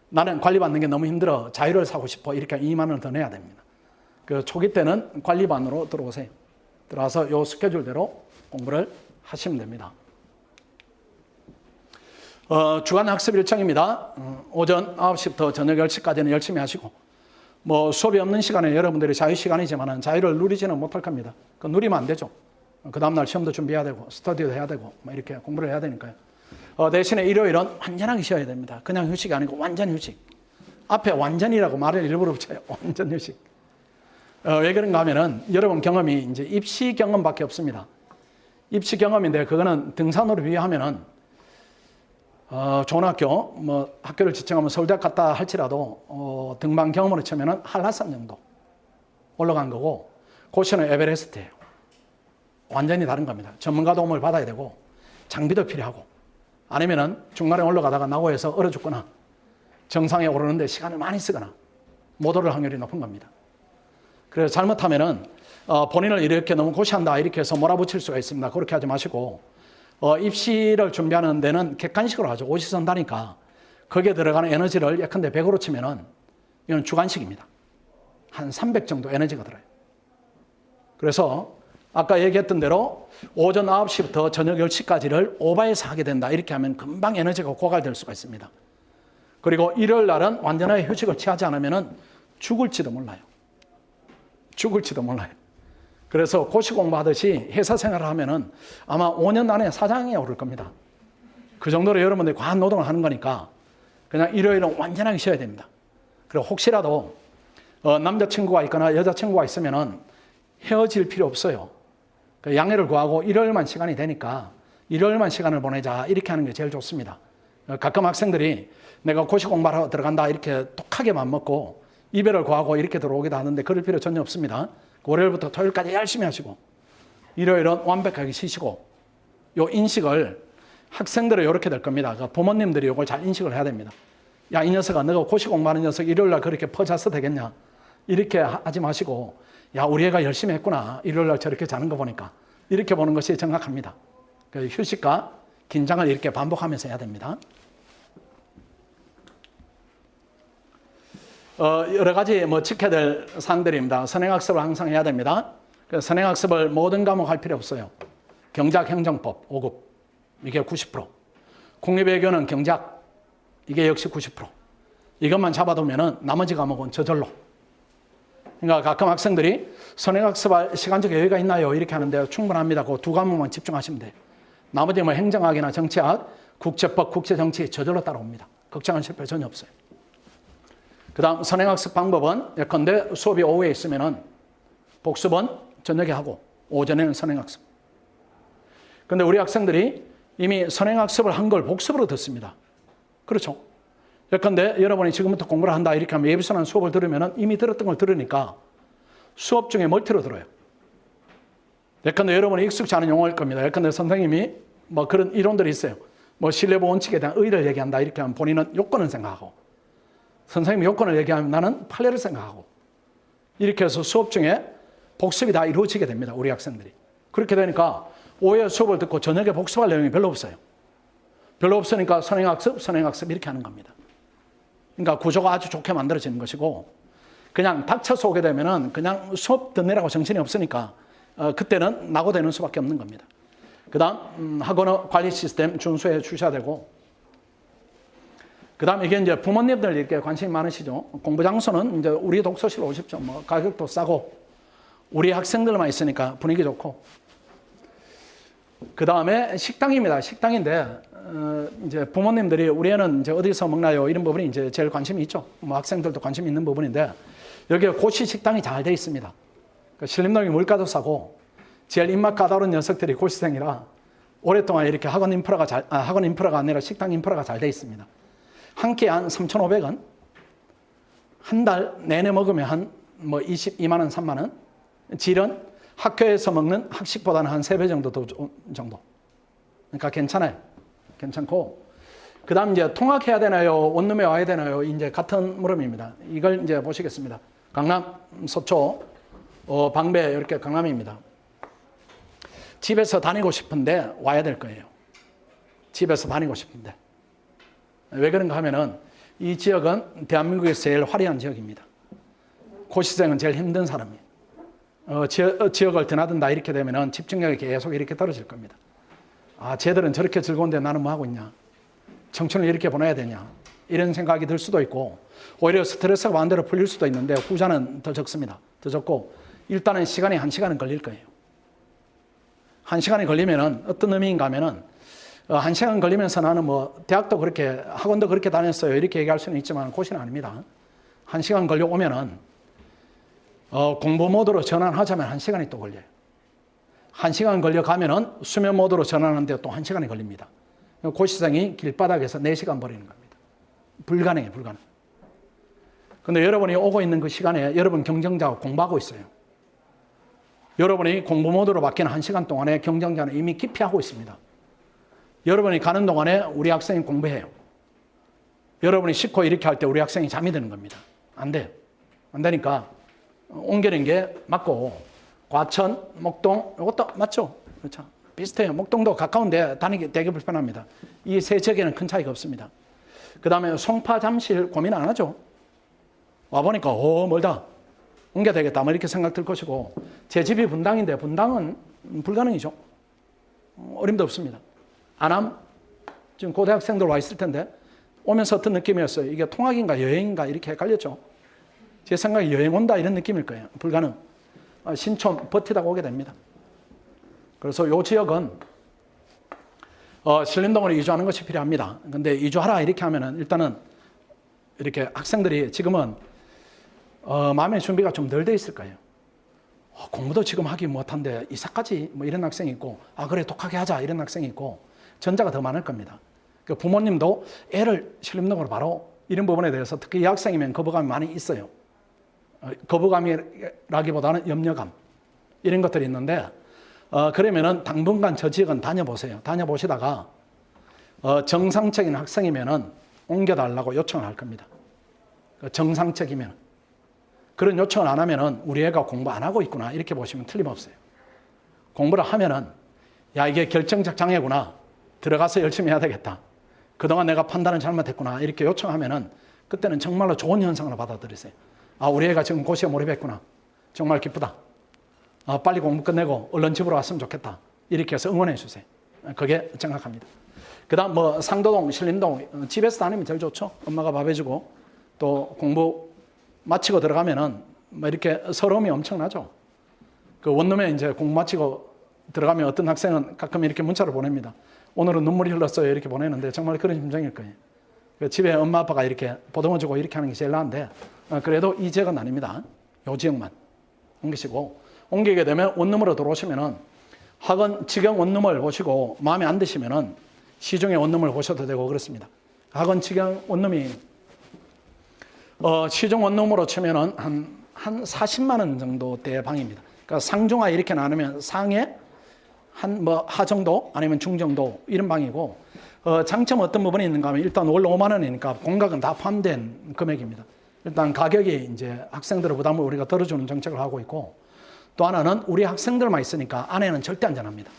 나는 관리 받는 게 너무 힘들어. 자유를 사고 싶어. 이렇게 하면 2만 원을 더 내야 됩니다. 그 초기 때는 관리반으로 들어오세요. 들어와서 요 스케줄대로 공부를 하시면 됩니다. 주간 학습 일정입니다. 오전 9시부터 저녁 10시까지는 열심히 하시고 뭐 수업이 없는 시간에 여러분들이 자유 시간이지만 자유를 누리지는 못할 겁니다. 그 누리면 안 되죠. 그 다음날 시험도 준비해야 되고 스터디도 해야 되고 뭐 이렇게 공부를 해야 되니까요. 대신에 일요일은 완전하게 쉬어야 됩니다. 그냥 휴식이 아니고 완전 휴식. 앞에 완전이라고 말을 일부러 붙여요. 완전 휴식. 왜 그런가 하면은 여러분 경험이 이제 입시 경험밖에 없습니다. 입시 경험인데 그거는 등산으로 비교하면은 좋은 학교, 뭐 학교를 지정하면 서울대학 갔다 할지라도 등반 경험으로 치면은 한라산 정도 올라간 거고 고시는 에베레스트예요. 완전히 다른 겁니다. 전문가 도움을 받아야 되고 장비도 필요하고 아니면은 중간에 올라가다가 낙오해서 얼어 죽거나 정상에 오르는데 시간을 많이 쓰거나 못 오를 확률이 높은 겁니다. 그래서 잘못하면은 본인을 이렇게 너무 고시한다 이렇게 해서 몰아붙일 수가 있습니다. 그렇게 하지 마시고 입시를 준비하는 데는 객관식으로 하죠. 오시선다니까 거기에 들어가는 에너지를 예컨대 100으로 치면은 이건 주관식입니다. 한 300 정도 에너지가 들어요. 그래서 아까 얘기했던 대로 오전 9시부터 저녁 10시까지를 오버해서 하게 된다. 이렇게 하면 금방 에너지가 고갈될 수가 있습니다. 그리고 일요일 날은 완전하게 휴식을 취하지 않으면은 죽을지도 몰라요. 죽을지도 몰라요. 그래서 고시 공부하듯이 회사 생활을 하면은 아마 5년 안에 사장에 오를 겁니다. 그 정도로 여러분들이 과한 노동을 하는 거니까 그냥 일요일은 완전하게 쉬어야 됩니다. 그리고 혹시라도 남자친구가 있거나 여자친구가 있으면은 헤어질 필요 없어요. 양해를 구하고 일요일만 시간이 되니까 일요일만 시간을 보내자 이렇게 하는 게 제일 좋습니다. 가끔 학생들이 내가 고시 공부하러 들어간다 이렇게 독하게 맘먹고 이별을 구하고 이렇게 들어오기도 하는데 그럴 필요 전혀 없습니다. 월요일부터 토요일까지 열심히 하시고 일요일은 완벽하게 쉬시고 요 인식을 학생들은 이렇게 될 겁니다. 부모님들이 이걸 잘 인식을 해야 됩니다. 야, 이 녀석아 너가 고시 공부하는 녀석 일요일날 그렇게 퍼자서 되겠냐 이렇게 하지 마시고 야, 우리 애가 열심히 했구나. 일요일날 저렇게 자는 거 보니까. 이렇게 보는 것이 정확합니다. 휴식과 긴장을 이렇게 반복하면서 해야 됩니다. 여러 가지 지켜야 될 사항들입니다. 선행학습을 항상 해야 됩니다. 선행학습을 모든 과목 할 필요 없어요. 경제학 행정법 5급. 이게 90%. 국립외교는 경제학. 이게 역시 90%. 이것만 잡아두면은 나머지 과목은 저절로. 그러니까 가끔 학생들이 선행학습할 시간적 여유가 있나요? 이렇게 하는데 충분합니다. 그 두 과목만 집중하시면 돼요. 나머지 행정학이나 정치학, 국제법, 국제정치 저절로 따라옵니다. 걱정하실 필요 전혀 없어요. 그 다음 선행학습 방법은 예컨대 수업이 오후에 있으면은 복습은 저녁에 하고 오전에는 선행학습. 근데 우리 학생들이 이미 선행학습을 한 걸 복습으로 듣습니다. 그렇죠? 예컨대 여러분이 지금부터 공부를 한다 이렇게 하면 예비선언 수업을 들으면 이미 들었던 걸 들으니까 수업 중에 멀티로 들어요. 예컨대 여러분이 익숙치 않은 용어일 겁니다. 예컨대 선생님이 그런 이론들이 있어요. 신뢰보 원칙에 대한 의의를 얘기한다 이렇게 하면 본인은 요건을 생각하고 선생님이 요건을 얘기하면 나는 판례를 생각하고 이렇게 해서 수업 중에 복습이 다 이루어지게 됩니다. 우리 학생들이. 그렇게 되니까 오후에 수업을 듣고 저녁에 복습할 내용이 별로 없어요. 별로 없으니까 선행학습 이렇게 하는 겁니다. 그러니까 구조가 아주 좋게 만들어지는 것이고 그냥 닥쳐서 오게 되면은 그냥 수업 듣느라고 정신이 없으니까 그때는 낙오되는 수밖에 없는 겁니다. 그 다음 학원의 관리 시스템 준수해 주셔야 되고 그 다음 이게 이제 부모님들 이렇게 관심이 많으시죠. 공부 장소는 이제 우리 독서실 오십시오. 가격도 싸고 우리 학생들만 있으니까 분위기 좋고 그 다음에 식당입니다. 식당인데, 이제 부모님들이 우리 애는 이제 어디서 먹나요? 이런 부분이 이제 제일 관심이 있죠. 뭐 학생들도 관심이 있는 부분인데, 여기에 고시 식당이 잘 되어 있습니다. 그러니까 신림동이 물가도 싸고, 제일 입맛 까다로운 녀석들이 고시생이라 오랫동안 이렇게 학원 인프라가 아니라 식당 인프라가 잘 되어 있습니다. 한 끼 한 3,500원, 한 달 내내 먹으면 한 뭐 22만 원, 3만 원, 질은 학교에서 먹는 학식보다는 한 3배 정도 더 정도. 그러니까 괜찮아요. 괜찮고. 그 다음 이제 통학해야 되나요? 원룸에 와야 되나요? 이제 같은 물음입니다. 이걸 이제 보시겠습니다. 강남, 서초, 방배, 이렇게 강남입니다. 집에서 다니고 싶은데 와야 될 거예요. 집에서 다니고 싶은데. 왜 그런가 하면은 이 지역은 대한민국에서 제일 화려한 지역입니다. 고시생은 제일 힘든 사람이에요. 지역을 드나든다 이렇게 되면은 집중력이 계속 이렇게 떨어질 겁니다. 아, 쟤들은 저렇게 즐거운데 나는 뭐 하고 있냐? 청춘을 이렇게 보내야 되냐? 이런 생각이 들 수도 있고, 오히려 스트레스가 반대로 풀릴 수도 있는데, 후자는 더 적습니다. 더 적고, 일단은 시간이 1시간은 걸릴 거예요. 1시간이 걸리면은 어떤 의미인가 하면은, 1시간 걸리면서 나는 뭐, 대학도 그렇게, 학원도 그렇게 다녔어요. 이렇게 얘기할 수는 있지만, 고시는 아닙니다. 1시간 걸려오면은, 공부 모드로 전환하자면 1시간이 또 걸려요. 1시간 걸려가면은 수면 모드로 전환하는데 또 1시간이 걸립니다. 고시생이 길바닥에서 4시간 버리는 겁니다. 불가능해요, 불가능. 근데 여러분이 오고 있는 그 시간에 여러분 경쟁자가 공부하고 있어요. 여러분이 공부 모드로 바뀌는 1시간 동안에 경쟁자는 이미 기피하고 있습니다. 여러분이 가는 동안에 우리 학생이 공부해요. 여러분이 씻고 이렇게 할 때 우리 학생이 잠이 드는 겁니다. 안 돼요. 안 되니까 옮기는 게 맞고, 과천, 목동, 이것도 맞죠? 그렇죠. 비슷해요. 목동도 가까운데 다니기 되게 불편합니다. 이 세 지역에는 큰 차이가 없습니다. 그 다음에 송파, 잠실 고민 안 하죠? 와보니까, 멀다. 옮겨야 되겠다. 뭐 이렇게 생각 들 것이고, 제 집이 분당인데, 분당은 불가능이죠. 어림도 없습니다. 안암, 지금 고대학생들 와 있을 텐데, 오면서 어떤 느낌이었어요? 이게 통학인가 여행인가 이렇게 헷갈렸죠? 제 생각에 여행 온다 이런 느낌일 거예요. 불가능. 신촌 버티다가 오게 됩니다. 그래서 이 지역은 신림동으로 이주하는 것이 필요합니다. 근데 이주하라 이렇게 하면은 일단은 이렇게 학생들이 지금은 마음의 준비가 좀 덜 돼 있을 거예요. 공부도 지금 하기 못한데 이사까지 뭐 이런 학생이 있고, 그래 독하게 하자 이런 학생이 있고, 전자가 더 많을 겁니다. 그 부모님도 애를 신림동으로 바로 이런 부분에 대해서 특히 이 학생이면 거부감이 많이 있어요. 거부감이라기보다는 염려감 이런 것들이 있는데, 그러면은 당분간 저 지역은 다녀보세요. 다녀보시다가 정상적인 학생이면은 옮겨달라고 요청을 할 겁니다. 정상적이면. 그런 요청을 안 하면은 우리 애가 공부 안 하고 있구나 이렇게 보시면 틀림없어요. 공부를 하면은 야, 이게 결정적 장애구나, 들어가서 열심히 해야 되겠다, 그동안 내가 판단을 잘못했구나 이렇게 요청하면은 그때는 정말로 좋은 현상으로 받아들이세요. 우리 애가 지금 고시에 몰입했구나, 정말 기쁘다, 빨리 공부 끝내고 얼른 집으로 왔으면 좋겠다 이렇게 해서 응원해 주세요. 그게 정확합니다. 그 다음 뭐 상도동, 신림동, 집에서 다니면 제일 좋죠. 엄마가 밥 해주고 또 공부 마치고 들어가면은 뭐 이렇게 서러움이 엄청나죠. 그 원룸에 이제 공부 마치고 들어가면 어떤 학생은 가끔 이렇게 문자를 보냅니다. 오늘은 눈물이 흘렀어요 이렇게 보내는데 정말 그런 심정일 거예요. 집에 엄마 아빠가 이렇게 보듬어주고 이렇게 하는 게 제일 나은데, 그래도 이 지역은 아닙니다. 이 지역만 옮기시고, 옮기게 되면 원룸으로 들어오시면은 학원 직영 원룸을 보시고 마음에 안 드시면은 시중의 원룸을 보셔도 되고 그렇습니다. 학원 직영 원룸이 시중 원룸으로 치면은 한 40만 원 정도대 방입니다. 그러니까 상중하 이렇게 나누면 상에 한 뭐 하 정도 아니면 중 정도 이런 방이고, 장점 어떤 부분이 있는가 하면 일단 월 5만 원이니까 공각은 다 포함된 금액입니다. 일단 가격이 이제 학생들의 부담을 우리가 덜어주는 정책을 하고 있고, 또 하나는 우리 학생들만 있으니까 안에는 절대 안전합니다.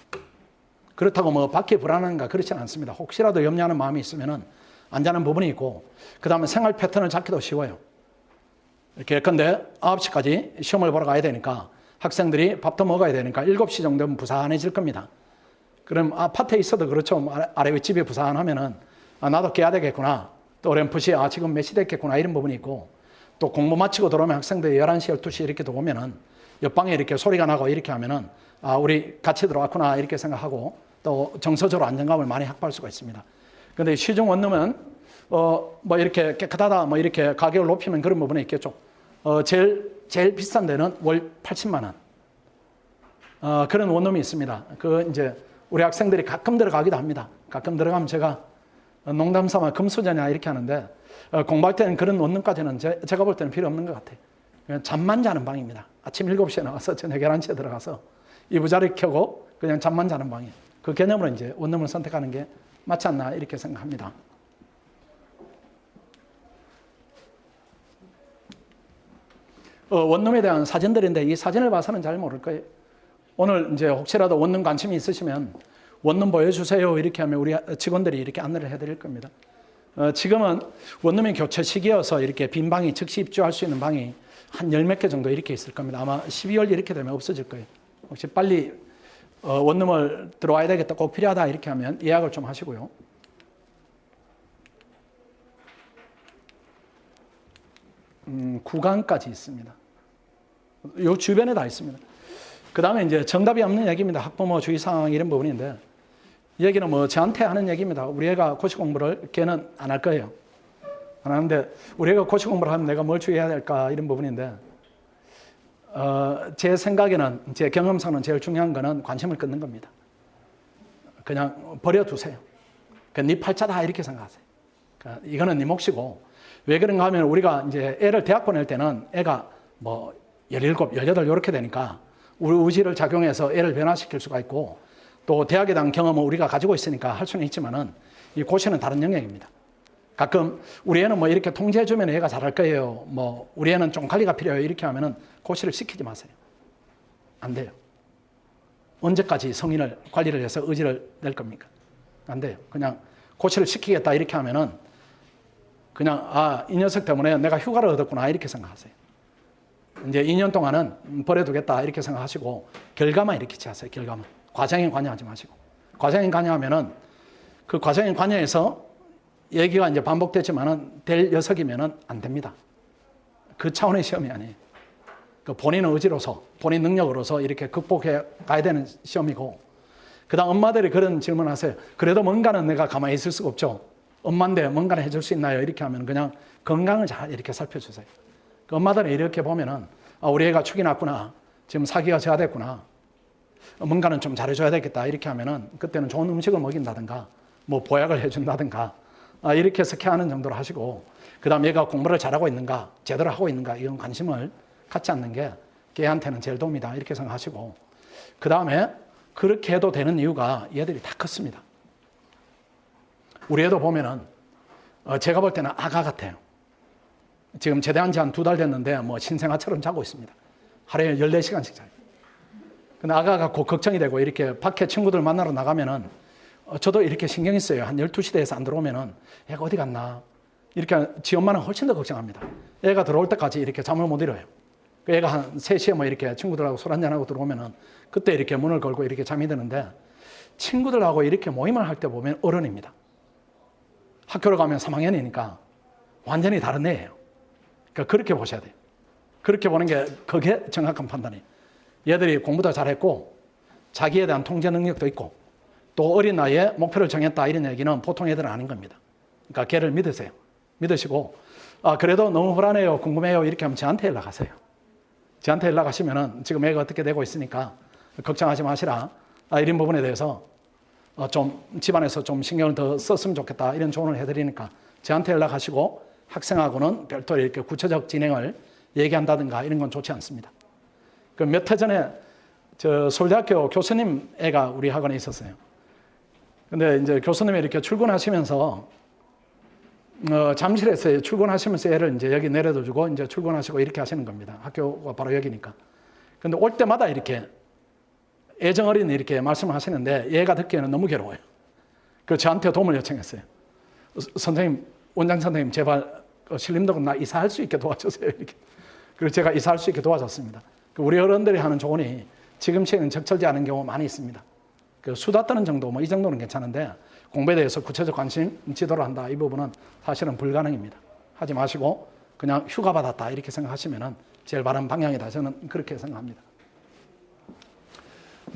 그렇다고 뭐 밖에 불안한가 그렇지는 않습니다. 혹시라도 염려하는 마음이 있으면은 안전한 부분이 있고, 그 다음에 생활 패턴을 잡기도 쉬워요. 이렇게 예컨대 9시까지 시험을 보러 가야 되니까 학생들이 밥도 먹어야 되니까 7시 정도면 부산해질 겁니다. 그럼 아파트에 있어도 그렇죠. 아래 윗집이 부산하면은 나도 깨야 되겠구나, 또 어렴풋이 지금 몇 시 됐겠구나 이런 부분이 있고, 또 공부 마치고 들어오면 학생들이 11시, 12시 이렇게 들어오면은 옆방에 이렇게 소리가 나고 이렇게 하면은 우리 같이 들어왔구나 이렇게 생각하고 또 정서적으로 안정감을 많이 확보할 수가 있습니다. 그런데 시중 원룸은 뭐 이렇게 깨끗하다, 뭐 이렇게 가격을 높이면 그런 부분이 있겠죠. 제일 비싼 데는 월 80만 원. 그런 원룸이 있습니다. 그 이제 우리 학생들이 가끔 들어가기도 합니다. 가끔 들어가면 제가 농담 삼아 금수저냐 이렇게 하는데 공부할 때는 그런 원룸까지는 제가 볼 때는 필요 없는 것 같아요. 그냥 잠만 자는 방입니다. 아침 7시에 나와서 저녁 11시에 들어가서 이부자리 켜고 그냥 잠만 자는 방이에요. 그 개념으로 이제 원룸을 선택하는 게 맞지 않나 이렇게 생각합니다. 원룸에 대한 사진들인데 이 사진을 봐서는 잘 모를 거예요. 오늘 이제 혹시라도 원룸 관심이 있으시면 원룸 보여주세요 이렇게 하면 우리 직원들이 이렇게 안내를 해드릴 겁니다. 지금은 원룸이 교체 시기여서 이렇게 빈 방이 즉시 입주할 수 있는 방이 한 10몇 개 정도 이렇게 있을 겁니다. 아마 12월 이렇게 되면 없어질 거예요. 혹시 빨리 원룸을 들어와야 되겠다, 꼭 필요하다 이렇게 하면 예약을 좀 하시고요. 구강까지 있습니다. 요 주변에 다 있습니다. 그 다음에 이제 정답이 없는 얘기입니다. 학부모 주의사항 이런 부분인데, 이 얘기는 뭐 저한테 하는 얘기입니다. 우리 애가 고시 공부를 걔는 안 할 거예요. 안 하는데 우리 애가 고시 공부를 하면 내가 뭘 주의해야 될까 이런 부분인데, 제 생각에는, 제 경험상은 제일 중요한 거는 관심을 끊는 겁니다. 그냥 버려두세요. 네 팔자다 이렇게 생각하세요. 이거는 네 몫이고, 왜 그런가 하면 우리가 이제 애를 대학 보낼 때는 애가 뭐 17, 18 이렇게 되니까 우리 의지를 작용해서 애를 변화시킬 수가 있고, 또 대학에 대한 경험은 우리가 가지고 있으니까 할 수는 있지만은 이 고시는 다른 영역입니다. 가끔 우리 애는 뭐 이렇게 통제해주면 애가 잘할 거예요. 뭐 우리 애는 좀 관리가 필요해요. 이렇게 하면은 고시를 시키지 마세요. 안 돼요. 언제까지 성인을 관리를 해서 의지를 낼 겁니까? 안 돼요. 그냥 고시를 시키겠다 이렇게 하면은 그냥 이 녀석 때문에 내가 휴가를 얻었구나 이렇게 생각하세요. 이제 2년 동안은 버려두겠다 이렇게 생각하시고 결과만 이렇게 취하세요. 결과만. 과정에 관여하지 마시고. 과정에 관여하면은 그 과정에 관여해서 얘기가 이제 반복되지만은 될 녀석이면은 안 됩니다. 그 차원의 시험이 아니에요. 그 본인 의지로서, 본인 능력으로서 이렇게 극복해 가야 되는 시험이고, 그 다음 엄마들이 그런 질문 하세요. 그래도 뭔가는 내가 가만히 있을 수가 없죠. 엄마인데 뭔가를 해줄 수 있나요? 이렇게 하면 그냥 건강을 잘 이렇게 살펴주세요. 그 엄마들은 이렇게 보면은 우리 애가 축이 났구나. 지금 사기가 저하됐구나. 뭔가는 좀 잘해줘야 되겠다. 이렇게 하면은 그때는 좋은 음식을 먹인다든가 뭐 보약을 해준다든가 이렇게 해서 케어하는 정도로 하시고, 그 다음 얘가 공부를 잘하고 있는가, 제대로 하고 있는가 이런 관심을 갖지 않는 게 걔한테는 제일 도움이다 이렇게 생각하시고, 그 다음에 그렇게 해도 되는 이유가 얘들이 다 컸습니다. 우리 애도 보면은 제가 볼 때는 아가 같아요. 지금 제대한 지 한 2달 됐는데 뭐 신생아처럼 자고 있습니다. 하루에 14시간씩 자요. 근데 아가가 곧 걱정이 되고 이렇게 밖에 친구들 만나러 나가면은 저도 이렇게 신경이 쓰여요. 한 12시 대에서 안 들어오면은 애가 어디 갔나 이렇게 지 엄마는 훨씬 더 걱정합니다. 애가 들어올 때까지 이렇게 잠을 못 이뤄요. 애가 한 3시에 뭐 이렇게 친구들하고 술 한잔하고 들어오면은 그때 이렇게 문을 걸고 이렇게 잠이 드는데, 친구들하고 이렇게 모임을 할 때 보면 어른입니다. 학교를 가면 3학년이니까 완전히 다른 애예요. 그러니까 그렇게 보셔야 돼요. 그렇게 보는 게 그게 정확한 판단이에요. 얘들이 공부도 잘했고 자기에 대한 통제 능력도 있고 또 어린 나이에 목표를 정했다 이런 얘기는 보통 애들은 아닌 겁니다. 그러니까 걔를 믿으세요. 믿으시고 그래도 너무 불안해요, 궁금해요 이렇게 하면 저한테 연락하세요. 저한테 연락하시면은 지금 애가 어떻게 되고 있으니까 걱정하지 마시라. 이런 부분에 대해서 좀 집안에서 좀 신경을 더 썼으면 좋겠다 이런 조언을 해드리니까 저한테 연락하시고, 학생하고는 별도로 이렇게 구체적 진행을 얘기한다든가 이런 건 좋지 않습니다. 그 몇 해 전에 저 서울대학교 교수님 애가 우리 학원에 있었어요. 근데 이제 교수님이 이렇게 출근하시면서 잠실에서 출근하시면서 애를 이제 여기 내려다 주고 이제 출근하시고 이렇게 하시는 겁니다. 학교가 바로 여기니까. 근데 올 때마다 이렇게 애정어린 이렇게 말씀을 하시는데 얘가 듣기에는 너무 괴로워요. 그래서 저한테 도움을 요청했어요. 선생님, 원장 선생님, 제발 신림동은 나 이사할 수 있게 도와주세요. 이렇게. 그래서 제가 이사할 수 있게 도와줬습니다. 우리 어른들이 하는 조언이 지금 시에는 적절치 않은 경우 많이 있습니다. 수다 떠는 정도, 뭐 이 정도는 괜찮은데 공부에 대해서 구체적 관심 지도를 한다, 이 부분은 사실은 불가능입니다. 하지 마시고 그냥 휴가 받았다 이렇게 생각하시면 제일 바른 방향이다. 저는 그렇게 생각합니다.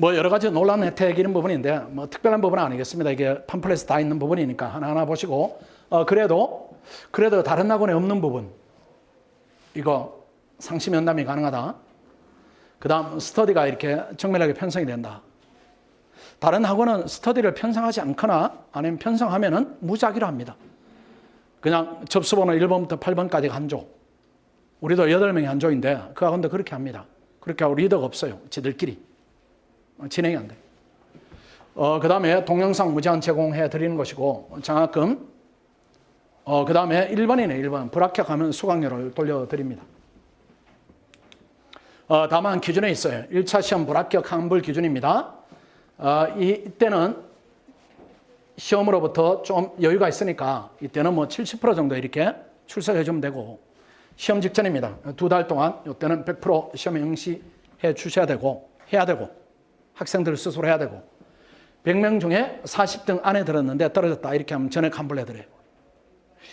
뭐 여러 가지 논란 혜택 이런 부분인데 뭐 특별한 부분은 아니겠습니다. 이게 팜플렛에 다 있는 부분이니까 하나하나 보시고 그래도 다른 학원에 없는 부분 이거 상시 면담이 가능하다. 그 다음 스터디가 이렇게 정밀하게 편성이 된다. 다른 학원은 스터디를 편성하지 않거나 아니면 편성하면은 무작위로 합니다. 그냥 접수번호 1번부터 8번까지 한 조. 우리도 8명이 한 조인데 그 학원도 그렇게 합니다. 그렇게 하고 리더가 없어요. 지들끼리. 진행이 안 돼. 그 다음에 동영상 무제한 제공해 드리는 것이고 장학금. 그 다음에 1번이네. 1번. 불합격하면 수강료를 돌려드립니다. 다만 기준에 있어요. 1차 시험 불합격 환불 기준입니다. 이때는 시험으로부터 좀 여유가 있으니까 이때는 뭐 70% 정도 이렇게 출석해 주면 되고 시험 직전입니다. 2달 동안 이때는 100% 시험에 응시해 주셔야 되고 해야 되고 학생들 스스로 해야 되고 100명 중에 40등 안에 들었는데 떨어졌다 이렇게 하면 전액 환불해드려요.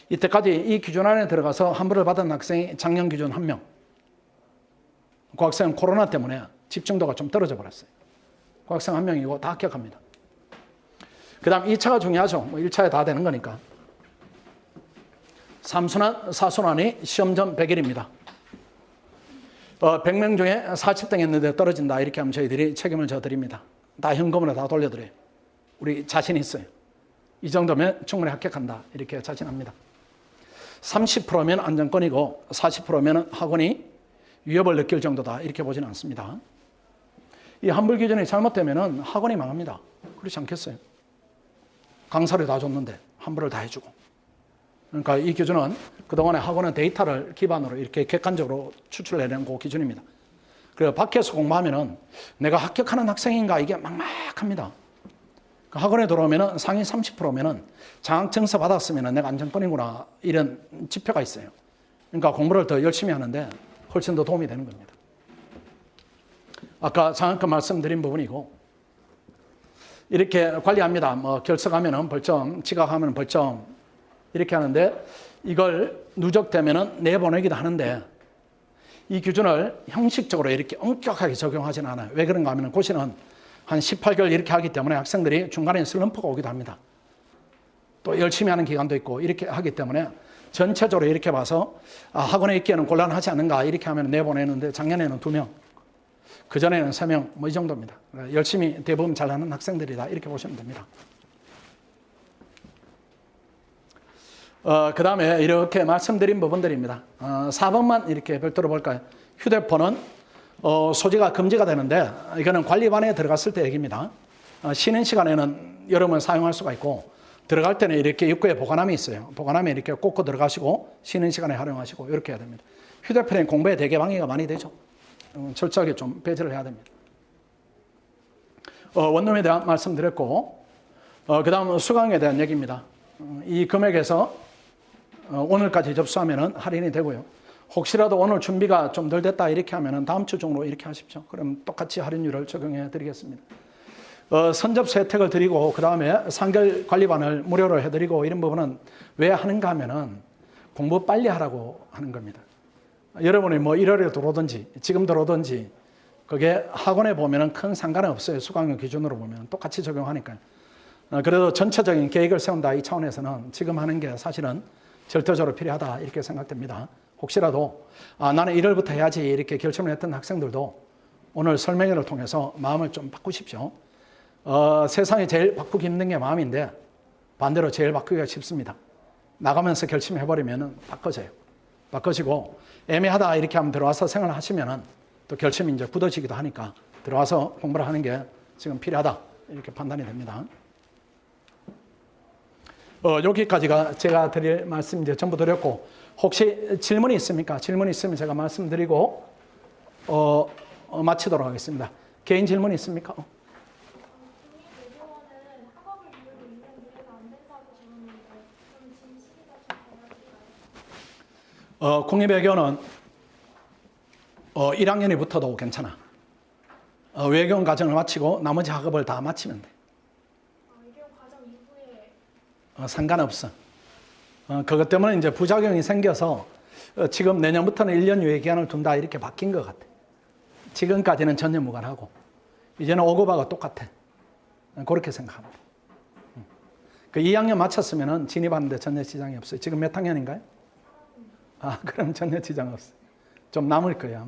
이때까지 이 기준 안에 들어가서 환불을 받은 학생이 작년 기준 1명. 그 학생은 코로나 때문에 집중도가 좀 떨어져 버렸어요. 그 학생 1명이고 다 합격합니다. 그 다음 2차가 중요하죠. 뭐 1차에 다 되는 거니까. 3순환, 4순환이 시험 전 100일입니다. 100명 중에 40등 했는데 떨어진다 이렇게 하면 저희들이 책임을 져드립니다. 다 현금으로 다 돌려드려요. 우리 자신 있어요. 이 정도면 충분히 합격한다 이렇게 자신합니다. 30%면 안정권이고 40%면 학원이 위협을 느낄 정도다 이렇게 보지는 않습니다. 이 환불 기준이 잘못되면 학원이 망합니다. 그렇지 않겠어요? 강사를 다 줬는데 환불을 다 해주고. 그러니까 이 기준은 그동안에 학원은 데이터를 기반으로 이렇게 객관적으로 추출해낸 그 기준입니다. 그래서 밖에서 공부하면은 내가 합격하는 학생인가 이게 막막합니다. 학원에 들어오면은 상위 30%면은 장학증서 받았으면은 내가 안정권이구나 이런 지표가 있어요. 그러니까 공부를 더 열심히 하는데 훨씬 더 도움이 되는 겁니다. 아까 장학금 말씀드린 부분이고 이렇게 관리합니다. 뭐 결석하면은 벌점, 지각하면 벌점 이렇게 하는데 이걸 누적되면은 내보내기도 하는데 이 기준을 형식적으로 이렇게 엄격하게 적용하지는 않아요. 왜 그런가 하면 고시는 한 18개월 이렇게 하기 때문에 학생들이 중간에 슬럼프가 오기도 합니다. 또 열심히 하는 기간도 있고 이렇게 하기 때문에 전체적으로 이렇게 봐서 학원에 있기에는 곤란하지 않은가 이렇게 하면 내보내는데 작년에는 2명, 그전에는 3명 뭐 이 정도입니다. 열심히 대부분 잘하는 학생들이다 이렇게 보시면 됩니다. 그 다음에 이렇게 말씀드린 부분들입니다. 4번만 이렇게 별도로 볼까요? 휴대폰은 소지가 금지가 되는데 이거는 관리반에 들어갔을 때 얘기입니다. 쉬는 시간에는 여러분 사용할 수가 있고 들어갈 때는 이렇게 입구에 보관함이 있어요. 보관함에 이렇게 꽂고 들어가시고 쉬는 시간에 활용하시고 이렇게 해야 됩니다. 휴대폰은 공부에 되게 방해가 많이 되죠. 철저하게 좀 배제를 해야 됩니다. 원룸에 대한 말씀드렸고 그 다음 수강에 대한 얘기입니다. 이 금액에서 오늘까지 접수하면 할인이 되고요. 혹시라도 오늘 준비가 좀 덜 됐다 이렇게 하면 다음 주 중으로 이렇게 하십시오. 그럼 똑같이 할인율을 적용해 드리겠습니다. 선접수 혜택을 드리고 그 다음에 상결 관리반을 무료로 해드리고 이런 부분은 왜 하는가 하면은 공부 빨리 하라고 하는 겁니다. 여러분이 뭐 1월에 들어오든지 지금 들어오든지 그게 학원에 보면은 큰 상관은 없어요. 수강료 기준으로 보면 똑같이 적용하니까요. 그래도 전체적인 계획을 세운다 이 차원에서는 지금 하는 게 사실은 절대적으로 필요하다 이렇게 생각됩니다. 혹시라도 나는 1월부터 해야지 이렇게 결심을 했던 학생들도 오늘 설명회를 통해서 마음을 좀 바꾸십시오. 세상에 제일 바꾸기 힘든 게 마음인데 반대로 제일 바꾸기가 쉽습니다. 나가면서 결심해버리면 바꿔져요. 바꿔지고 애매하다 이렇게 하면 들어와서 생활하시면 또 결심이 이제 굳어지기도 하니까 들어와서 공부를 하는 게 지금 필요하다 이렇게 판단이 됩니다. 여기까지가 제가 드릴 말씀 이제 전부 드렸고 혹시 질문이 있습니까? 질문이 있으면 제가 말씀드리고 마치도록 하겠습니다. 개인 질문 있습니까? 국립외교는 1학년이 붙어도 괜찮아. 외교원 과정을 마치고 나머지 학업을 다 마치면 돼. 외교원 과정 이후에 상관없어. 그것 때문에 이제 부작용이 생겨서 지금 내년부터는 1년 유예 기간을 둔다 이렇게 바뀐 것 같아. 지금까지는 전혀 무관하고 이제는 5급하고 똑같아. 그렇게 생각합니다. 그 2학년 마쳤으면 진입하는데 전혀 지장이 없어요. 지금 몇 학년인가요? 아, 그럼 전혀 지장 없어요. 좀 남을 거예요,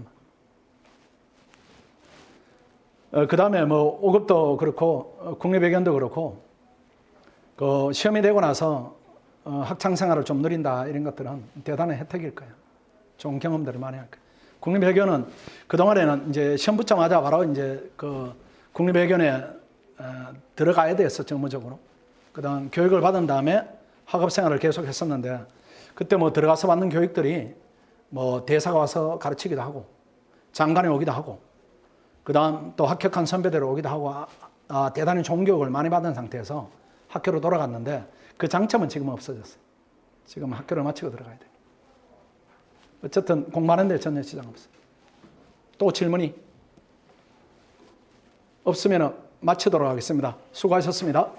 아마. 그 다음에 뭐 5급도 그렇고, 국립외견도 그렇고, 그 시험이 되고 나서 학창 생활을 좀 누린다, 이런 것들은 대단한 혜택일 거예요. 좋은 경험들을 많이 할 거예요. 국립외견은 그동안에는 이제 시험 붙자마자 바로 이제 그 국립외견에 들어가야 됐어, 정무적으로. 그 다음 교육을 받은 다음에 학업 생활을 계속 했었는데, 그때 뭐 들어가서 받는 교육들이 뭐 대사가 와서 가르치기도 하고, 장관이 오기도 하고, 그 다음 또 합격한 선배들 오기도 하고, 대단히 좋은 교육을 많이 받은 상태에서 학교로 돌아갔는데, 그 장점은 지금은 없어졌어요. 지금 학교를 마치고 들어가야 돼요. 어쨌든 공부하는데 전혀 지장 없어요. 또 질문이 없으면 마치도록 하겠습니다. 수고하셨습니다.